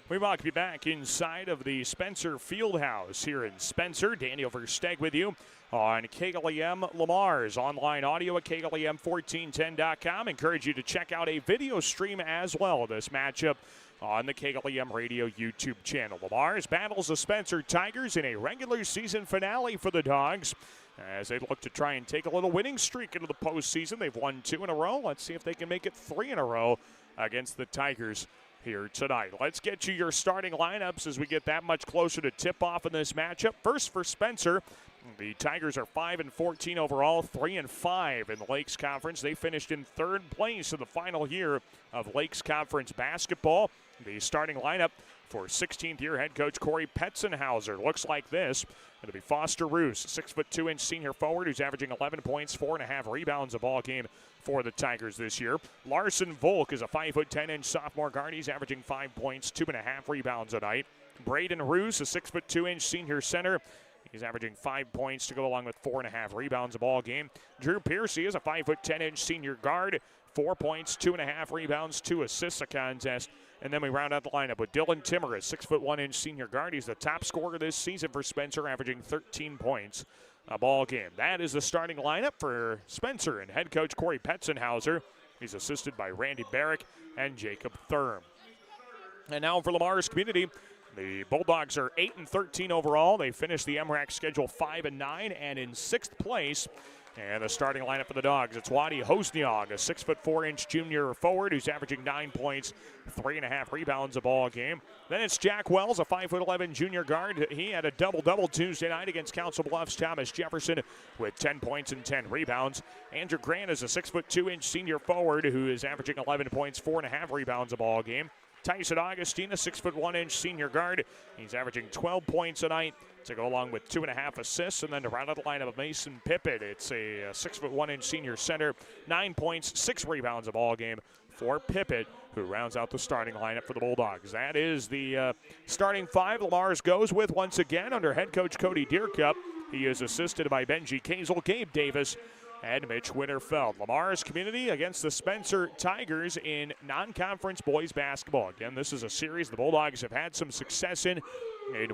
We welcome you back inside of the Spencer Fieldhouse here in Spencer. Daniel Versteg with you on KLEM Lamar's online audio at KLEM1410.com. Encourage you to check out a video stream as well of this matchup on the KLEM Radio YouTube channel. Lamar's battles the Spencer Tigers in a regular season finale for the Dogs as they look to try and take a little winning streak into the postseason. They've won 2 in a row. Let's see if they can make it 3 in a row against the Tigers here tonight. Let's get you your starting lineups as we get that much closer to tip-off in this matchup. First for Spencer, the Tigers are 5-14 overall, 3-5 in the Lakes Conference. They finished in 3rd place in the final year of Lakes Conference basketball. The starting lineup for 16th-year head coach Corey Petzenhauser looks like this. It'll be Foster Roos, 6'2" senior forward who's averaging 11 points, 4.5 rebounds a ball game for the Tigers this year. Larson Volk is a 5'10" sophomore guard. He's averaging 5 points, 2.5 rebounds a night. Braden Roos, a 6'2" senior center. He's averaging 5 points to go along with 4.5 rebounds a ball game. Drew Piercy is a 5'10" senior guard, 4 points, 2.5 rebounds, 2 assists a contest. And then we round out the lineup with Dylan Timmer, a 6'1" senior guard. He's the top scorer this season for Spencer, averaging 13 points a ball game. That is the starting lineup for Spencer and head coach Corey Petzenhauser. He's assisted by Randy Barrick and Jacob Thurm. And now for Lamar's Community, the Bulldogs are 8-13 overall. They finished the MRAC schedule 5-9 and in 6th place. And the starting lineup for the Dogs, it's Wadi Hosniog, a 6'4" junior forward who's averaging 9 points, 3.5 rebounds a ball game. Then it's Jack Wells, a 5'11" junior guard. He had a double-double Tuesday night against Council Bluffs' Thomas Jefferson with 10 points and 10 rebounds. Andrew Grant is a 6'2" senior forward who is averaging 11 points, 4.5 rebounds a ball game. Tyson Augustine, a 6'1" senior guard. He's averaging 12 points a night to go along with 2.5 assists. And then to round out the lineup of Mason Pippett, it's a 6'1" senior center, 9 points, 6 rebounds a ball game for Pippett, who rounds out the starting lineup for the Bulldogs. That is the starting 5 Lamar's goes with once again under head coach Cody Deercup. He is assisted by Benji Kazel, Gabe Davis, and Mitch Winterfeld. Lamar's Community against the Spencer Tigers in non-conference boys basketball. Again, this is a series the Bulldogs have had some success in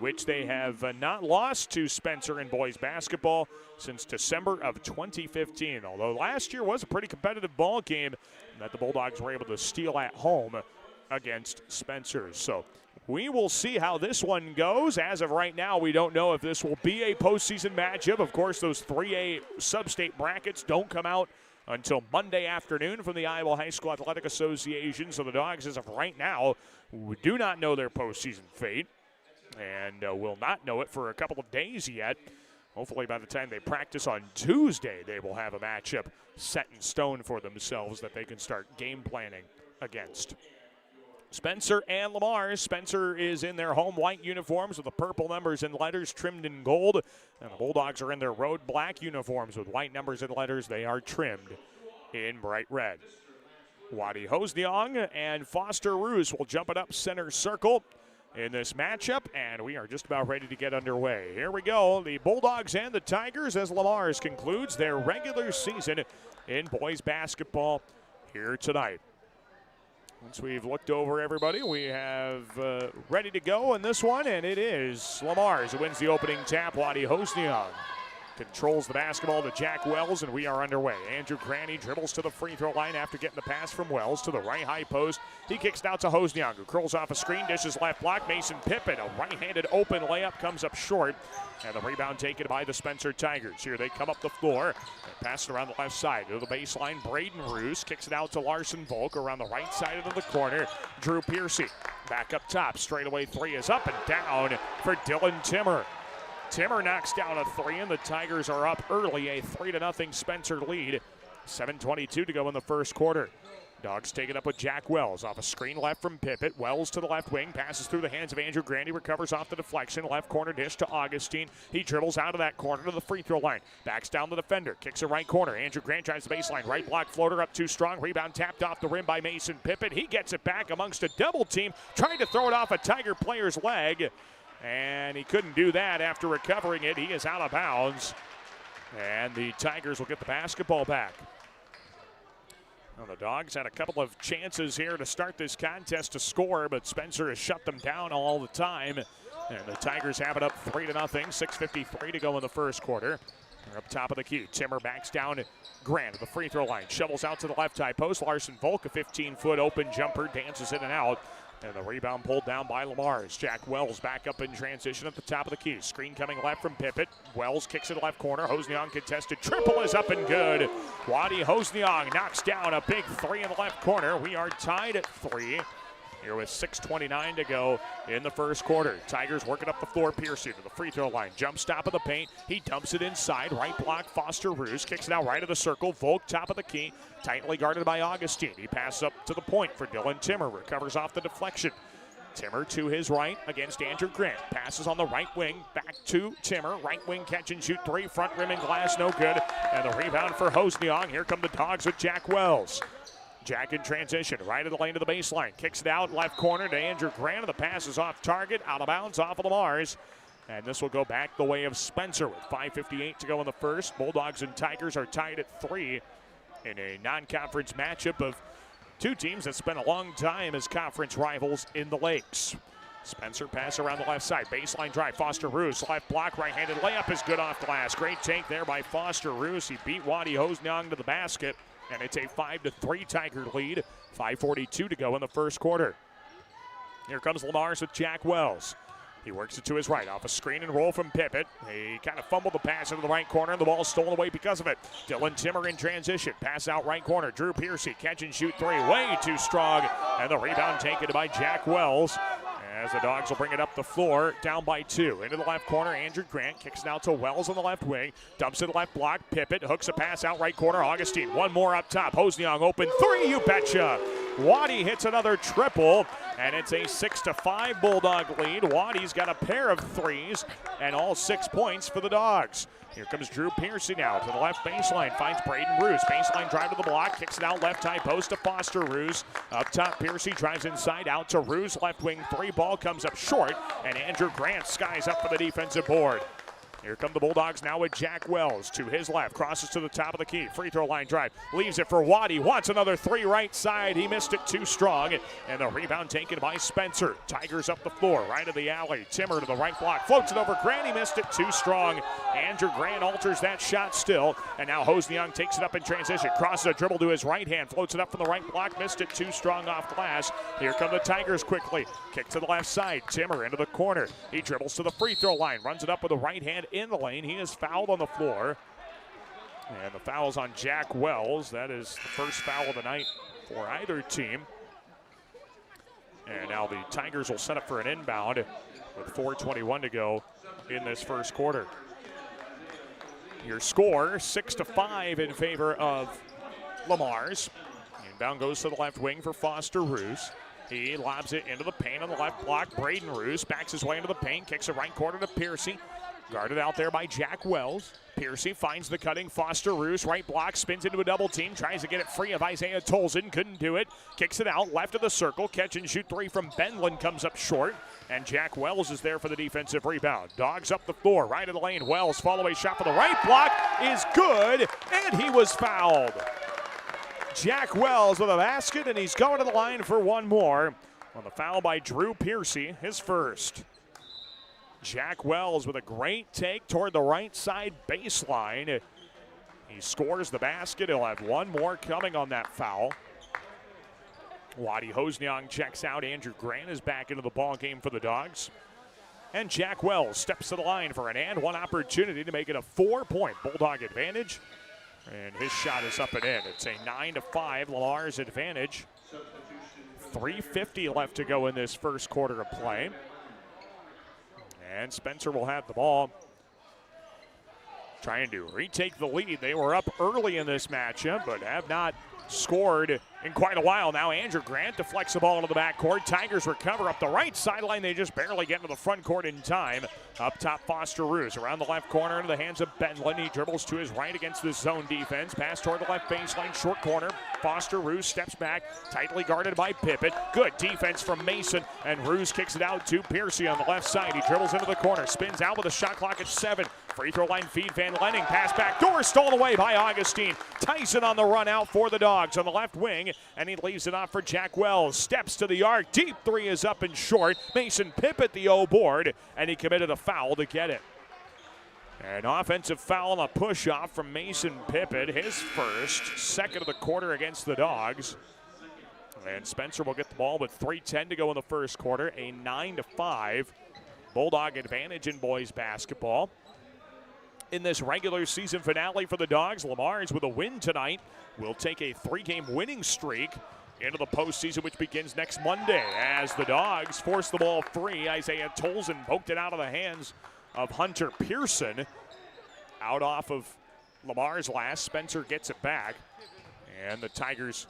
which they have not lost to Spencer in boys basketball since December of 2015. Although last year was a pretty competitive ball game that the Bulldogs were able to steal at home against Spencer. So we will see how this one goes. As of right now, we don't know if this will be a postseason matchup. Of course, those 3A sub-state brackets don't come out until Monday afternoon from the Iowa High School Athletic Association. So the Dogs, as of right now, do not know their postseason fate and will not know it for a couple of days yet. Hopefully by the time they practice on Tuesday, they will have a matchup set in stone for themselves that they can start game planning against. Spencer and Lamar. Spencer is in their home white uniforms with the purple numbers and letters trimmed in gold. And the Bulldogs are in their road black uniforms with white numbers and letters. They are trimmed in bright red. Wadi Hosniong and Foster Roos will jump it up center circle in this matchup, and we are just about ready to get underway. Here we go, the Bulldogs and the Tigers as Lamar's concludes their regular season in boys basketball here tonight. Once we've looked over everybody, we have ready to go in this one, and it is Lamar's who wins the opening tap, Wadi Hosniong. controls the basketball to Jack Wells, and we are underway. Andrew Granny dribbles to the free throw line after getting the pass from Wells to the right high post. He kicks it out to Hosniang, who curls off a screen, dishes left block. Mason Pippin, a right-handed open layup, comes up short. And the rebound taken by the Spencer Tigers. Here they come up the floor. And pass it around the left side to the baseline. Braden Roos kicks it out to Larson Volk around the right side of the corner. Drew Piercy back up top. Straightaway three is up and down for Dylan Timmer. Timmer knocks down a three, and the Tigers are up early, a 3-0 Spencer lead. 7:22 to go in the first quarter. Dogs take it up with Jack Wells off a screen left from Pippett. Wells to the left wing, passes through the hands of Andrew Grandy, recovers off the deflection. Left corner dish to Augustine. He dribbles out of that corner to the free throw line. Backs down the defender, kicks it right corner. Andrew Grant drives the baseline. Right block floater up too strong. Rebound tapped off the rim by Mason Pippett. He gets it back amongst a double team, trying to throw it off a Tiger player's leg. And he couldn't do that after recovering it. He is out of bounds. And the Tigers will get the basketball back. Well, the Dogs had a couple of chances here to start this contest to score, but Spencer has shut them down all the time. And the Tigers have it up 3-0, 6:53 to go in the first quarter. They're up top of the key. Timmer backs down Grant at the free throw line. Shovels out to the left high post. Larson Volk, a 15-foot open jumper, dances in and out. And the rebound pulled down by Lamar's. Jack Wells back up in transition at the top of the key. Screen coming left from Pippett. Wells kicks it left corner. Hosniang contested. Triple is up and good. Wadi Hosniang knocks down a big three in the left corner. We are tied at 3. Here with 6:29 to go in the first quarter. Tigers working up the floor. Piercy to the free throw line. Jump stop of the paint. He dumps it inside. Right block. Foster Roos kicks it out right of the circle. Volk top of the key. Tightly guarded by Augustine. He passes up to the point for Dylan Timmer. Recovers off the deflection. Timmer to his right against Andrew Grant. Passes on the right wing. Back to Timmer. Right wing catch and shoot three. Front rim and glass. No good. And the rebound for Hosniang. Here come the Dogs with Jack Wells. Jack in transition, right of the lane to the baseline. Kicks it out, left corner to Andrew Grant. The pass is off target, out of bounds, off of Lamar's. And this will go back the way of Spencer with 5:58 to go in the first. Bulldogs and Tigers are tied at 3 in a non-conference matchup of two teams that spent a long time as conference rivals in the Lakes. Spencer pass around the left side. Baseline drive. Foster Roos. Left block. Right-handed layup is good off glass. Great take there by Foster Roos. He beat Wadi Hosniang to the basket. And it's a 5-3 Tiger lead. 5:42 to go in the first quarter. Here comes Lamar's with Jack Wells. He works it to his right off a screen and roll from Pippett. He kind of fumbled the pass into the right corner, and the ball stolen away because of it. Dylan Timmer in transition. Pass out right corner. Drew Piercy catch and shoot three. Way too strong. And the rebound taken by Jack Wells. As the Dogs will bring it up the floor, down by 2. Into the left corner, Andrew Grant kicks it out to Wells on the left wing. Dumps it left block, Pippett hooks a pass out right corner, Augustine. One more up top, Hosniang open three, you betcha. Wadi hits another triple, and it's a 6-5 Bulldog lead. Wadi's got a pair of threes, and all 6 points for the Dogs. Here comes Drew Piercy now to the left baseline. Finds Braden Roos. Baseline drive to the block. Kicks it out left high post to Foster Roos. Up top, Piercy drives inside out to Roos. Left wing three. Ball comes up short. And Andrew Grant skies up for the defensive board. Here come the Bulldogs now with Jack Wells to his left. Crosses to the top of the key. Free throw line drive. Leaves it for Wadi. Wants another three right side. He missed it too strong. And the rebound taken by Spencer. Tigers up the floor. Right of the alley. Timmer to the right block. Floats it over Grant. He missed it too strong. Andrew Grant alters that shot still. And now Hosniang takes it up in transition. Crosses a dribble to his right hand. Floats it up from the right block. Missed it too strong off glass. Here come the Tigers quickly. Kick to the left side. Timmer into the corner. He dribbles to the free throw line. Runs it up with the right hand in the lane. He is fouled on the floor. And the foul's on Jack Wells. That is the first foul of the night for either team. And now the Tigers will set up for an inbound with 4:21 to go in this first quarter. Your score, 6-5 in favor of Lamar's. Inbound goes to the left wing for Foster Roos. He lobs it into the paint on the left block. Braden Roos backs his way into the paint, kicks it right corner to Piercy. Guarded out there by Jack Wells. Piercy finds the cutting. Foster Roos, right block, spins into a double team. Tries to get it free of Isaiah Tolson. Couldn't do it. Kicks it out, left of the circle. Catch and shoot three from Benlin comes up short. And Jack Wells is there for the defensive rebound. Dogs up the floor, right of the lane. Wells, follow-away shot for the right block is good. And he was fouled. Jack Wells with a basket, and he's going to the line for one more. On the foul by Drew Piercy, his first. Jack Wells with a great take toward the right side baseline. He scores the basket. He'll have one more coming on that foul. Waddy Hosniong checks out. Andrew Grant is back into the ball game for the Dogs. And Jack Wells steps to the line for an and one opportunity to make it a 4-point Bulldog advantage. And his shot is up and in. It's a 9-5 Lamar's advantage. 3:50 left to go in this first quarter of play. And Spencer will have the ball, trying to retake the lead. They were up early in this matchup, but have not scored in quite a while now. Andrew Grant deflects the ball into the backcourt. Tigers recover up the right sideline. They just barely get into the front court in time. Up top, Foster Roos around the left corner into the hands of Benlin. He dribbles to his right against the zone defense. Pass toward the left baseline, short corner. Foster Roos steps back, tightly guarded by Pippett. Good defense from Mason, and Roos kicks it out to Piercy on the left side. He dribbles into the corner, spins out with a shot clock at 7. Free throw line feed, Van Lenning. Pass back door, stolen away by Augustine. Tyson on the run out for the Dogs on the left wing, and he leaves it off for Jack Wells. Steps to the arc, deep three is up and short. Mason Pippett the O board, and he committed a foul to get it. An offensive foul on a push-off from Mason Pippett, his first, second of the quarter against the Dogs. And Spencer will get the ball with 3:10 to go in the first quarter, a 9-5 Bulldog advantage in boys basketball. In this regular season finale for the Dogs, Lamar's with a win tonight will take a 3-game winning streak into the postseason, which begins next Monday. As the Dogs force the ball free, Isaiah Tolson poked it out of the hands of Hunter Pearson. Out off of Lamar's last, Spencer gets it back. And the Tigers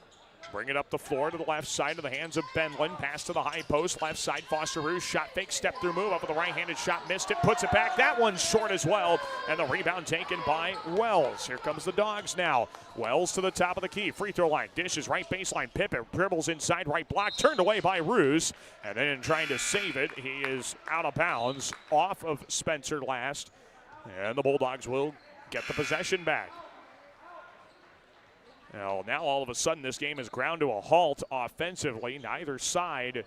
bring it up the floor to the left side of the hands of Benlin. Pass to the high post, left side, Foster Roos, shot fake, step through move, up with a right-handed shot, missed it, puts it back. That one's short as well, and the rebound taken by Wells. Here comes the Dogs now. Wells to the top of the key, free throw line, dishes right baseline, Pippett dribbles inside, right block, turned away by Roos, and then in trying to save it, he is out of bounds, off of Spencer last, and the Bulldogs will get the possession back. Now all of a sudden this game is ground to a halt offensively. Neither side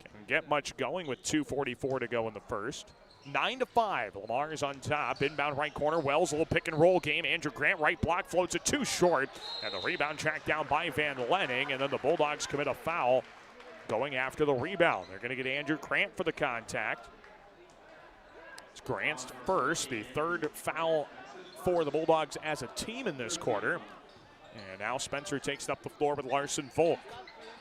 can get much going with 2:44 to go in the first. 9-5, Lamar's on top. Inbound right corner, Wells, a little pick and roll game. Andrew Grant, right block, floats it too short. And the rebound tracked down by Van Lenning. And then the Bulldogs commit a foul going after the rebound. They're going to get Andrew Grant for the contact. It's Grant's first, the third foul for the Bulldogs as a team in this quarter. And now Spencer takes it up the floor with Larson Volk.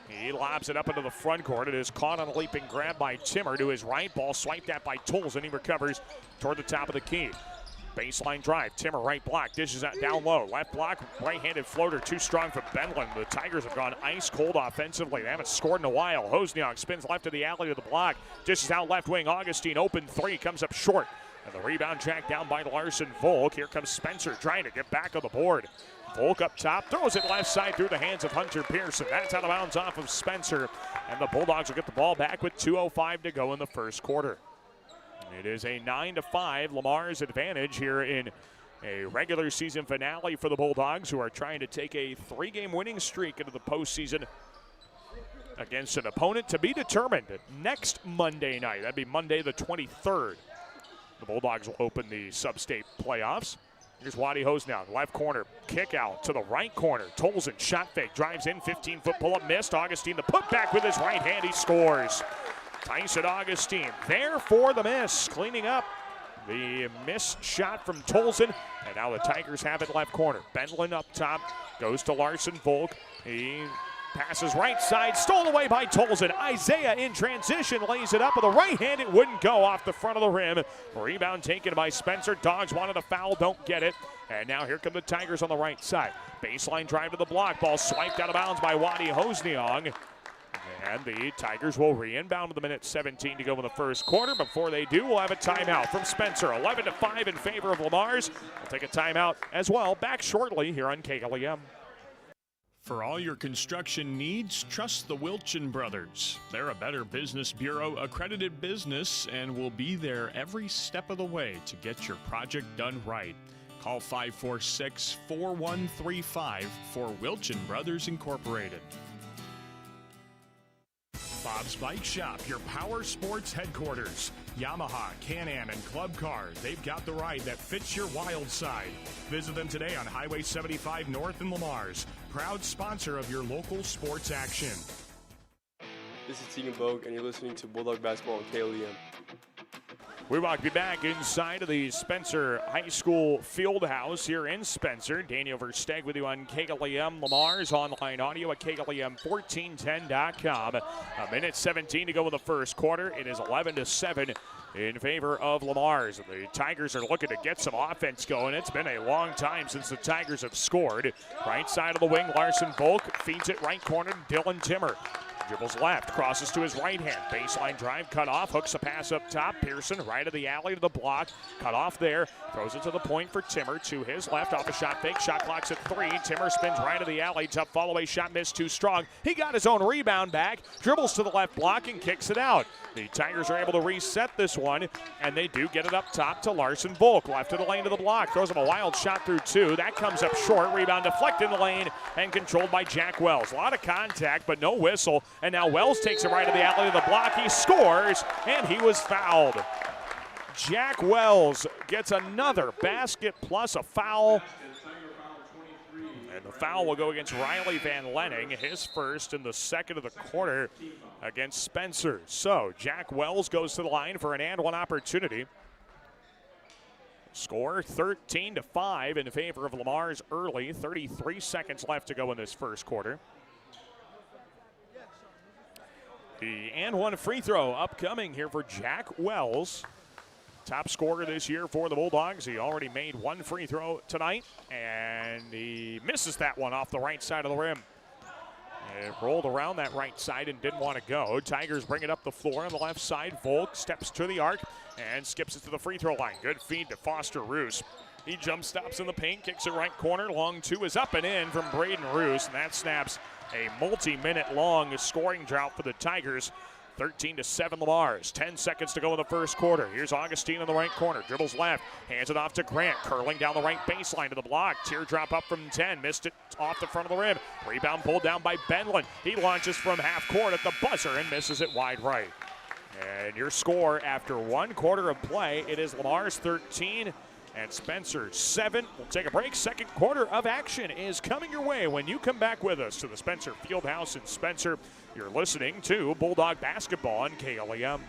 He lobs it up into the front court. It is caught on a leaping grab by Timmer to his right. Ball swiped at by Tolls, and he recovers toward the top of the key. Baseline drive. Timmer right block. Dishes out down low. Left block. Right-handed floater. Too strong for Benlin. The Tigers have gone ice cold offensively. They haven't scored in a while. Hosniong spins left of the alley to the block. Dishes out left wing. Augustine open three. Comes up short. And the rebound tracked down by Larson Volk. Here comes Spencer trying to get back on the board. Volk up top, throws it left side through the hands of Hunter Pearson. That's out of bounds off of Spencer. And the Bulldogs will get the ball back with 2:05 to go in the first quarter. It is a 9-5 Lamar's advantage here in a regular season finale for the Bulldogs, who are trying to take a 3-game winning streak into the postseason against an opponent to be determined next Monday night. That'd be Monday the 23rd. The Bulldogs will open the sub-state playoffs. Here's Waddy Hosniong, left corner, kick out to the right corner. Tolson, shot fake, drives in, 15-foot pull-up, missed. Augustine, the putback with his right hand, he scores. Tyson Augustine there for the miss, cleaning up the missed shot from Tolson. And now the Tigers have it left corner. Benlin up top, goes to Larson Volk. He passes right side, stolen away by Tolson. Isaiah in transition, lays it up with a right hand. It wouldn't go off the front of the rim. Rebound taken by Spencer. Dogs wanted a foul, don't get it. And now here come the Tigers on the right side. Baseline drive to the block. Ball swiped out of bounds by Waddy Hosniong. And the Tigers will re-inbound with a minute 17 to go in the first quarter. Before they do, we'll have a timeout from Spencer. 11-5 in favor of Lamar's. We'll take a timeout as well. Back shortly here on KLEM. For all your construction needs, trust the Wilchin Brothers. They're a Better Business Bureau accredited business and will be there every step of the way to get your project done right. Call 546-4135 for Wilchin Brothers Incorporated. Bob's Bike Shop, your power sports headquarters. Yamaha, Can-Am, and Club Car, they've got the ride that fits your wild side. Visit them today on Highway 75 North in Lamar's, proud sponsor of your local sports action. This is Tegan Bogue, and you're listening to Bulldog Basketball on KLEM. We will be back inside of the Spencer High School Fieldhouse here in Spencer. Daniel Versteg with you on KLEM Lamar's online audio at KLEM1410.com. A minute 17 to go in the first quarter. It is 11-7 in favor of Lamar's. The Tigers are looking to get some offense going. It's been a long time since the Tigers have scored. Right side of the wing, Larson Volk feeds it right corner to Dylan Timmer. Dribbles left, crosses to his right hand. Baseline drive, cut off, hooks a pass up top. Pearson, right of the alley to the block. Cut off there, throws it to the point for Timmer. To his left, off a shot fake. Shot clock's at 3. Timmer spins right of the alley. Tough fall away shot, missed too strong. He got his own rebound back, dribbles to the left block and kicks it out. The Tigers are able to reset this one, and they do get it up top to Larson Volk. Left of the lane to the block, throws him a wild shot through 2. That comes up short. Rebound deflected in the lane and controlled by Jack Wells. A lot of contact, but no whistle. And now Wells takes it right to the alley to the block. He scores, and he was fouled. Jack Wells gets another basket plus a foul. And the foul will go against Riley Van Lenning, his first in the second of the quarter against Spencer. So Jack Wells goes to the line for an and one opportunity. Score 13-5 in favor of Lamar's early. 33 seconds left to go in this first quarter. The and one free throw upcoming here for Jack Wells. Top scorer this year for the Bulldogs. He already made one free throw tonight, and he misses that one off the right side of the rim. It rolled around that right side and didn't want to go. Tigers bring it up the floor on the left side. Volk steps to the arc and skips it to the free throw line. Good feed to Foster Roos. He jump stops in the paint, kicks it right corner. Long 2 is up and in from Braden Roos, and that snaps a multi-minute long scoring drought for the Tigers. 13-7 Lamar's. 10 seconds to go in the first quarter. Here's Augustine in the right corner. Dribbles left. Hands it off to Grant. Curling down the right baseline to the block. Teardrop up from 10. Missed it off the front of the rim. Rebound pulled down by Benlin. He launches from half court at the buzzer and misses it wide right. And your score after 1 quarter of play, it is Lamar's 13 and Spencer 7. We'll take a break. Second quarter of action is coming your way when you come back with us to the Spencer Fieldhouse in Spencer. You're listening to Bulldog Basketball on KLEM.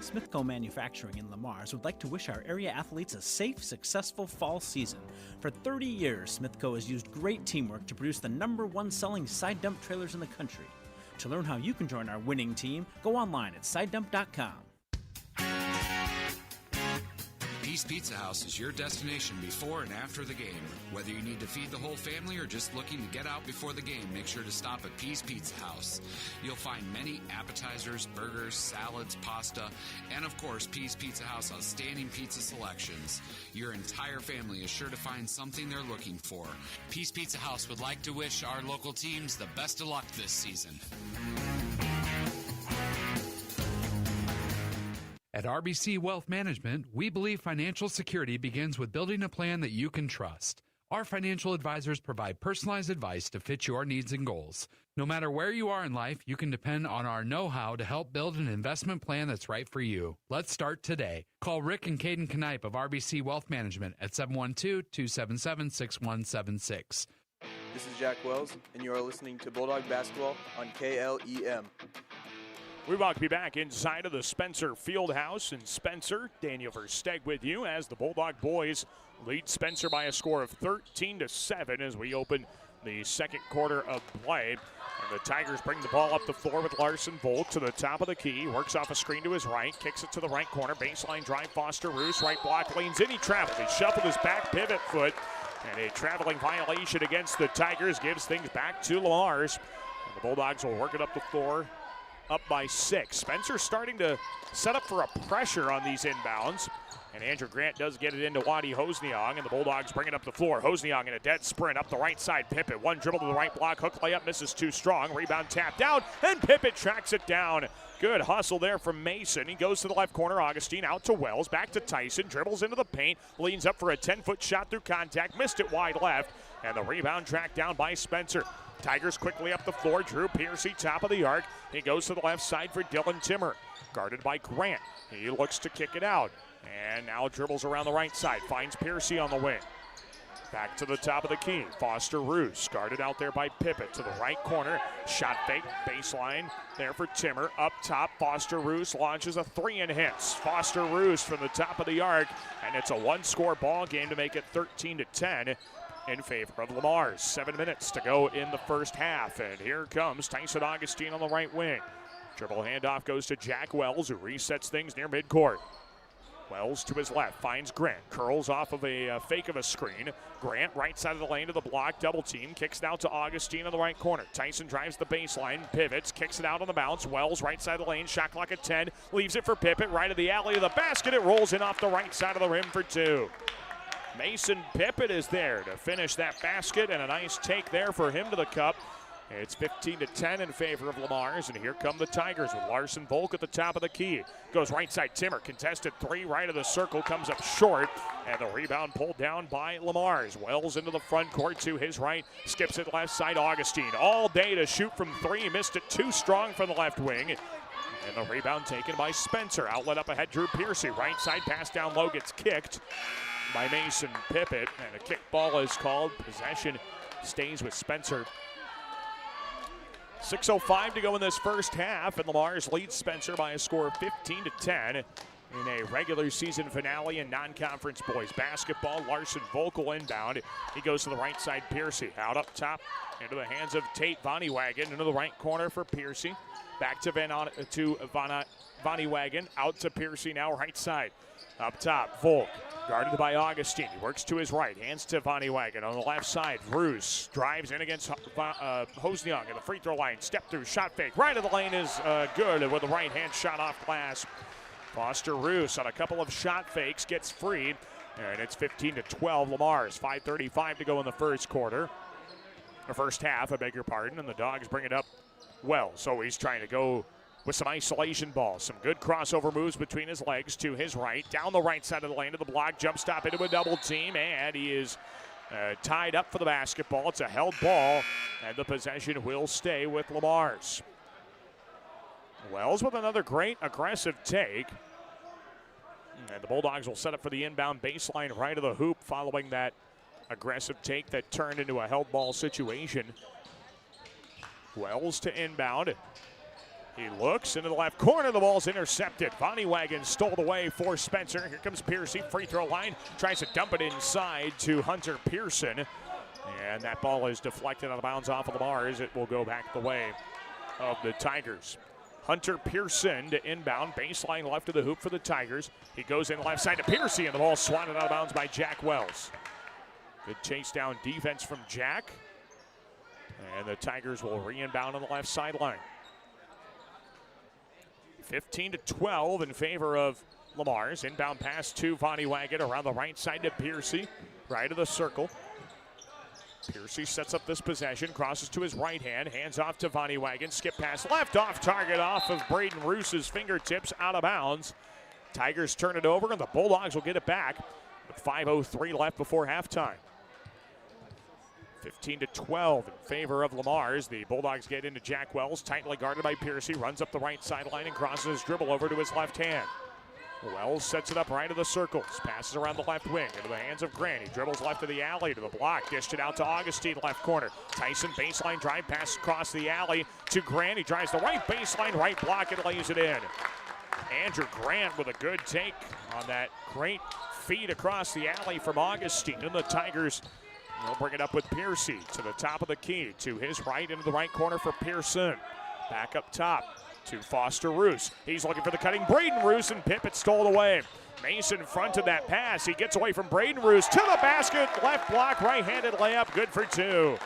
Smithco Manufacturing in Lamar's would like to wish our area athletes a safe, successful fall season. For 30 years, Smithco has used great teamwork to produce the #1 selling side dump trailers in the country. To learn how you can join our winning team, go online at sidedump.com. Peace Pizza House is your destination before and after the game. Whether you need to feed the whole family or just looking to get out before the game, make sure to stop at Peace Pizza House. You'll find many appetizers, burgers, salads, pasta, and of course, Peace Pizza House outstanding pizza selections. Your entire family is sure to find something they're looking for. Peace Pizza House would like to wish our local teams the best of luck this season. At RBC Wealth Management, we believe financial security begins with building a plan that you can trust. Our financial advisors provide personalized advice to fit your needs and goals. No matter where you are in life, you can depend on our know-how to help build an investment plan that's right for you. Let's start today. Call Rick and Caden Knipe of RBC Wealth Management at 712-277-6176. This is Jack Wells, and you are listening to Bulldog Basketball on KLEM. We will be back inside of the Spencer Fieldhouse in Spencer. Daniel Versteg with you as the Bulldog boys lead Spencer by a score of 13-7 as we open the second quarter of play. And the Tigers bring the ball up the floor with Larson Volk to the top of the key. Works off a screen to his right, kicks it to the right corner. Baseline drive, Foster Roos, right block, leans in, he traveled. He shuffled his back pivot foot. And a traveling violation against the Tigers gives things back to Lamar's. And the Bulldogs will work it up the floor. Up by 6. Spencer starting to set up for a pressure on these inbounds. And Andrew Grant does get it into Wadi Hosniong, and the Bulldogs bring it up the floor. Hosniong in a dead sprint up the right side. Pippett, one dribble to the right block. Hook layup misses too strong. Rebound tapped out, and Pippett tracks it down. Good hustle there from Mason. He goes to the left corner. Augustine out to Wells. Back to Tyson. Dribbles into the paint. Leans up for a 10-foot shot through contact. Missed it wide left. And the rebound tracked down by Spencer. Tigers quickly up the floor. Drew Piercy, top of the arc. He goes to the left side for Dylan Timmer. Guarded by Grant. He looks to kick it out. And now dribbles around the right side. Finds Piercy on the wing. Back to the top of the key. Foster Roos guarded out there by Pippett to the right corner. Shot fake, baseline there for Timmer. Up top, Foster Roos launches a three and hits. Foster Roos from the top of the arc, and it's a one-score ball game to make it 13-10 in favor of Lamar's. 7 minutes to go in the first half, and here comes Tyson Augustine on the right wing. Dribble handoff goes to Jack Wells, who resets things near midcourt. Wells to his left, finds Grant, curls off of a fake of a screen. Grant, right side of the lane to the block, double team, kicks it out to Augustine on the right corner. Tyson drives the baseline, pivots, kicks it out on the bounce. Wells, right side of the lane, shot clock at 10, leaves it for Pippett, right of the alley of the basket. It rolls in off the right side of the rim for two. Mason Pippett is there to finish that basket, and a nice take there for him to the cup. It's 15-10 in favor of Lamar's, and here come the Tigers with Larson Volk at the top of the key. Goes right side, Timmer, contested three, right of the circle, comes up short, and the rebound pulled down by Lamar's. Wells into the front court to his right, skips it left side, Augustine. All day to shoot from three, missed it too strong from the left wing. And the rebound taken by Spencer. Outlet up ahead, Drew Piercy. Right side pass down low, gets kicked by Mason Pippett, and a kick ball is called. Possession stays with Spencer. 6:05 to go in this first half, and Lamar's leads Spencer by a score of 15-10 in a regular season finale in non-conference boys basketball. Larson Volkel inbound. He goes to the right side, Piercy. Out up top into the hands of Tate Vonniewagen into the right corner for Piercy. Back to Vonniewagen. Out to Piercy now right side. Up top, Volk. Guarded by Augustine. He works to his right. Hands to Vonniewagen on the left side. Roos drives in against Hosniung at the free throw line. Step through, shot fake. Right of the lane is good with a right hand shot off glass. Foster Roos on a couple of shot fakes gets free. And it's 15-12 Lamar's. 5:35 to go in the first quarter. The first half, I beg your pardon. And the Dogs bring it up well. So he's trying to go with some isolation ball. Some good crossover moves between his legs to his right. Down the right side of the lane to the block. Jump stop into a double team. And he is tied up for the basketball. It's a held ball. And the possession will stay with Lamar's. Wells with another great aggressive take. And the Bulldogs will set up for the inbound baseline right of the hoop following that aggressive take that turned into a held ball situation. Wells to inbound. He looks into the left corner. The ball's intercepted. Vonniewagen stole away for Spencer. Here comes Piercy. Free throw line. Tries to dump it inside to Hunter Pearson. And that ball is deflected out of bounds off of Lamar's. It will go back the way of the Tigers. Hunter Pearson to inbound. Baseline left of the hoop for the Tigers. He goes in left side to Piercy, and the ball swatted out of bounds by Jack Wells. Good chase down defense from Jack. And the Tigers will re-inbound on the left sideline. 15-12 in favor of Lamar's. Inbound pass to Vonniewagen around the right side to Piercy. Right of the circle. Piercy sets up this possession, crosses to his right hand, hands off to Vonniewagen. Skip pass left off target off of Braden Roos's fingertips, out of bounds. Tigers turn it over, and the Bulldogs will get it back with 5:03 left before halftime. 15-12 in favor of Lamar's. The Bulldogs get into Jack Wells, tightly guarded by Piercy, runs up the right sideline and crosses his dribble over to his left hand. Wells sets it up right of the circles, passes around the left wing into the hands of Grant. He dribbles left of the alley to the block, dished it out to Augustine, left corner. Tyson baseline drive, pass across the alley to Grant. He drives the right baseline, right block, and lays it in. Andrew Grant with a good take on that great feed across the alley from Augustine, and the Tigers will bring it up with Piercy to the top of the key, to his right, into the right corner for Pearson. Back up top to Foster Roos. He's looking for the cutting Braden Roos, and Pippett stole away. Mason fronted that pass. He gets away from Braden Roos to the basket. Left block, right-handed layup, good for two.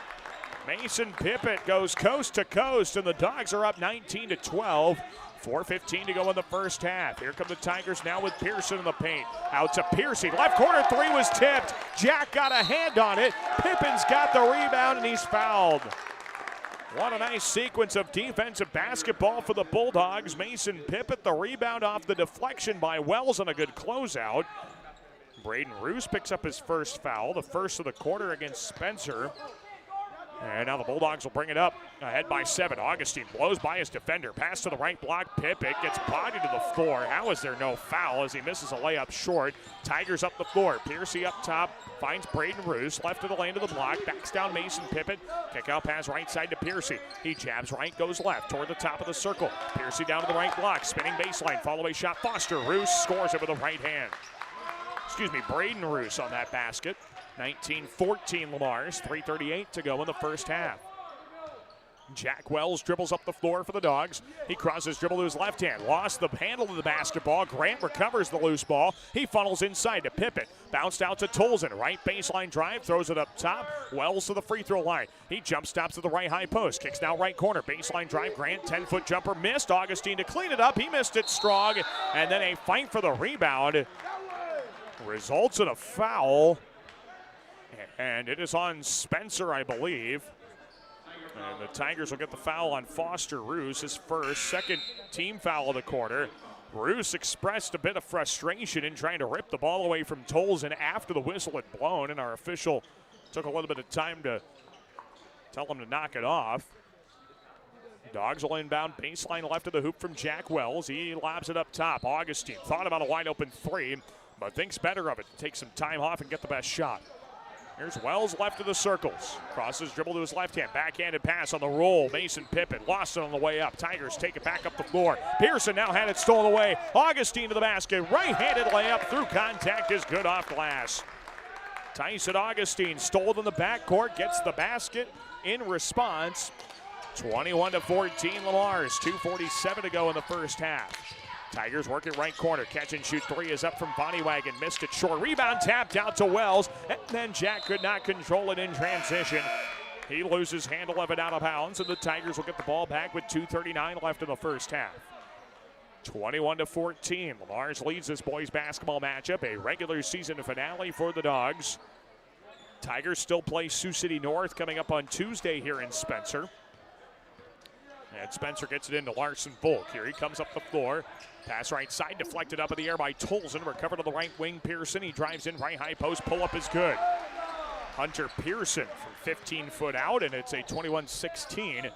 Mason Pippett goes coast to coast, and the Dogs are up 19-12. 4:15 to go in the first half. Here come the Tigers now with Pearson in the paint. Out to Piercy. Left corner three was tipped. Jack got a hand on it. Pippin's got the rebound, and he's fouled. What a nice sequence of defensive basketball for the Bulldogs. Mason Pippett, the rebound off the deflection by Wells on a good closeout. Braden Roos picks up his first foul, the first of the quarter against Spencer. And now the Bulldogs will bring it up, ahead by 7. Augustine blows by his defender. Pass to the right block. Pippett gets bodied to the floor. How is there no foul as he misses a layup short? Tigers up the floor. Piercy up top. Finds Braden Roos. Left of the lane to the block. Backs down Mason Pippett. Kick out pass right side to Piercy. He jabs right, goes left toward the top of the circle. Piercy down to the right block. Spinning baseline. Follow away shot. Foster. Roos scores it with the right hand. Braden Roos on that basket. 19-14 Lamars, 3:38 to go in the first half. Jack Wells dribbles up the floor for the Dogs. He crosses dribble to his left hand. Lost the handle of the basketball. Grant recovers the loose ball. He funnels inside to Pippett. Bounced out to Tolson. Right baseline drive. Throws it up top. Wells to the free throw line. He jump stops at the right high post. Kicks now right corner. Baseline drive. Grant 10-foot jumper missed. Augustine to clean it up. He missed it strong. And then a fight for the rebound. Results in a foul. And it is on Spencer, I believe. And the Tigers will get the foul on Foster Roos, his second team foul of the quarter. Roos expressed a bit of frustration in trying to rip the ball away from Tolson after the whistle had blown, and our official took a little bit of time to tell him to knock it off. Dogs will inbound, baseline left of the hoop from Jack Wells. He lobs it up top. Augustine thought about a wide open 3, but thinks better of it to take some time off and get the best shot. Here's Wells left of the circles. Crosses dribble to his left hand. Backhanded pass on the roll. Mason Pippett lost it on the way up. Tigers take it back up the floor. Pearson now had it stolen away. Augustine to the basket. Right-handed layup through contact is good off glass. Tyson Augustine stole it in the backcourt. Gets the basket in response. 21-14 Lamars. 2:47 to go in the first half. Tigers work it right corner. Catch and shoot 3 is up from Bonniewagon. Missed it short. Rebound tapped out to Wells. And then Jack could not control it in transition. He loses handle of it out of bounds, and the Tigers will get the ball back with 2:39 left in the first half. 21-14. Lamars leads this boys basketball matchup. A regular season finale for the Dogs. Tigers still play Sioux City North coming up on Tuesday here in Spencer. And Spencer gets it into Larson Volk. Here he comes up the floor. Pass right side, deflected up in the air by Tolson. Recovered to the right wing, Pearson. He drives in right high post. Pull up is good. Hunter Pearson from 15 foot out, and it's a 21-16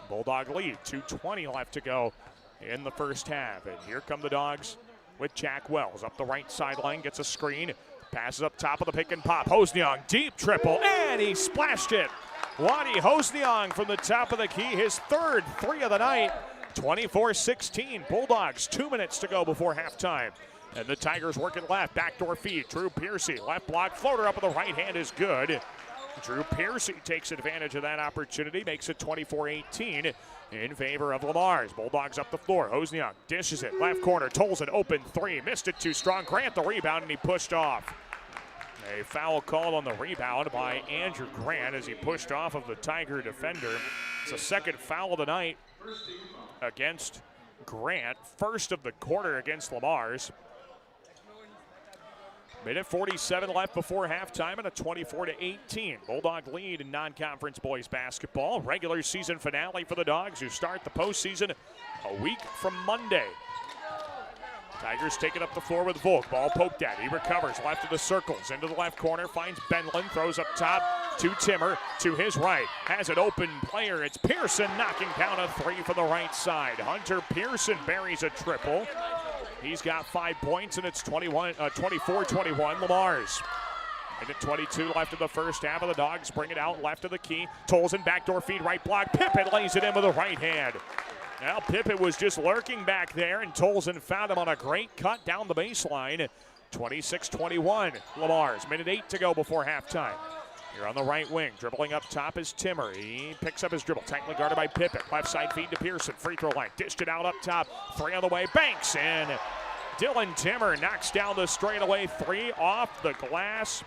Bulldog lead. 2:20 left to go in the first half. And here come the Dogs with Jack Wells up the right sideline. Gets a screen. Passes up top of the pick and pop. Hosniong, deep triple, and he splashed it. Wadi Hosniong from the top of the key, his third 3 of the night. 24-16, Bulldogs, 2 minutes to go before halftime. And the Tigers work it left, backdoor feed, Drew Piercy, left block, floater up with the right hand is good. Drew Piercy takes advantage of that opportunity, makes it 24-18 in favor of Lamars. Bulldogs up the floor, Hosniong dishes it, left corner, Tolson open 3, missed it too strong, Grant the rebound, and he pushed off. A foul called on the rebound by Andrew Grant as he pushed off of the Tiger defender. It's the second foul of the night against Grant. First of the quarter against Lamars. Minute 47 left before halftime and a 24-18 Bulldog lead in non-conference boys basketball. Regular season finale for the Dogs who start the postseason a week from Monday. Tigers take it up the floor with Volk. Ball poked at. He recovers left of the circles. Into the left corner. Finds Benlin. Throws up top to Timmer. To his right. Has an open player. It's Pearson knocking down a 3 for the right side. Hunter Pearson buries a triple. He's got 5 points, and it's 24-21 Lamars. Minute 22 left of the first half of the Dogs. Bring it out left of the key. Tolson backdoor feed right block. Pippett lays it in with the right hand. Now Pippett was just lurking back there, and Tolson found him on a great cut down the baseline. 26-21 Lamars. Minute 8 to go before halftime. Here on the right wing, dribbling up top is Timmer. He picks up his dribble, tightly guarded by Pippett. Left side feed to Pearson, free throw line. Dished it out up top, 3 on the way, banks in. Dylan Timmer knocks down the straightaway 3 off the glass.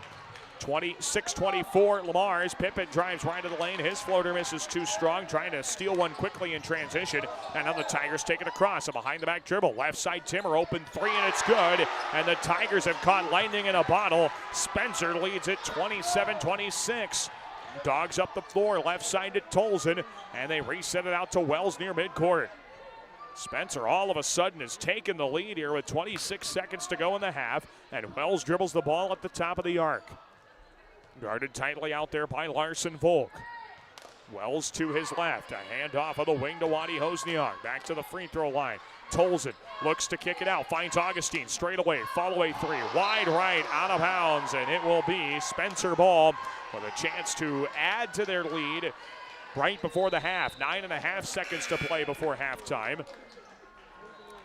26-24 Lamars. Pippett drives right to the lane. His floater misses too strong, trying to steal one quickly in transition. And now the Tigers take it across. A behind the back dribble. Left side Timmer open 3 and it's good. And the Tigers have caught lightning in a bottle. Spencer leads it 27-26. Dogs up the floor. Left side to Tolson. And they reset it out to Wells near midcourt. Spencer all of a sudden has taken the lead here with 26 seconds to go in the half. And Wells dribbles the ball at the top of the arc. Guarded tightly out there by Larson Volk. Wells to his left. A handoff of the wing to Wadi Hosniak. Back to the free throw line. Tolzin looks to kick it out. Finds Augustine straight away. Fall away three. Wide right, out of bounds. And it will be Spencer ball with a chance to add to their lead right before the half. 9.5 seconds to play before halftime.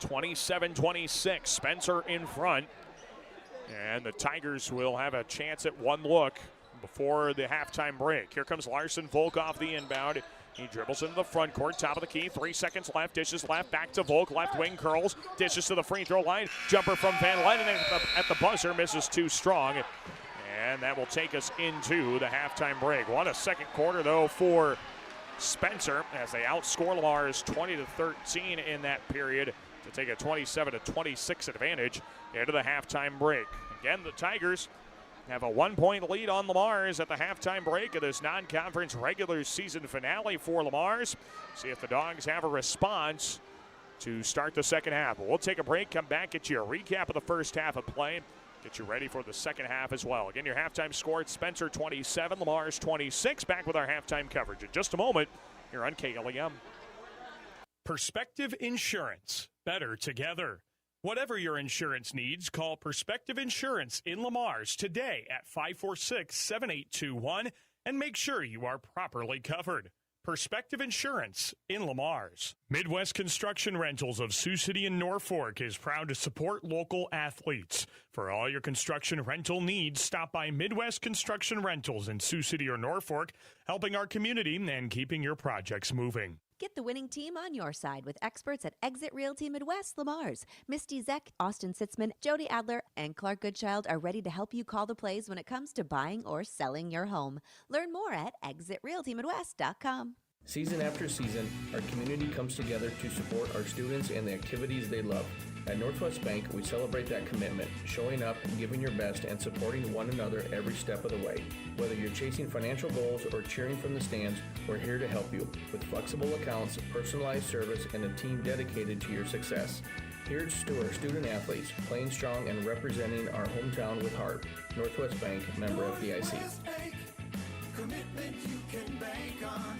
27-26. Spencer in front. And the Tigers will have a chance at one look before the halftime break. Here comes Larson Volk off the inbound. He dribbles into the front court, top of the key, 3 seconds left, dishes left, back to Volk, left wing curls, dishes to the free throw line, jumper from Van Lenen at the buzzer, misses too strong, and that will take us into the halftime break. What a second quarter, though, for Spencer, as they outscore Lamar's 20-13 in that period to take a 27-26 advantage into the halftime break. Again, the Tigers have a 1-point lead on Lamar's at the halftime break of this non-conference regular season finale for Lamar's. See if the Dogs have a response to start the second half. We'll take a break, come back, get you a recap of the first half of play, get you ready for the second half as well. Again, your halftime score, it's Spencer 27, Lamar's 26. Back with our halftime coverage in just a moment here on KLEM. Perspective Insurance. Better together. Whatever your insurance needs, call Perspective Insurance in Lamar's today at 546-7821 and make sure you are properly covered. Perspective Insurance in Lamar's. Midwest Construction Rentals of Sioux City and Norfolk is proud to support local athletes. For all your construction rental needs, stop by Midwest Construction Rentals in Sioux City or Norfolk, helping our community and keeping your projects moving. Get the winning team on your side with experts at Exit Realty Midwest Lamar's. Misty Zeck, Austin Sitzman, Jody Adler, and Clark Goodchild are ready to help you call the plays when it comes to buying or selling your home. Learn more at exitrealtymidwest.com. Season after season, our community comes together to support our students and the activities they love. At Northwest Bank, we celebrate that commitment, showing up, giving your best, and supporting one another every step of the way. Whether you're chasing financial goals or cheering from the stands, we're here to help you with flexible accounts, personalized service, and a team dedicated to your success. Here's to our student athletes, playing strong and representing our hometown with heart. Northwest Bank, member FDIC. Commitment you can bank on.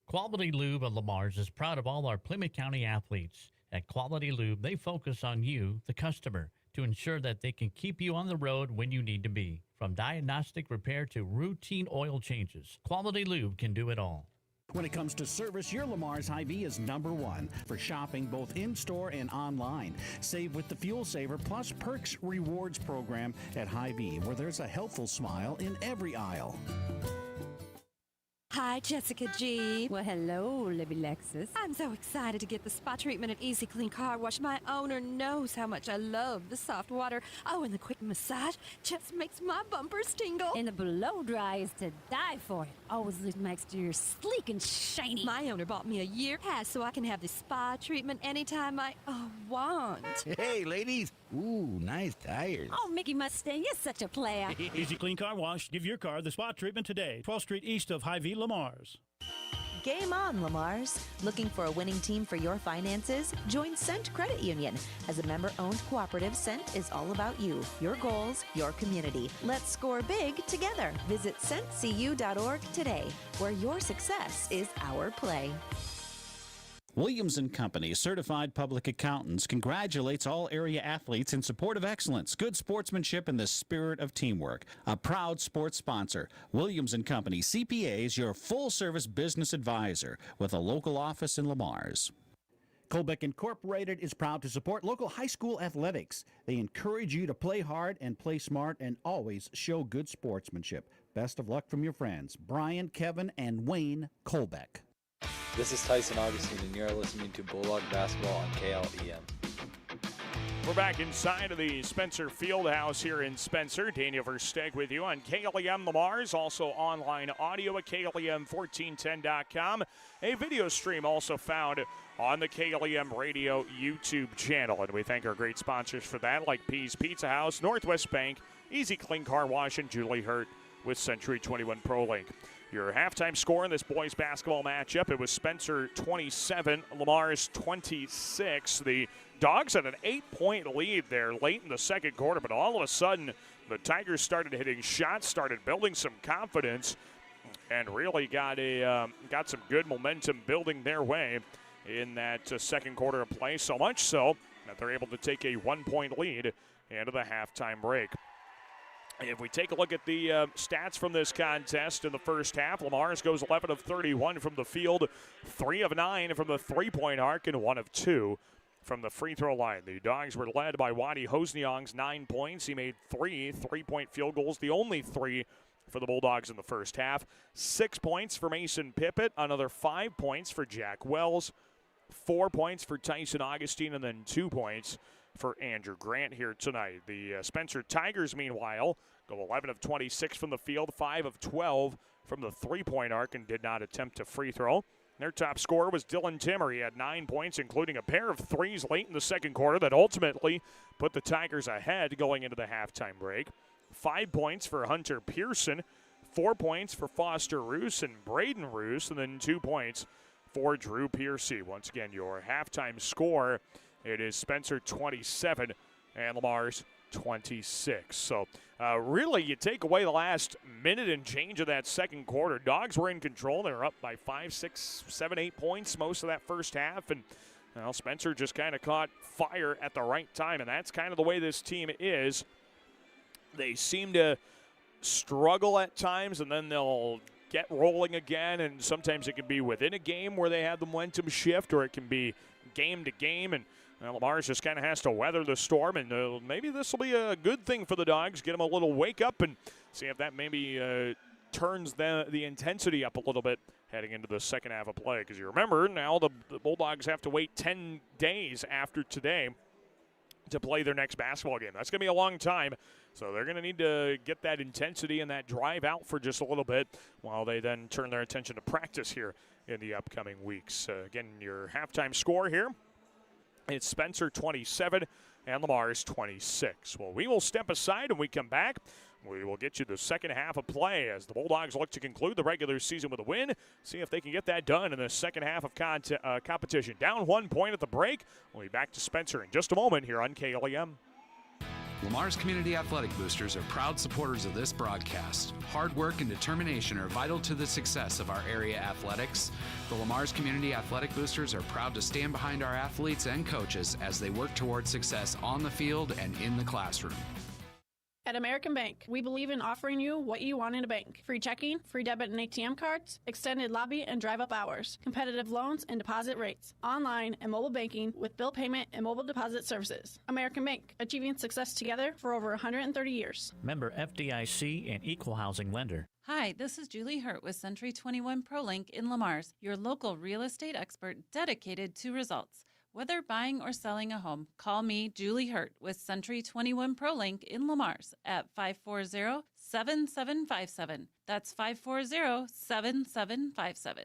Quality Lube of Lamar's is proud of all our Plymouth County athletes. At Quality Lube, they focus on you, the customer, to ensure that they can keep you on the road when you need to be. From diagnostic repair to routine oil changes, Quality Lube can do it all. When it comes to service, your Lamar's Hy-Vee is #1 for shopping both in-store and online. Save with the Fuel Saver Plus Perks Rewards program at Hy-Vee, where there's a helpful smile in every aisle. Hi, Jessica G. Well, hello, Libby Lexus. I'm so excited to get the spa treatment at Easy Clean Car Wash. My owner knows how much I love the soft water. Oh, and the quick massage just makes my bumpers tingle. And the blow dry is to die for. It always leaves my exterior sleek and shiny. My owner bought me a year pass so I can have the spa treatment anytime I want. Hey, ladies. Ooh, nice tires. Oh, Mickey Mustang, you're such a player. Easy Clean Car Wash. Give your car the spa treatment today. 12th Street east of Hy-Vee Lamar's. Game on, Lamar's. Looking for a winning team for your finances? Join Cent Credit Union. As a member-owned cooperative, Cent is all about you, your goals, your community. Let's score big together. Visit centcu.org today, where your success is our play. Williams & Company, certified public accountants, congratulates all area athletes in support of excellence, good sportsmanship, and the spirit of teamwork. A proud sports sponsor, Williams & Company, CPAs, your full-service business advisor with a local office in Lamar's. Colbeck Incorporated is proud to support local high school athletics. They encourage you to play hard and play smart and always show good sportsmanship. Best of luck from your friends, Brian, Kevin, and Wayne Colbeck. This is Tyson Augustine, and you're listening to Bulldog Basketball on KLEM. We're back inside of the Spencer Fieldhouse here in Spencer. Daniel Versteg with you on KLEM Lamar's, also online audio at KLEM1410.com. A video stream also found on the KLEM Radio YouTube channel. And we thank our great sponsors for that, like Pease Pizza House, Northwest Bank, Easy Clean Car Wash, and Julie Hurt with Century 21 Pro Link. Your halftime score in this boys basketball matchup, it was Spencer 27, Lamar's 26. The Dogs had an 8-point lead there late in the second quarter, but all of a sudden the Tigers started hitting shots, started building some confidence. and really got some good momentum building their way in that second quarter of play, so much so that they're able to take a 1-point lead into the halftime break. If we take a look at the stats from this contest in the first half, Lamar's goes 11 of 31 from the field, 3 of 9 from the three-point arc, and 1 of 2 from the free throw line. The Dogs were led by Wadi Hosniong's 9 points. He made 3 three-point field goals, the only 3 for the Bulldogs in the first half. 6 points for Mason Pippett, another 5 points for Jack Wells, 4 points for Tyson Augustine, and then 2 points for Andrew Grant here tonight. The Spencer Tigers, meanwhile, go 11 of 26 from the field, 5 of 12 from the three-point arc, and did not attempt a free throw. Their top scorer was Dylan Timmer. He had 9 points, including a pair of threes late in the second quarter that ultimately put the Tigers ahead going into the halftime break. 5 points for Hunter Pearson, 4 points for Foster Roos and Braden Roos, and then 2 points for Drew Piercy. Once again, your halftime score, it is Spencer 27 and Lamar's 26. So really, you take away the last minute and change of that second quarter. Dogs were in control. They were up by 5, 6, 7, 8 points most of that first half. And Spencer just kind of caught fire at the right time. And that's kind of the way this team is. They seem to struggle at times, and then they'll get rolling again. And sometimes it can be within a game where they have the momentum shift, or it can be game to game. And Lamar's just kind of has to weather the storm, and maybe this will be a good thing for the Dogs. Get them a little wake up and see if that maybe turns the intensity up a little bit heading into the second half of play. Because you remember, now the Bulldogs have to wait 10 days after today to play their next basketball game. That's going to be a long time, so they're going to need to get that intensity and that drive out for just a little bit while they then turn their attention to practice here in the upcoming weeks. Again, your halftime score here, it's Spencer 27 and Lamar's 26. Well, we will step aside and we come back. We will get you the second half of play as the Bulldogs look to conclude the regular season with a win. See if they can get that done in the second half of competition. Down 1 point at the break. We'll be back to Spencer in just a moment here on KLEM. Lamar's Community Athletic Boosters are proud supporters of this broadcast. Hard work and determination are vital to the success of our area athletics. The Lamar's Community Athletic Boosters are proud to stand behind our athletes and coaches as they work toward success on the field and in the classroom. At American Bank, we believe in offering you what you want in a bank. Free checking, free debit and ATM cards, extended lobby and drive-up hours, competitive loans and deposit rates, online and mobile banking with bill payment and mobile deposit services. American Bank, achieving success together for over 130 years. Member FDIC and equal housing lender. Hi, this is Julie Hurt with Century 21 ProLink in Lamar's, your local real estate expert dedicated to results. Whether buying or selling a home, call me, Julie Hurt, with Century 21 ProLink in Lamar's at 540-7757. That's 540-7757.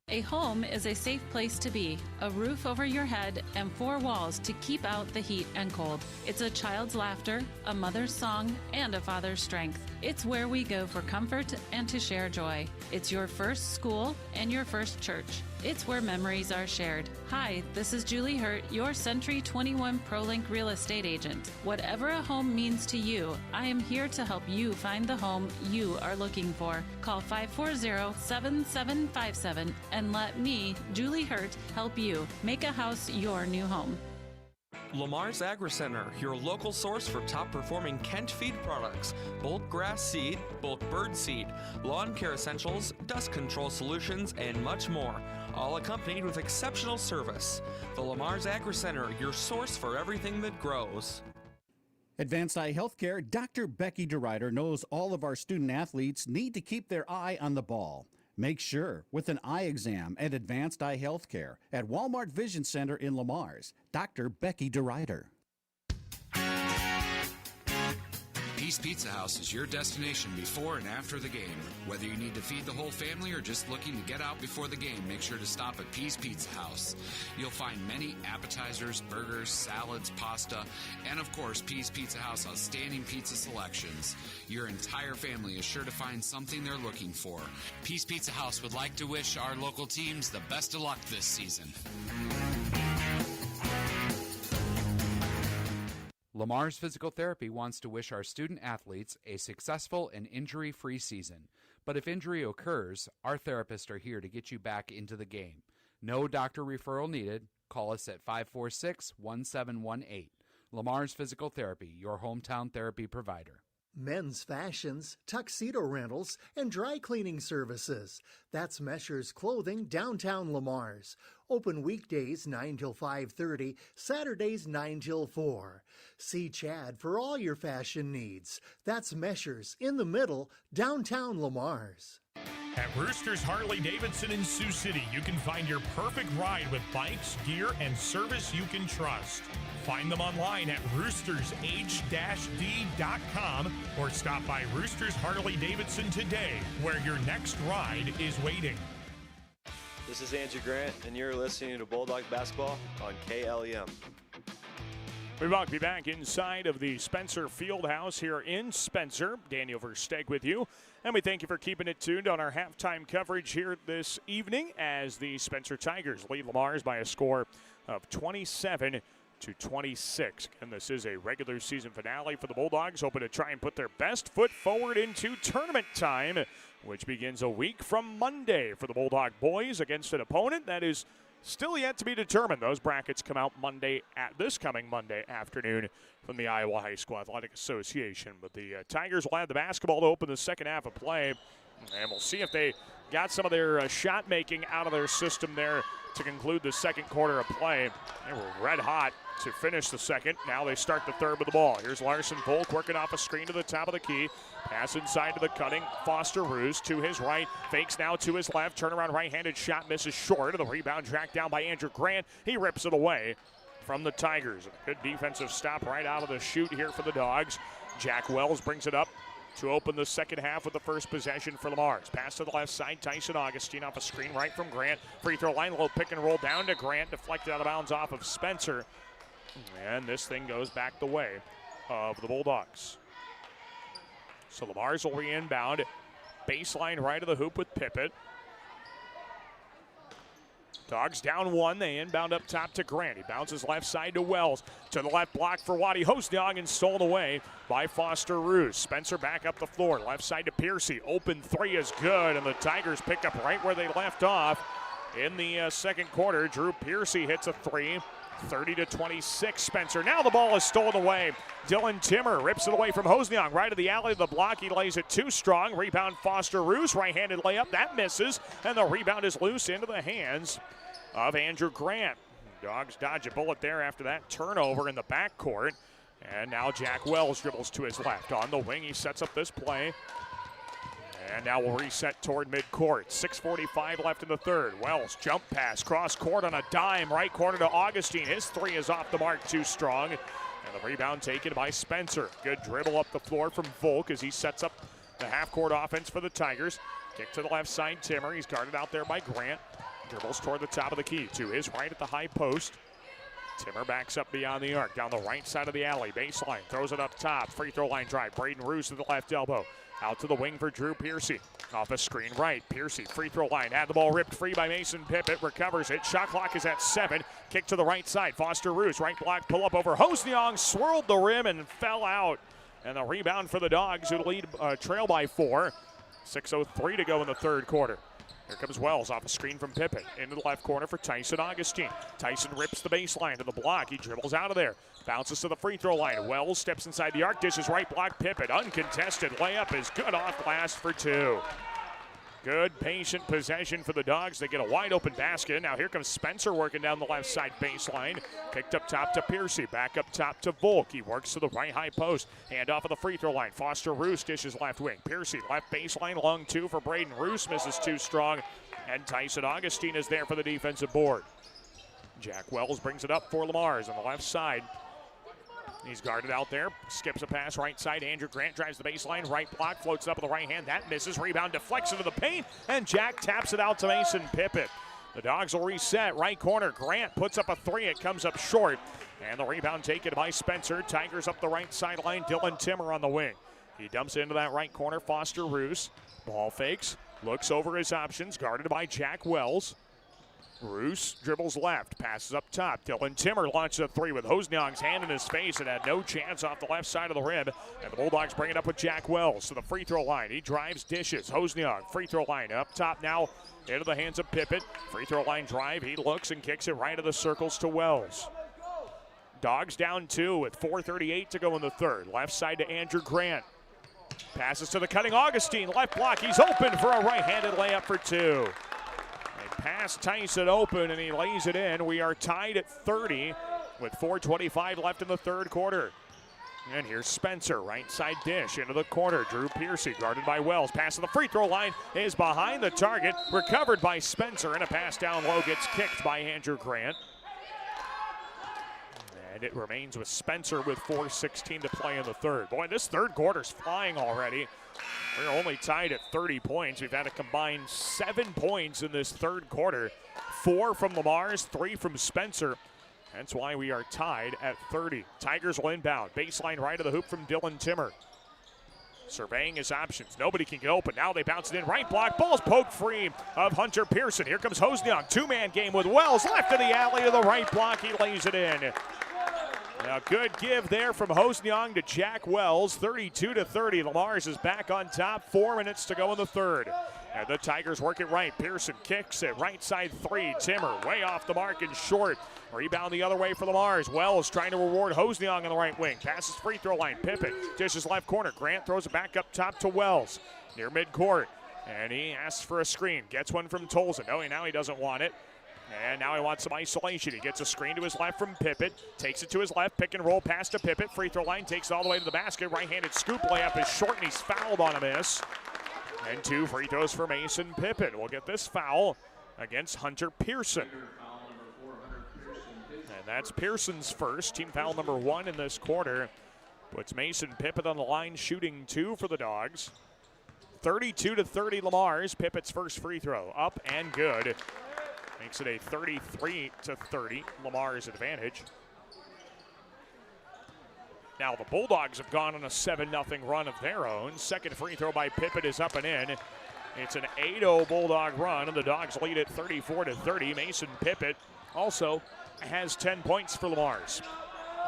A home is a safe place to be, a roof over your head, and 4 walls to keep out the heat and cold. It's a child's laughter, a mother's song, and a father's strength. It's where we go for comfort and to share joy. It's your first school and your first church. It's where memories are shared. Hi, this is Julie Hurt, your Century 21 ProLink real estate agent. Whatever a home means to you, I am here to help you find the home you are looking for. Call 540-7757 and let me, Julie Hurt, help you make a house your new home. Lamar's Agri-Center, your local source for top-performing Kent feed products, bulk grass seed, bulk bird seed, lawn care essentials, dust control solutions, and much more, all accompanied with exceptional service. The Lamar's Agri-Center, your source for everything that grows. Advanced Eye Healthcare, Dr. Becky DeRuyter knows all of our student athletes need to keep their eye on the ball. Make sure with an eye exam at Advanced Eye Healthcare at Walmart Vision Center in Lamar's. Dr. Becky DeRuyter. Peace Pizza House is your destination before and after the game. Whether you need to feed the whole family or just looking to get out before the game, make sure to stop at Peace Pizza House. You'll find many appetizers, burgers, salads, pasta, and of course, Peace Pizza House outstanding pizza selections. Your entire family is sure to find something they're looking for. Peace Pizza House would like to wish our local teams the best of luck this season. Lamar's Physical Therapy wants to wish our student athletes a successful and injury-free season. But if injury occurs, our therapists are here to get you back into the game. No doctor referral needed. Call us at 546-1718. Lamar's Physical Therapy, your hometown therapy provider. Men's fashions, tuxedo rentals, and dry cleaning services. That's Mesher's Clothing, downtown Lamar's. Open weekdays 9 till 5:30, Saturdays 9 till 4. See Chad for all your fashion needs. That's Mesher's in the middle, downtown Lamar's. At Roosters Harley-Davidson in Sioux City, you can find your perfect ride with bikes, gear, and service you can trust. Find them online at roostersh-d.com or stop by Roosters Harley-Davidson today, where your next ride is waiting. This is Andrew Grant, and you're listening to Bulldog Basketball on KLEM. We will be back inside of the Spencer Fieldhouse here in Spencer. Daniel Versteeg with you. And we thank you for keeping it tuned on our halftime coverage here this evening as the Spencer Tigers lead Lamar's by a score of 27-26. And this is a regular season finale for the Bulldogs, hoping to try and put their best foot forward into tournament time, which begins a week from Monday for the Bulldog boys against an opponent that is still yet to be determined. Those brackets come out this coming Monday afternoon from the Iowa High School Athletic Association. But the Tigers will have the basketball to open the second half of play, and we'll see if they got some of their shot making out of their system there to conclude the second quarter of play. They were red hot to finish the second. Now they start the third with the ball. Here's Larson Volk working off a screen to the top of the key. Pass inside to the cutting Foster Roos to his right. Fakes now to his left. Turnaround right-handed shot misses short. The rebound tracked down by Andrew Grant. He rips it away from the Tigers. A good defensive stop right out of the chute here for the Dogs. Jack Wells brings it up to open the second half with the first possession for Lamar's. Pass to the left side, Tyson Augustine off a screen right from Grant. Free throw line, little pick and roll down to Grant, deflected out of bounds off of Spencer. And this thing goes back the way of the Bulldogs. So Lamar's will re-inbound. Baseline right of the hoop with Pippett. Dogs down one. They inbound up top to Grant. He bounces left side to Wells. To the left block for Waddy Hosdog and stolen away by Foster Roos. Spencer back up the floor. Left side to Piercy. Open three is good, and the Tigers pick up right where they left off in the second quarter. Drew Piercy hits a three. 30-26 Spencer. Now the ball is stolen away. Dylan Timmer rips it away from Hosniak. Right of the alley to the block. He lays it too strong. Rebound Foster Roos. Right-handed layup. That misses. And the rebound is loose into the hands of Andrew Grant. Dogs dodge a bullet there after that turnover in the backcourt. And now Jack Wells dribbles to his left. On the wing, he sets up this play. And now we'll reset toward midcourt. 6:45 left in the third. Wells, jump pass, cross court on a dime. Right corner to Augustine. His three is off the mark, too strong. And the rebound taken by Spencer. Good dribble up the floor from Volk as he sets up the half-court offense for the Tigers. Kick to the left side, Timmer. He's guarded out there by Grant. Dribbles toward the top of the key. To his right at the high post. Timmer backs up beyond the arc. Down the right side of the alley. Baseline. Throws it up top. Free throw line drive. Braden Roos to the left elbow. Out to the wing for Drew Piercy. Off a screen right. Piercy, free throw line. Had the ball ripped free by Mason Pippett. Recovers it. Shot clock is at 7. Kick to the right side. Foster Roos. Right block. Pull up over Hosniak. Swirled the rim and fell out. And the rebound for the Dogs, who lead trail by 4. 6:03 to go in the third quarter. Here comes Wells off a screen from Pippett. Into the left corner for Tyson Augustine. Tyson rips the baseline to the block. He dribbles out of there. Bounces to the free throw line. Wells steps inside the arc. Dishes right block. Pippett. Uncontested layup is good off glass for 2. Good patient possession for the Dogs. They get a wide open basket. Now here comes Spencer working down the left side baseline. Kicked up top to Piercy. Back up top to Volk. He works to the right high post. Hand off of the free throw line. Foster Roos dishes left wing. Piercy left baseline. Long 2 for Braden Roos. Misses too strong. And Tyson Augustine is there for the defensive board. Jack Wells brings it up for Lamar's on the left side. He's guarded out there. Skips a pass right side. Andrew Grant drives the baseline. Right block. Floats up with the right hand. That misses. Rebound deflects into the paint. And Jack taps it out to Mason Pippett. The Dogs will reset. Right corner. Grant puts up a 3. It comes up short. And the rebound taken by Spencer. Tigers up the right sideline. Dylan Timmer on the wing. He dumps into that right corner. Foster Roos. Ball fakes. Looks over his options. Guarded by Jack Wells. Roos dribbles left, passes up top. Dylan Timmer launches a three with Hosnyang's hand in his face and had no chance off the left side of the rim. And the Bulldogs bring it up with Jack Wells to the free throw line. He drives, dishes. Hosnyang, free throw line up top now into the hands of Pippett. Free throw line drive. He looks and kicks it right of the circles to Wells. Dogs down 2 with 4:38 to go in the third. Left side to Andrew Grant. Passes to the cutting Augustine. Left block. He's open for a right-handed layup for 2. Pass Tyson open, and he lays it in. We are tied at 30 with 4:25 left in the third quarter. And here's Spencer, right side dish into the corner. Drew Piercy guarded by Wells. Pass to the free throw line is behind the target. Recovered by Spencer, and a pass down low gets kicked by Andrew Grant. And it remains with Spencer with 4:16 to play in the third. Boy, this third quarter's flying already. We're only tied at 30 points. We've had a combined 7 points in this third quarter. 4 from Lamar's, 3 from Spencer. That's why we are tied at 30. Tigers will inbound. Baseline right of the hoop from Dylan Timmer. Surveying his options. Nobody can get open. Now they bounce it in. Right block. Ball's poked free of Hunter Pearson. Here comes Hosnyang. Two-man game with Wells. Left of the alley to the right block. He lays it in. Now good give there from Hosnyang to Jack Wells. 32-30. Lamar's is back on top. 4 minutes to go in the third. And the Tigers work it right. Pearson kicks it. Right side three. Timmer way off the mark and short. Rebound the other way for Lamar's. Wells trying to reward Hosnyang on the right wing. Passes free throw line. Pippett dishes left corner. Grant throws it back up top to Wells. Near midcourt. And he asks for a screen. Gets one from Tolson. No, now he doesn't want it. And now he wants some isolation. He gets a screen to his left from Pippett. Takes it to his left. Pick and roll pass to Pippett. Free throw line. Takes it all the way to the basket. Right-handed scoop layup is short, and he's fouled on a miss. And 2 free throws for Mason Pippett. We'll get this foul against Hunter Pearson. And that's Pearson's first. Team foul number 1 in this quarter. Puts Mason Pippett on the line, shooting 2 for the Dogs. 32-30 Lamar's. Pippett's first free throw. Up and good. Makes it a 33-30 Lamar's advantage. Now the Bulldogs have gone on a 7-0 run of their own. Second free throw by Pippett is up and in. It's an 8-0 Bulldog run, and the Dogs lead at 34-30. Mason Pippett also has 10 points for Lamar's.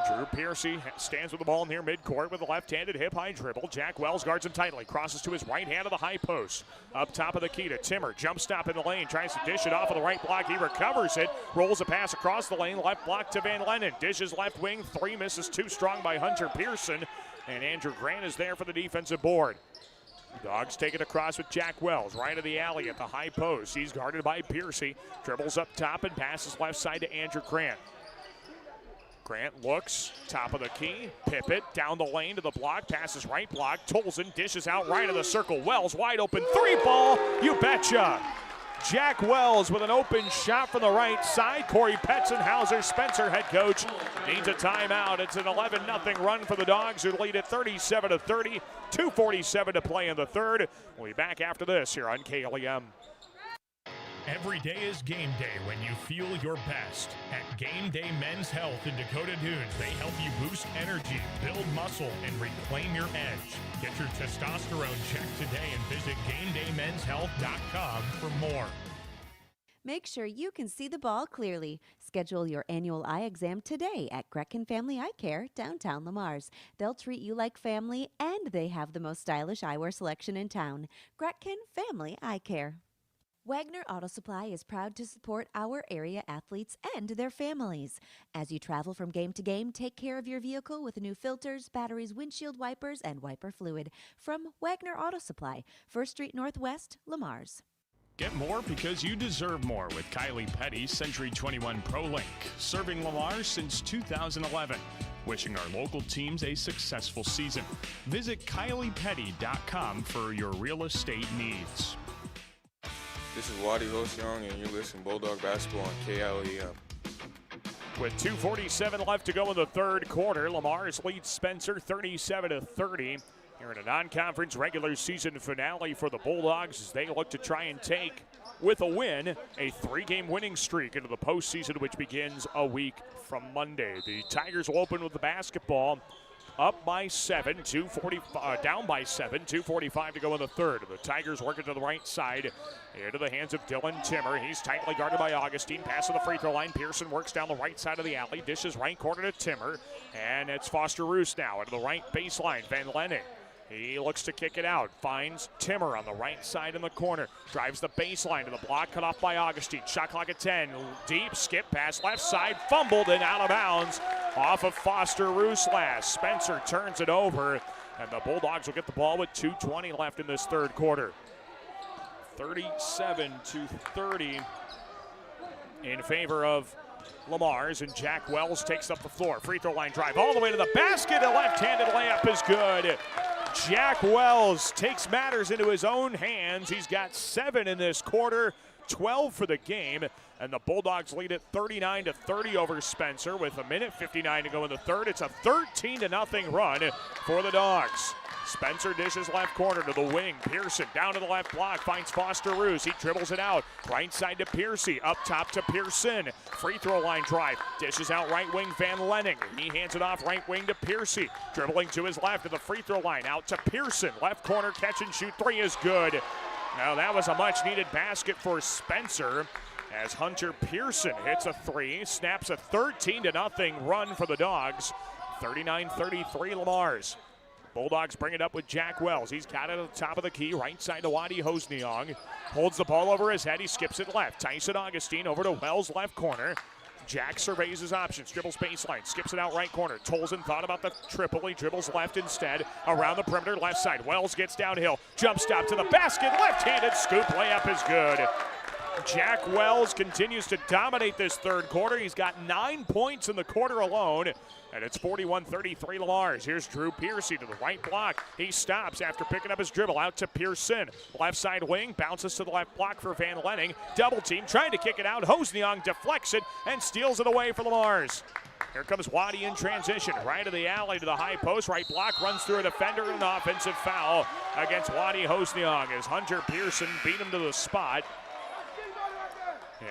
Drew Piercy stands with the ball near midcourt with a left-handed hip-high dribble. Jack Wells guards him tightly, crosses to his right hand of the high post. Up top of the key to Timmer, jump stop in the lane, tries to dish it off of the right block. He recovers it, rolls a pass across the lane, left block to Van Lennon. Dishes left wing, 3 misses, too strong by Hunter Pearson. And Andrew Grant is there for the defensive board. Dogs take it across with Jack Wells, right of the alley at the high post. He's guarded by Piercy, dribbles up top and passes left side to Andrew Grant. Grant looks, top of the key. Pippett down the lane to the block, passes right block. Tolson dishes out right of the circle. Wells wide open, 3-ball, you betcha. Jack Wells with an open shot from the right side. Corey Petzenhauser, Spencer head coach, needs a timeout. It's an 11-0 run for the Dogs, who lead at 37-30. 2:47 to play in the third. We'll be back after this here on KLEM. Every day is game day when you feel your best. At Game Day Men's Health in Dakota Dunes, they help you boost energy, build muscle, and reclaim your edge. Get your testosterone checked today and visit GameDayMen'sHealth.com for more. Make sure you can see the ball clearly. Schedule your annual eye exam today at Gretkin Family Eye Care, downtown Lamar's. They'll treat you like family, and they have the most stylish eyewear selection in town. Gretkin Family Eye Care. Wagner Auto Supply is proud to support our area athletes and their families. As you travel from game to game, take care of your vehicle with new filters, batteries, windshield wipers, and wiper fluid. From Wagner Auto Supply, 1st Street Northwest, Lamar's. Get more because you deserve more with Kylie Petty's Century 21 Pro Link, serving Lamar since 2011. Wishing our local teams a successful season. Visit KyliePetty.com for your real estate needs. This is Wadi Hosnyang, and you're listening to Bulldog Basketball on KLEM. With 2:47 left to go in the third quarter, Lamar's leads Spencer 37-30. Here in a non-conference regular season finale for the Bulldogs as they look to try and take, with a win, a 3-game winning streak into the postseason, which begins a week from Monday. The Tigers will open with the basketball. up by 7, down by 7, 2:45 to go in the third. The Tigers working to the right side, into the hands of Dylan Timmer. He's tightly guarded by Augustine. Pass to the free throw line. Pearson works down the right side of the alley. Dishes right corner to Timmer. And it's Foster Roos now into the right baseline. Van Lenning. He looks to kick it out. Finds Timmer on the right side in the corner. Drives the baseline to the block. Cut off by Augustine. Shot clock at 10. Deep skip pass left side. Fumbled and out of bounds off of Foster Roos last. Spencer turns it over. And the Bulldogs will get the ball with 2:20 left in this third quarter. 37-30 in favor of Lamar's, and Jack Wells takes up the floor. Free throw line drive all the way to the basket. A left-handed layup is good. Jack Wells takes matters into his own hands. He's got 7 in this quarter, 12 for the game, and the Bulldogs lead it 39-30 over Spencer with 1:59 to go in the third. It's a 13-0 run for the Dogs. Spencer dishes left corner to the wing. Pearson down to the left block, finds Foster Roos. He dribbles it out. Right side to Piercy. Up top to Pearson. Free throw line drive. Dishes out right wing Van Lenning. He hands it off right wing to Piercy. Dribbling to his left to the free throw line. Out to Pearson. Left corner catch and shoot three is good. Now that was a much needed basket for Spencer as Hunter Pearson hits a three. Snaps a 13-0 run for the Dogs. 39-33 Lamar's. Bulldogs bring it up with Jack Wells. He's got it at the top of the key, right side to Wadi Hosniong. Holds the ball over his head. He skips it left. Tyson Augustine over to Wells, left corner. Jack surveys his options, dribbles baseline, skips it out right corner. Tolson thought about the triple. He dribbles left instead. Around the perimeter, left side. Wells gets downhill. Jump stop to the basket. Left-handed scoop layup is good. Jack Wells continues to dominate this third quarter. He's got 9 points in the quarter alone, and it's 41-33 Lamar's. Here's Drew Piercy to the right block. He stops after picking up his dribble out to Pearson. Left side wing, bounces to the left block for Van Lenning. Double team, trying to kick it out. Hosniong deflects it and steals it away for Lamar's. Here comes Wadi in transition, right of the alley to the high post. Right block runs through a defender and an offensive foul against Wadi Hosniong as Hunter Pearson beat him to the spot.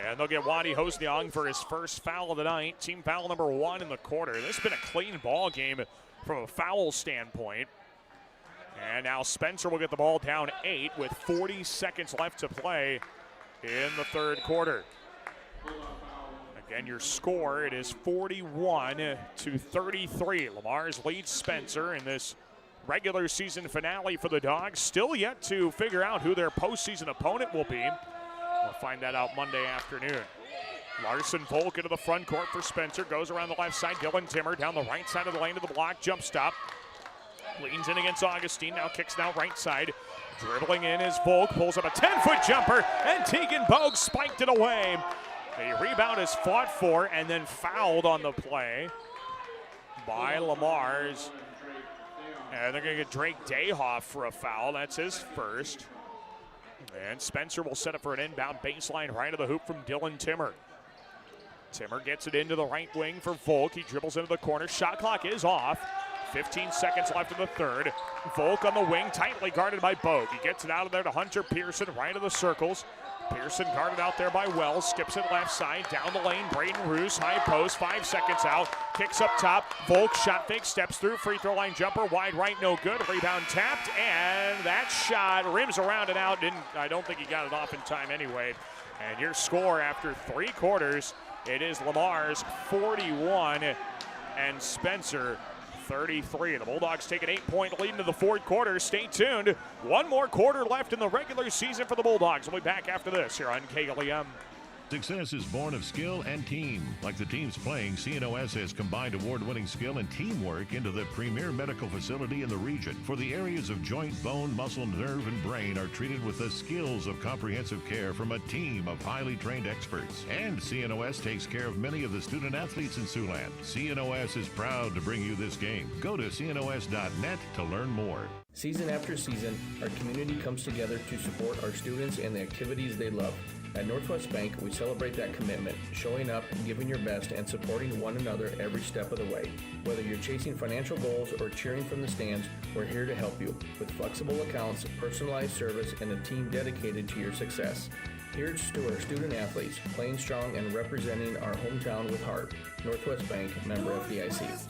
And they'll get Wadi Hosniong for his first foul of the night. Team foul number 1 in the quarter. This has been a clean ball game from a foul standpoint. And now Spencer will get the ball down 8 with 40 seconds left to play in the third quarter. Again, your score, it is 41-33. Lamar's leads Spencer in this regular season finale for the Dogs. Still yet to figure out who their postseason opponent will be. We'll find that out Monday afternoon. Larson Volk into the front court for Spencer. Goes around the left side. Dylan Timmer down the right side of the lane to the block. Jump stop. Leans in against Augustine. Now kicks down right side. Dribbling in is Volk. Pulls up a 10-foot jumper. And Tegan Bogue spiked it away. The rebound is fought for and then fouled on the play by Lamar's. And they're going to get Drake Dayhoff for a foul. That's his first. And Spencer will set up for an inbound baseline right of the hoop from Dylan Timmer. Timmer gets it into the right wing for Volk. He dribbles into the corner. Shot clock is off. 15 seconds left in the third. Volk on the wing, tightly guarded by Bogue. He gets it out of there to Hunter Pearson, right of the circles. Pearson guarded out there by Wells. Skips it left side, down the lane. Braden Roos, high post, 5 seconds out. Kicks up top. Volk shot fake, steps through. Free throw line jumper, wide right, no good. Rebound tapped, and that shot rims around and out. I don't think he got it off in time anyway. And your score after 3 quarters, it is Lamar's 41 and Spencer 33. The Bulldogs take an 8-point lead into the fourth quarter. Stay tuned. One more quarter left in the regular season for the Bulldogs. We'll be back after this here on KLEM. Success is born of skill and team. Like the teams playing, CNOS has combined award-winning skill and teamwork into the premier medical facility in the region. For the areas of joint, bone, muscle, nerve, and brain are treated with the skills of comprehensive care from a team of highly trained experts. And CNOS takes care of many of the student athletes in Siouxland. CNOS is proud to bring you this game. Go to CNOS.net to learn more. Season after season, our community comes together to support our students and the activities they love. At Northwest Bank, we celebrate that commitment, showing up, giving your best, and supporting one another every step of the way. Whether you're chasing financial goals or cheering from the stands, we're here to help you with flexible accounts, personalized service, and a team dedicated to your success. Here's to our student athletes, playing strong and representing our hometown with heart. Northwest Bank, member FDIC.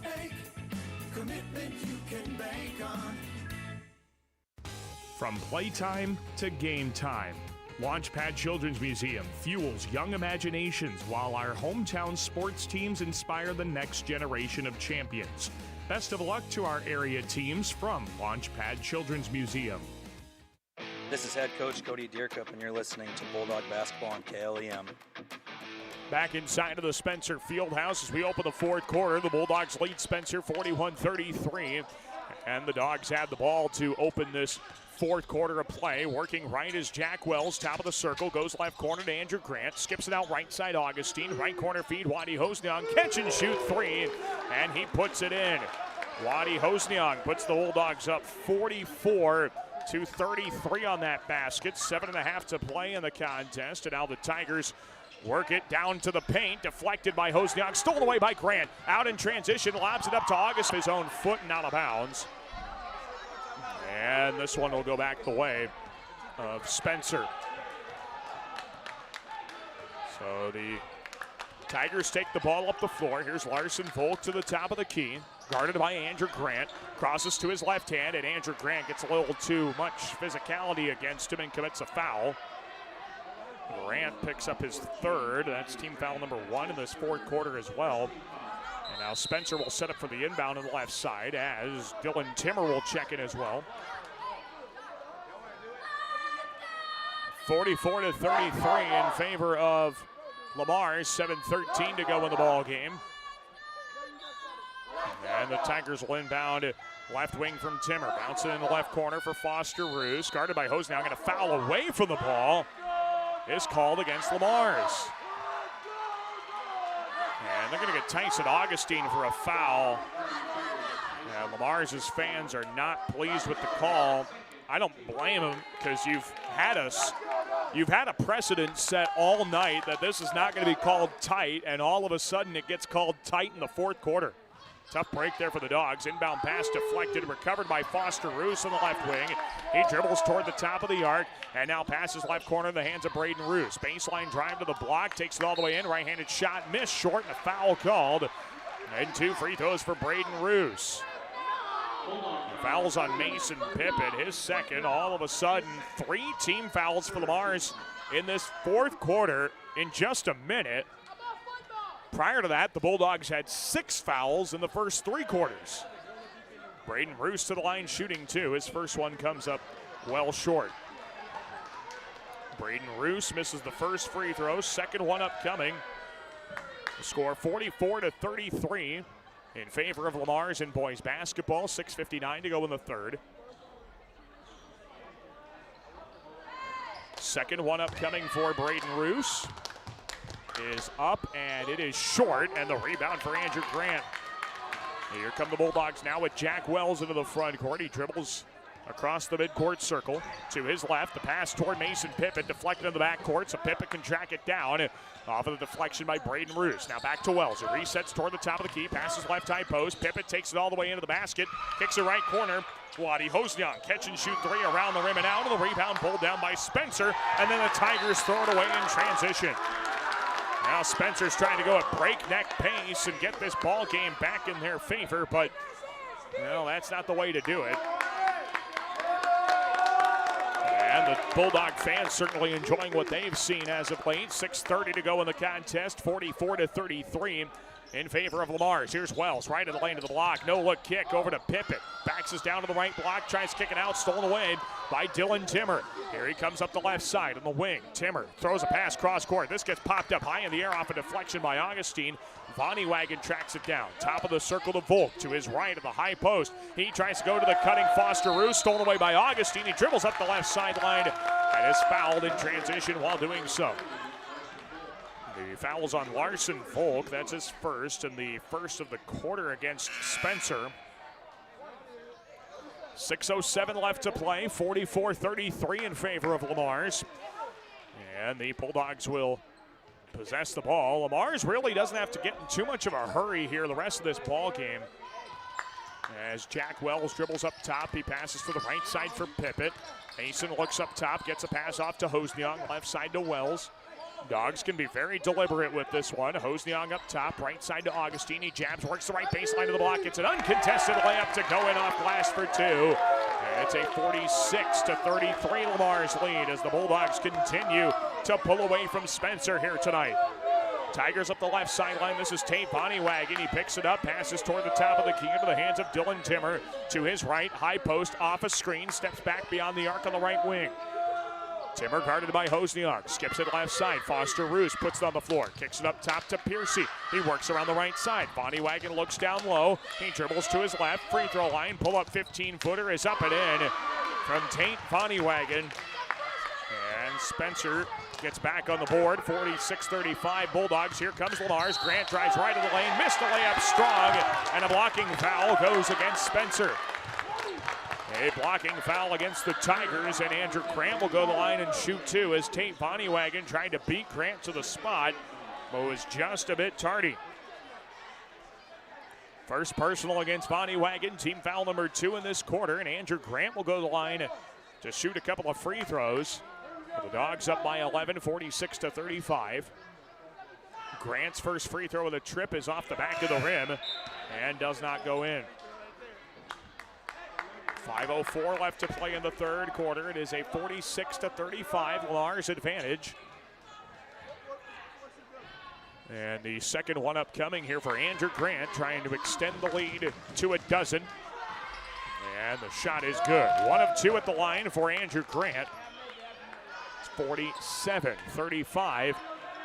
Commitment From playtime to game time, Launchpad Children's Museum fuels young imaginations while our hometown sports teams inspire the next generation of champions. Best of luck to our area teams from Launchpad Children's Museum. This is head coach Cody Deercup, and you're listening to Bulldog Basketball on KLEM. Back inside of the Spencer Fieldhouse as we open the fourth quarter. The Bulldogs lead Spencer 41-33, and the Dogs have the ball to open this fourth quarter of play. Working right is Jack Wells, top of the circle, goes left corner to Andrew Grant, skips it out right side Augustine, right corner feed Waddy Hosniang, catch and shoot three, and he puts it in. Waddy Hosniang puts the Bulldogs up 44-33 on that basket. 7.5 to play in the contest, and now the Tigers work it down to the paint, deflected by Hosniang, stolen away by Grant. Out in transition, lobs it up to August, his own foot and out of bounds. And this one will go back the way of Spencer. So the Tigers take the ball up the floor. Here's Larson Volk to the top of the key, guarded by Andrew Grant. Crosses to his left hand, and Andrew Grant gets a little too much physicality against him and commits a foul. Grant picks up his third. That's team foul number 1 in this fourth quarter as well. And now Spencer will set up for the inbound on the left side as Dylan Timmer will check in as well. 44-33 in favor of Lamar. 7:13 to go in the ball game. And the Tigers will inbound left wing from Timmer. Bouncing in the left corner for Foster Roos. Guarded by Hose now. Going to foul away from the ball. Is called against Lamar's. And they're going to get Tyson Augustine for a foul. And Lamar's fans are not pleased with the call. I don't blame them, because you've had a precedent set all night that this is not going to be called tight, and all of a sudden it gets called tight in the fourth quarter. Tough break there for the Dogs. Inbound pass deflected, recovered by Foster Roos on the left wing. He dribbles toward the top of the arc, and now passes left corner in the hands of Braden Roos. Baseline drive to the block, takes it all the way in. Right-handed shot missed, short, and a foul called. And 2 free throws for Braden Roos. Fouls on Mason Pippin, his second. All of a sudden, 3 team fouls for the Mars in this fourth quarter in just a minute. Prior to that, the Bulldogs had 6 fouls in the first 3 quarters. Braden Roos to the line shooting 2. His first one comes up well short. Braden Roos misses the first free throw. Second one upcoming. The score 44-33 in favor of Lamar's in boys basketball. 6:59 to go in the third. Second one upcoming for Braden Roos. Is up, and it is short, and the rebound for Andrew Grant. Here come the Bulldogs now with Jack Wells into the front court. He dribbles across the midcourt circle to his left. The pass toward Mason Pippin, deflected in the backcourt, so Pippin can track it down. Off of the deflection by Braden Roos. Now back to Wells. It resets toward the top of the key, passes left high post. Pippin takes it all the way into the basket, kicks it right corner. Waddy Hosniang, catch and shoot 3 around the rim and out, and the rebound pulled down by Spencer, and then the Tigers throw it away in transition. Now Spencer's trying to go at breakneck pace and get this ball game back in their favor, but well, that's not the way to do it. And the Bulldog fans certainly enjoying what they've seen as of late. 6:30 to go in the contest, 44-33 in favor of Lamar's. Here's Wells, right in the lane of the block. No-look kick over to Pippin. Backs us down to the right block, tries kicking out, stolen away by Dylan Timmer. Here he comes up the left side on the wing. Timmer throws a pass cross court. This gets popped up high in the air off a deflection by Augustine. Vonnie Wagon tracks it down. Top of the circle to Volk to his right of the high post. He tries to go to the cutting Foster Roos, stolen away by Augustine. He dribbles up the left sideline and is fouled in transition while doing so. The foul's on Larson Volk. That's his first, and the first of the quarter against Spencer. 6:07 left to play, 44-33 in favor of Lamar's. And the Bulldogs will possess the ball. Lamar's really doesn't have to get in too much of a hurry here the rest of this ball game. As Jack Wells dribbles up top, he passes to the right side for Pippin. Mason looks up top, gets a pass off to Hosniang, left side to Wells. Dogs can be very deliberate with this one. Hosniang up top, right side to Augustine. He jabs, works the right baseline of the block. It's an uncontested layup to go in off glass for 2. And it's a 46-33 Lamar's lead as the Bulldogs continue to pull away from Spencer here tonight. Tigers up the left sideline. This is Tate Bonnywagon. He picks it up, passes toward the top of the key into the hands of Dylan Timmer. To his right, high post, off a screen, steps back beyond the arc on the right wing. Timmer guarded by Hosniak, skips it left side. Foster Roos puts it on the floor, kicks it up top to Piercy. He works around the right side. Bonnywagon looks down low. He dribbles to his left. Free throw line, pull up 15-footer is up and in from Tate Bonnywagon. And Spencer gets back on the board, 46-35 Bulldogs. Here comes Lamar's. Grant drives right of the lane, missed the layup strong, and a blocking foul goes against Spencer. A blocking foul against the Tigers, and Andrew Grant will go to the line and shoot two as Tate Bonnywagon tried to beat Grant to the spot, but was just a bit tardy. First personal against Bonnywagon, team foul number 2 in this quarter, and Andrew Grant will go to the line to shoot a couple of free throws. The Dogs up by 11, 46-35. Grant's first free throw with a trip is off the back of the rim and does not go in. 5:04 left to play in the third quarter. It is a 46-35 Lamar's advantage. And the second one upcoming here for Andrew Grant, trying to extend the lead to a dozen. And the shot is good. 1 of 2 at the line for Andrew Grant. 47-35.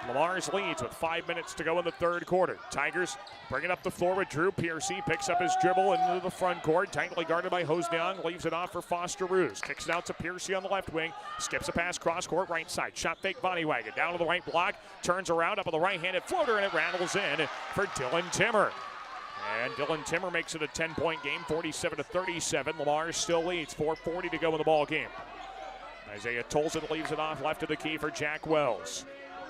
Lamar's leads with 5 minutes to go in the third quarter. Tigers bring it up the floor with Drew Piercy. Picks up his dribble into the front court. Tightly guarded by Hosniak. Leaves it off for Foster Roos. Kicks it out to Piercy on the left wing. Skips a pass cross court right side. Shot fake Bonnywagon. Down to the right block. Turns around up on the right-handed floater, and it rattles in for Dylan Timmer. And Dylan Timmer makes it a 10-point game, 47-37. Lamar still leads. 4:40 to go in the ball game. Isaiah Tolson leaves it off left of the key for Jack Wells.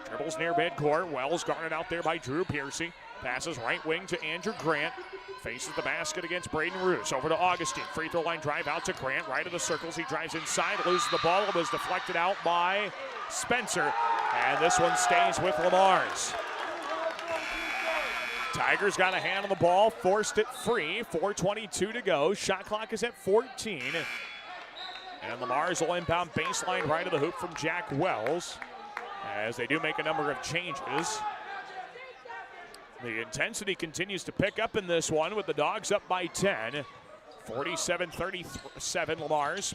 Dribbles near midcourt. Wells guarded out there by Drew Piercy. Passes right wing to Andrew Grant. Faces the basket against Braden Roos. Over to Augustine. Free throw line drive out to Grant. Right of the circles. He drives inside. Loses the ball. It was deflected out by Spencer. And this one stays with Lamar's. Tigers got a hand on the ball. Forced it free. 4:22 to go. Shot clock is at 14. And Lamar's will inbound baseline right of the hoop from Jack Wells, as they do make a number of changes. The intensity continues to pick up in this one with the Dogs up by 10. 47-37 Lamar's.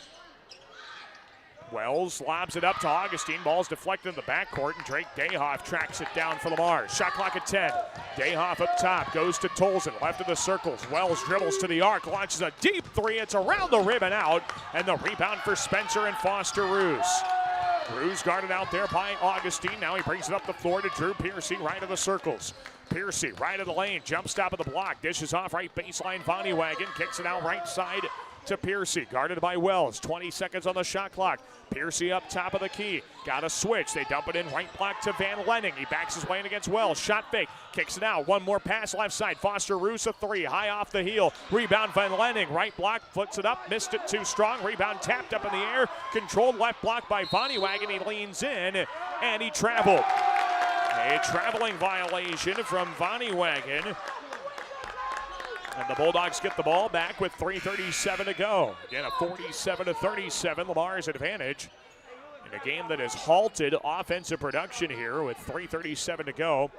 Wells lobs it up to Augustine. Ball's deflected in the backcourt, and Drake Dayhoff tracks it down for Lamar. Shot clock at 10. Dayhoff up top, goes to Tolson, left of the circles. Wells dribbles to the arc, launches a deep three. It's around the rim and out, and the rebound for Spencer and Foster Roos. Roos guarded out there by Augustine. Now he brings it up the floor to Drew Piercy, right of the circles. Piercy, right of the lane, jump stop of the block, dishes off right baseline. Bonnywagon kicks it out right side to Piercy, guarded by Wells. 20 seconds on the shot clock. Piercy up top of the key. Got a switch. They dump it in right block to Van Lenning. He backs his way in against Wells. Shot fake. Kicks it out. One more pass left side. Foster Roos a three. High off the heel. Rebound Van Lenning. Right block. Flips it up. Missed it too strong. Rebound tapped up in the air. Controlled left block by Bonnywagon. He leans in and he traveled. A traveling violation from Bonnywagon. And the Bulldogs get the ball back with 3:37 to go. Again, a 47-37 Lamar's advantage in a game that has halted offensive production here with 3:37 to go.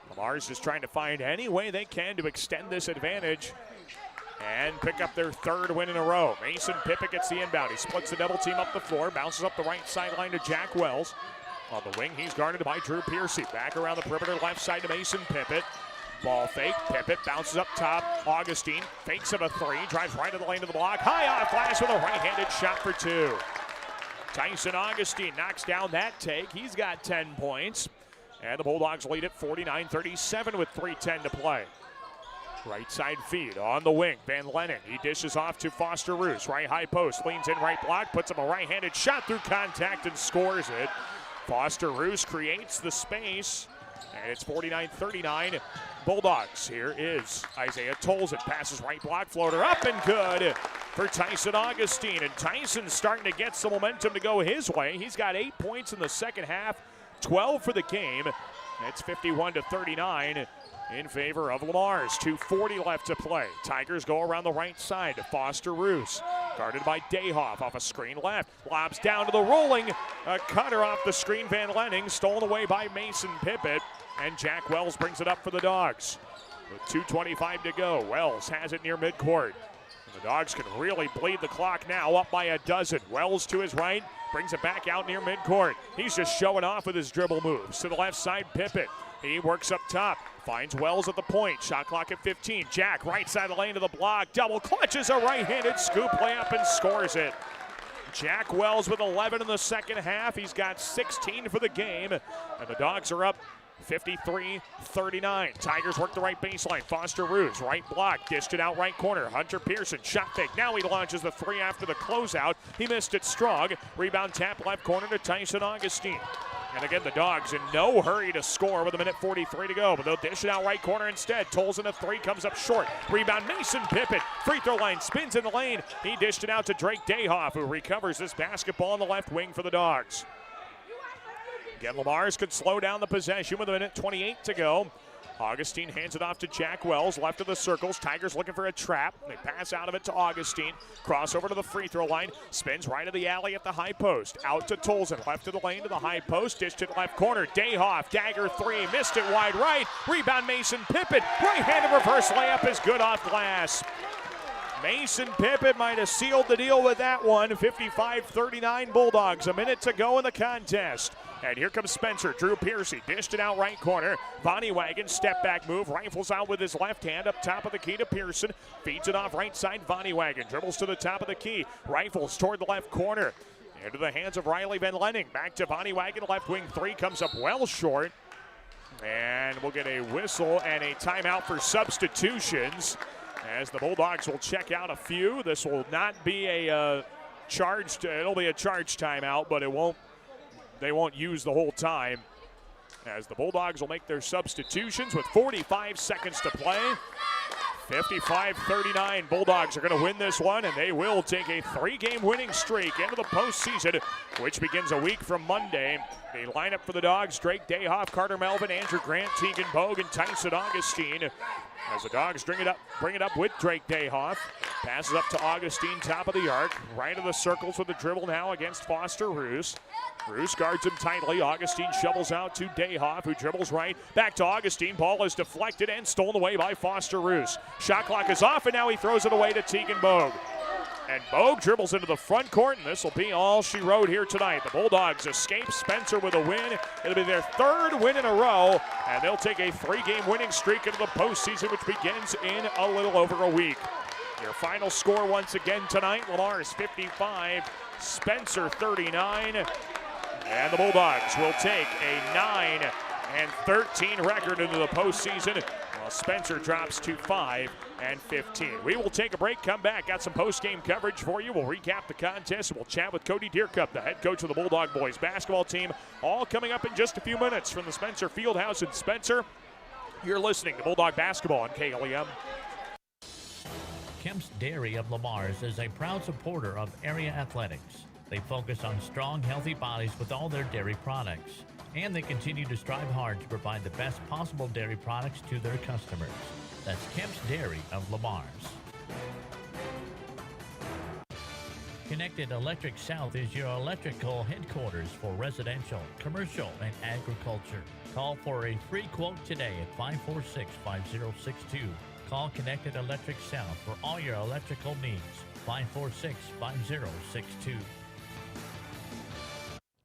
Lamar's just trying to find any way they can to extend this advantage and pick up their third win in a row. Mason Pippett gets the inbound. He splits the double team up the floor, bounces up the right sideline to Jack Wells. On the wing, he's guarded by Drew Piercy. Back around the perimeter left side to Mason Pippett. Ball fake. Pippett bounces up top. Augustine fakes it a three. Drives right to the lane of the block. High off glass with a right-handed shot for two. Tyson Augustine knocks down that take. He's got 10 points. And the Bulldogs lead at 49-37 with 3:10 to play. Right side feed on the wing. Van Lennon. He dishes off to Foster Roos. Right high post. Leans in right block. Puts up a right-handed shot through contact and scores it. Foster Roos creates the space. And it's 49-39. Bulldogs. Here is Isaiah Tolson. Passes right block, floater up and good for Tyson Augustine. And Tyson's starting to get some momentum to go his way. He's got 8 points in the second half, 12 for the game. It's 51-39. in favor of Lamar's. 2:40 left to play. Tigers go around the right side to Foster Roos. Guarded by Dayhoff off a screen left. Lobs down to the rolling. A cutter off the screen. Van Lenning stolen away by Mason Pippett. And Jack Wells brings it up for the Dogs. With 2:25 to go. Wells has it near midcourt. And the Dogs can really bleed the clock now, up by a dozen. Wells to his right. Brings it back out near midcourt. He's just showing off with his dribble moves. To the left side, Pippett. He works up top, finds Wells at the point. Shot clock at 15. Jack, right side of the lane to the block. Double clutches a right-handed scoop layup and scores it. Jack Wells with 11 in the second half. He's got 16 for the game. And the Dogs are up 53-39. Tigers work the right baseline. Foster Roos, right block, dished it out right corner. Hunter Pearson, shot fake. Now he launches the three after the closeout. He missed it strong. Rebound tap left corner to Tyson Augustine. And again, the Dogs in no hurry to score with 1:43 to go, but they'll dish it out right corner instead. Tolles in a three, comes up short. Rebound, Mason Pippett. Free throw line, spins in the lane. He dished it out to Drake Dayhoff, who recovers this basketball on the left wing for the Dogs. Again, Lamar's could slow down the possession with 1:28 to go. Augustine hands it off to Jack Wells, left of the circles. Tigers looking for a trap. They pass out of it to Augustine. Crossover to the free throw line. Spins right of the alley at the high post. Out to Tolson, left of the lane to the high post. Dished it left corner. Dayhoff, dagger three, missed it wide right. Rebound Mason Pippett. Right-handed reverse layup is good off glass. Mason Pippett might have sealed the deal with that one. 55-39 Bulldogs. A minute to go in the contest. And here comes Spencer. Drew Piercy dished it out right corner. Vonnie Wagon, step back move. Rifles out with his left hand up top of the key to Pearson. Feeds it off right side. Vonnie Wagon dribbles to the top of the key. Rifles toward the left corner. Into the hands of Riley Van Lenning. Back to Vonnie Wagon. Left wing three comes up well short. And we'll get a whistle and a timeout for substitutions, as the Bulldogs will check out a few. This will not be a charged. It'll be a charged timeout, but they won't use the whole time, as the Bulldogs will make their substitutions with 45 seconds to play. 55-39. Bulldogs are going to win this one, and they will take a three-game winning streak into the postseason, which begins a week from Monday. The lineup for the Dogs: Drake Dayhoff, Carter Melvin, Andrew Grant, Tegan Bogue, and Tyson Augustine. As the Dogs bring it up with Drake Dayhoff. Passes up to Augustine, top of the arc. Right of the circles with the dribble now against Foster Roos. Roos guards him tightly. Augustine shovels out to Dayhoff, who dribbles right. Back to Augustine. Ball is deflected and stolen away by Foster Roos. Shot clock is off, and now he throws it away to Tegan Bogue. And Bogue dribbles into the front court, and this will be all she wrote here tonight. The Bulldogs escape Spencer with a win. It'll be their third win in a row, and they'll take a three-game winning streak into the postseason, which begins in a little over a week. Your final score once again tonight: Lamar's 55, Spencer 39. And the Bulldogs will take a 9-13 record into the postseason, while Spencer drops to 5-15. We will take a break, come back, got some post-game coverage for you. We'll recap the contest, and we'll chat with Cody Deercup, the head coach of the Bulldog boys basketball team, all coming up in just a few minutes from the Spencer Fieldhouse in Spencer. You're listening to Bulldog basketball on KLEM. Kemp's Dairy of Lamar's is a proud supporter of area athletics. They focus on strong, healthy bodies with all their dairy products, and they continue to strive hard to provide the best possible dairy products to their customers. That's Kemp's Dairy of Lamar's. Connected Electric South is your electrical headquarters for residential, commercial, and agriculture. Call for a free quote today at 546-5062. Call Connected Electric South for all your electrical needs. 546-5062.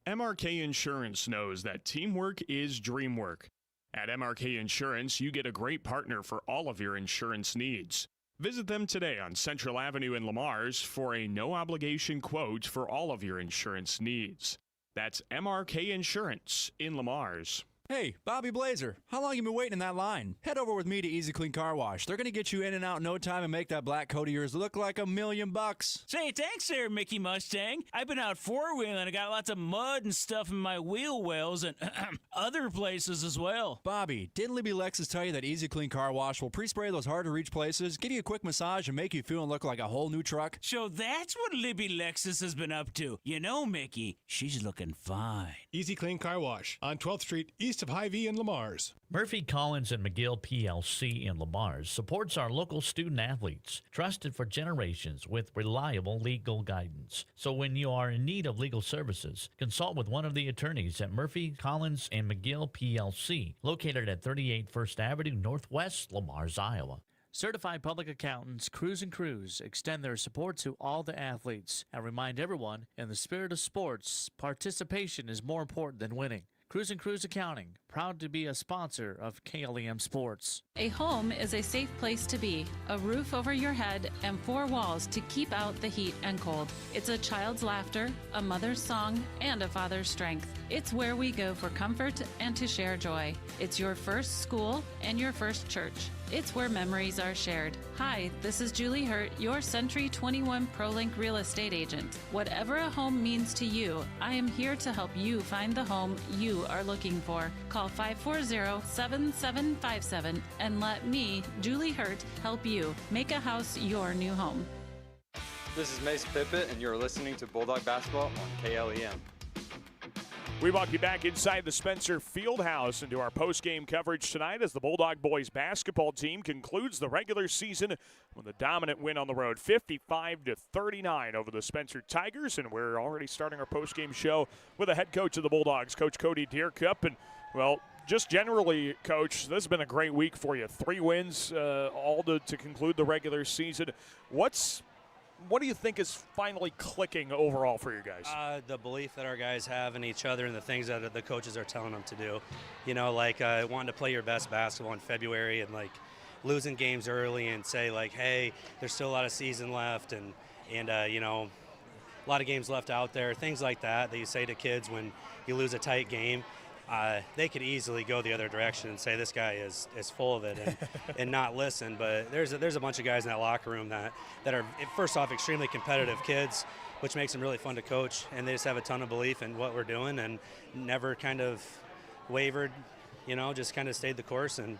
MRK Insurance knows that teamwork is dream work. At MRK Insurance, you get a great partner for all of your insurance needs. Visit them today on Central Avenue in Lamar's for a no-obligation quote for all of your insurance needs. That's MRK Insurance in Lamar's. Hey, Bobby Blazer, how long you been waiting in that line? Head over with me to Easy Clean Car Wash. They're going to get you in and out in no time and make that black coat of yours look like $1,000,000. Say, thanks there, Mickey Mustang. I've been out four-wheeling. I got lots of mud and stuff in my wheel wells and other places as well. Bobby, didn't Libby Lexus tell you that Easy Clean Car Wash will pre-spray those hard-to-reach places, give you a quick massage, and make you feel and look like a whole new truck? So that's what Libby Lexus has been up to. You know, Mickey, she's looking fine. Easy Clean Car Wash on 12th Street East east of Hy-Vee and Lamar's. Murphy, Collins, and McGill PLC in Lamar's supports our local student athletes, trusted for generations with reliable legal guidance. So when you are in need of legal services, consult with one of the attorneys at Murphy, Collins, and McGill PLC, located at 38 First Avenue Northwest, Lamar's, Iowa. Certified public accountants Cruz & Cruz extend their support to all the athletes and remind everyone, in the spirit of sports, participation is more important than winning. Cruz & Cruz Accounting, proud to be a sponsor of KLEM Sports. A home is a safe place to be, a roof over your head, and 4 walls to keep out the heat and cold. It's a child's laughter, a mother's song, and a father's strength. It's where we go for comfort and to share joy. It's your first school and your first church. It's where memories are shared. Hi, this is Julie Hurt, your Century 21 ProLink real estate agent. Whatever a home means to you, I am here to help you find the home you are looking for. Call 540-7757 and let me, Julie Hurt, help you make a house your new home. This is Mace Pippett, and you're listening to Bulldog Basketball on KLEM. We welcome you back inside the Spencer Fieldhouse into our post-game coverage tonight as the Bulldog boys basketball team concludes the regular season with a dominant win on the road, 55-39 over the Spencer Tigers. And we're already starting our post-game show with the head coach of the Bulldogs, Coach Cody Deercup. And, well, just generally, Coach, this has been a great week for you. 3 wins, all to conclude the regular season. What do you think is finally clicking overall for you guys? The belief that our guys have in each other and the things that the coaches are telling them to do. You know, like wanting to play your best basketball in February and, like, losing games early and say, like, hey, there's still a lot of season left and you know, a lot of games left out there, things like that you say to kids when you lose a tight game. They could easily go the other direction and say this guy is full of it and not listen. But there's a bunch of guys in that locker room that are, first off, extremely competitive kids, which makes them really fun to coach. And they just have a ton of belief in what we're doing and never kind of wavered, you know, just kind of stayed the course. And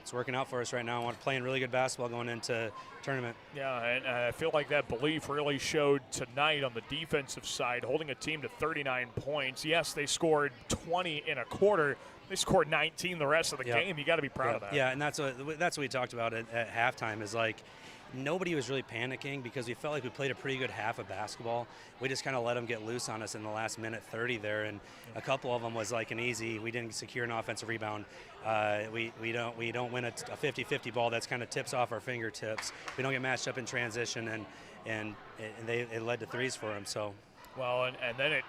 it's working out for us right now. We're playing really good basketball going into tournament. Yeah, and I feel like that belief really showed tonight on the defensive side, holding a team to 39 points. Yes, they scored 20 in a quarter. They scored 19 the rest of the game. You got to be proud of that. Yeah, and that's what we talked about at halftime is, like, nobody was really panicking because we felt like we played a pretty good half of basketball. We just kind of let them get loose on us in the last minute 30 there, and a couple of them was like an easy. We didn't secure an offensive rebound. We don't win a 50-50 ball that's kind of tips off our fingertips. We don't get matched up in transition, and it led to threes for them. So, well, and then it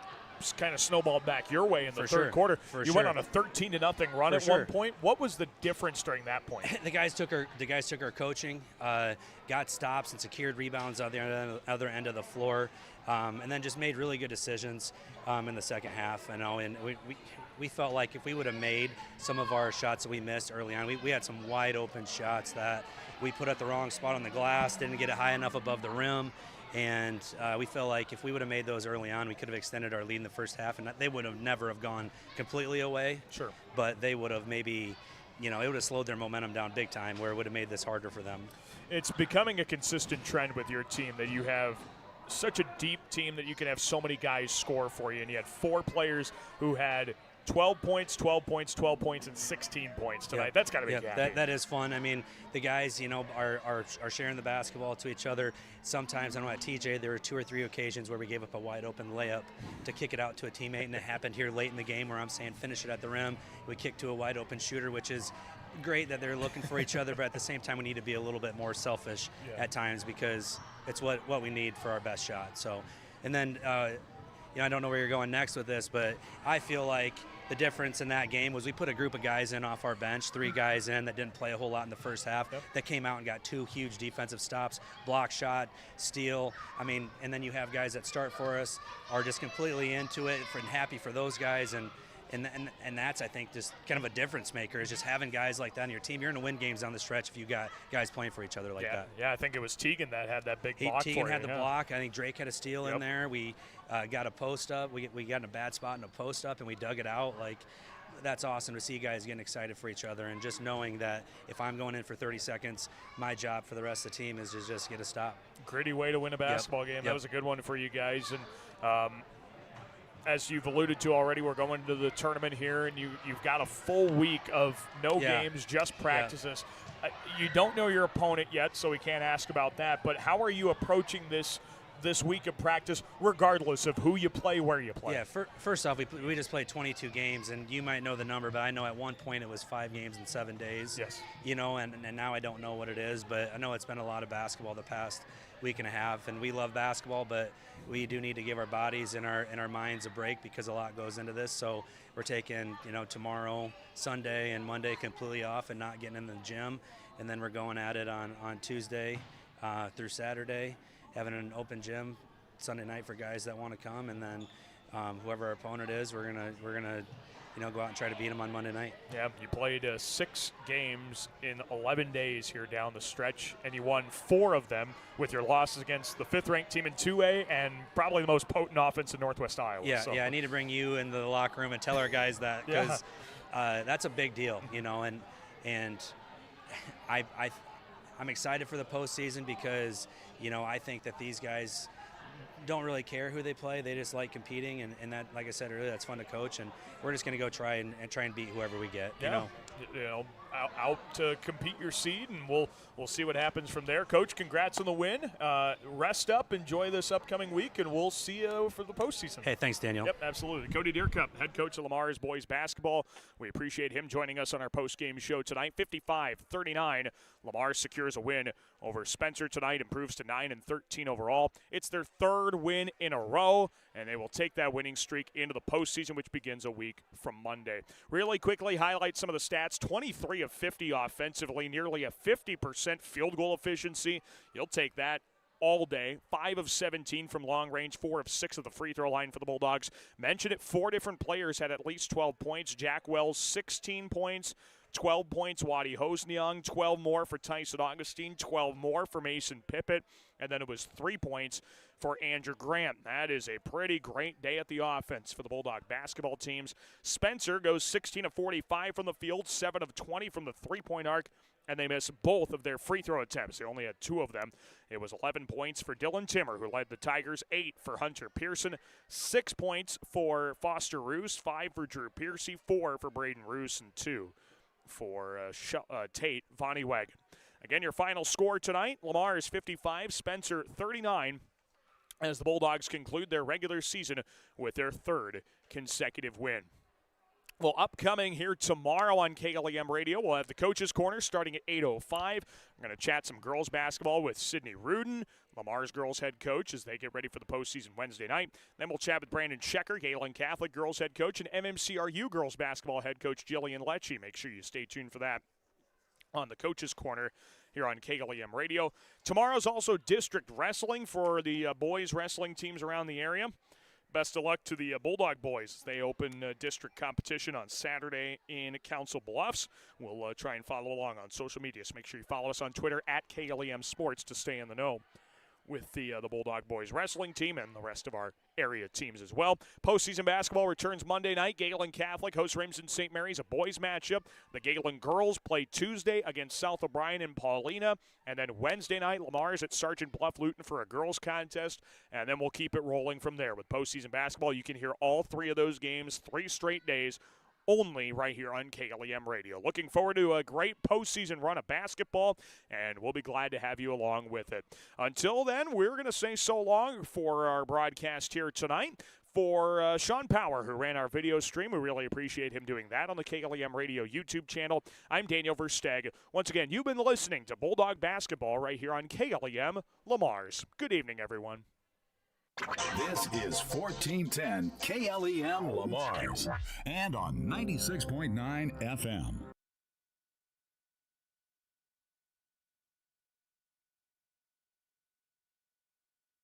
kind of snowballed back your way in the third quarter. You went on a 13-0 run at one point. What was the difference during that point? The guys took our coaching, got stops and secured rebounds on the other end of the floor, and then just made really good decisions in the second half. You know, and we felt like if we would have made some of our shots that we missed early on, we had some wide open shots that we put at the wrong spot on the glass, didn't get it high enough above the rim. And we felt like if we would have made those early on, we could have extended our lead in the first half, and they would have never have gone completely away. Sure. But they would have maybe, you know, it would have slowed their momentum down big time, where it would have made this harder for them. It's becoming a consistent trend with your team that you have such a deep team that you can have so many guys score for you, and you had 4 players who had 12 points, 12 points, 12 points, and 16 points tonight. That's got to be happy. That is fun. I mean, the guys, you know, are sharing the basketball to each other. Sometimes, I know at TJ, there were 2 or 3 occasions where we gave up a wide open layup to kick it out to a teammate, and it happened here late in the game where I'm saying finish it at the rim. We kick to a wide open shooter, which is great that they're looking for each other, but at the same time, we need to be a little bit more selfish at times because it's what we need for our best shot. So, and then, you know, I don't know where you're going next with this, but I feel like the difference in that game was we put a group of guys in off our bench, 3 guys in that didn't play a whole lot in the first half, that came out and got 2 huge defensive stops, block shot, steal. I mean, and then you have guys that start for us, are just completely into it and happy for those guys. And that's, I think, just kind of a difference maker is just having guys like that on your team. You're going to win games down the stretch if you got guys playing for each other like that. Yeah, I think it was Teagan that had that big block Teagan for had you. the block. I think Drake had a steal in there. We got a post up. We got in a bad spot in a post up, and we dug it out. Like, that's awesome to see guys getting excited for each other and just knowing that if I'm going in for 30 seconds, my job for the rest of the team is to just get a stop. Gritty way to win a basketball game. That was a good one for you guys. And as you've alluded to already, we're going to the tournament here, and you've got a full week of no games, just practices. You don't know your opponent yet, so we can't ask about that. But how are you approaching this week of practice, regardless of who you play, where you play? Yeah, first off, we just played 22 games, and you might know the number, but I know at one point it was 5 games in 7 days. Yes. And now I don't know what it is, but I know it's been a lot of basketball the past week and a half, and we love basketball, but we do need to give our bodies and our minds a break because a lot goes into this. So we're taking, tomorrow, Sunday, and Monday completely off and not getting in the gym, and then we're going at it on Tuesday through Saturday, having an open gym Sunday night for guys that want to come, and then whoever our opponent is, we're gonna go out and try to beat them on Monday night. Yeah, you played 6 games in 11 days here down the stretch, and you won 4 of them with your losses against the 5th-ranked team in 2A and probably the most potent offense in Northwest Iowa. Yeah, I need to bring you into the locker room and tell our guys that, because that's a big deal, and I'm excited for the postseason because, I think that these guys don't really care who they play. They just like competing, and that, like I said earlier, that's fun to coach, and we're just going to go try and beat whoever we get. Out to compete your seed, and we'll see what happens from there. Coach, congrats on the win. Rest up, enjoy this upcoming week, and we'll see you for the postseason. Hey, thanks, Daniel. Yep, absolutely. Cody Deercup, head coach of Lamar's boys basketball. We appreciate him joining us on our postgame show tonight. 55-39, Lamar secures a win over Spencer tonight, improves to 9-13 overall. It's their 3rd win in a row, and they will take that winning streak into the postseason, which begins a week from Monday. Really quickly highlight some of the stats. 23 of 50 offensively, nearly a 50% field goal efficiency. You'll take that all day. 5 of 17 from long range, 4 of 6 of the free throw line for the Bulldogs. Mentioned it, 4 different players had at least 12 points. Jack Wells, 16 points. 12 points, Waddy Hosniang, 12 more for Tyson Augustine, 12 more for Mason Pippett, and then it was 3 points for Andrew Grant. That is a pretty great day at the offense for the Bulldog basketball teams. Spencer goes 16 of 45 from the field, 7 of 20 from the three-point arc, and they miss both of their free throw attempts. They only had 2 of them. It was 11 points for Dylan Timmer, who led the Tigers, 8 for Hunter Pearson, 6 points for Foster Roos, 5 for Drew Piercy, 4 for Braden Roos, and 2 for Tate Vonnie Wagon. Again, your final score tonight, Lamar is 55, Spencer 39, as the Bulldogs conclude their regular season with their 3rd consecutive win. Well, upcoming here tomorrow on KLEM Radio, we'll have the Coaches Corner starting at 8:05. We're going to chat some girls basketball with Sydney Rudin, Lamar's girls head coach, as they get ready for the postseason Wednesday night. Then we'll chat with Brandon Schecker, Galen Catholic girls head coach, and MMCRU girls basketball head coach Jillian Lecce. Make sure you stay tuned for that on the Coaches Corner here on KLEM Radio. Tomorrow's also district wrestling for the boys wrestling teams around the area. Best of luck to the Bulldog boys. They open district competition on Saturday in Council Bluffs. We'll try and follow along on social media, so make sure you follow us on Twitter at KLEM Sports to stay in the know with the Bulldog boys wrestling team and the rest of our area teams as well. Postseason basketball returns Monday night. Galen Catholic hosts Remsen St. Mary's, a boys matchup. The Galen girls play Tuesday against South O'Brien and Paulina. And then Wednesday night, Lamar's at Sergeant Bluff Luton for a girls contest. And then we'll keep it rolling from there. With postseason basketball, you can hear all 3 of those games 3 straight days, only right here on KLEM Radio. Looking forward to a great postseason run of basketball, and we'll be glad to have you along with it. Until then, we're going to say so long for our broadcast here tonight. For Sean Power, who ran our video stream, we really appreciate him doing that on the KLEM Radio YouTube channel. I'm Daniel Versteg. Once again, you've been listening to Bulldog Basketball right here on KLEM Lamar's. Good evening, everyone. This is 1410 KLEM Lamar's and on 96.9 FM.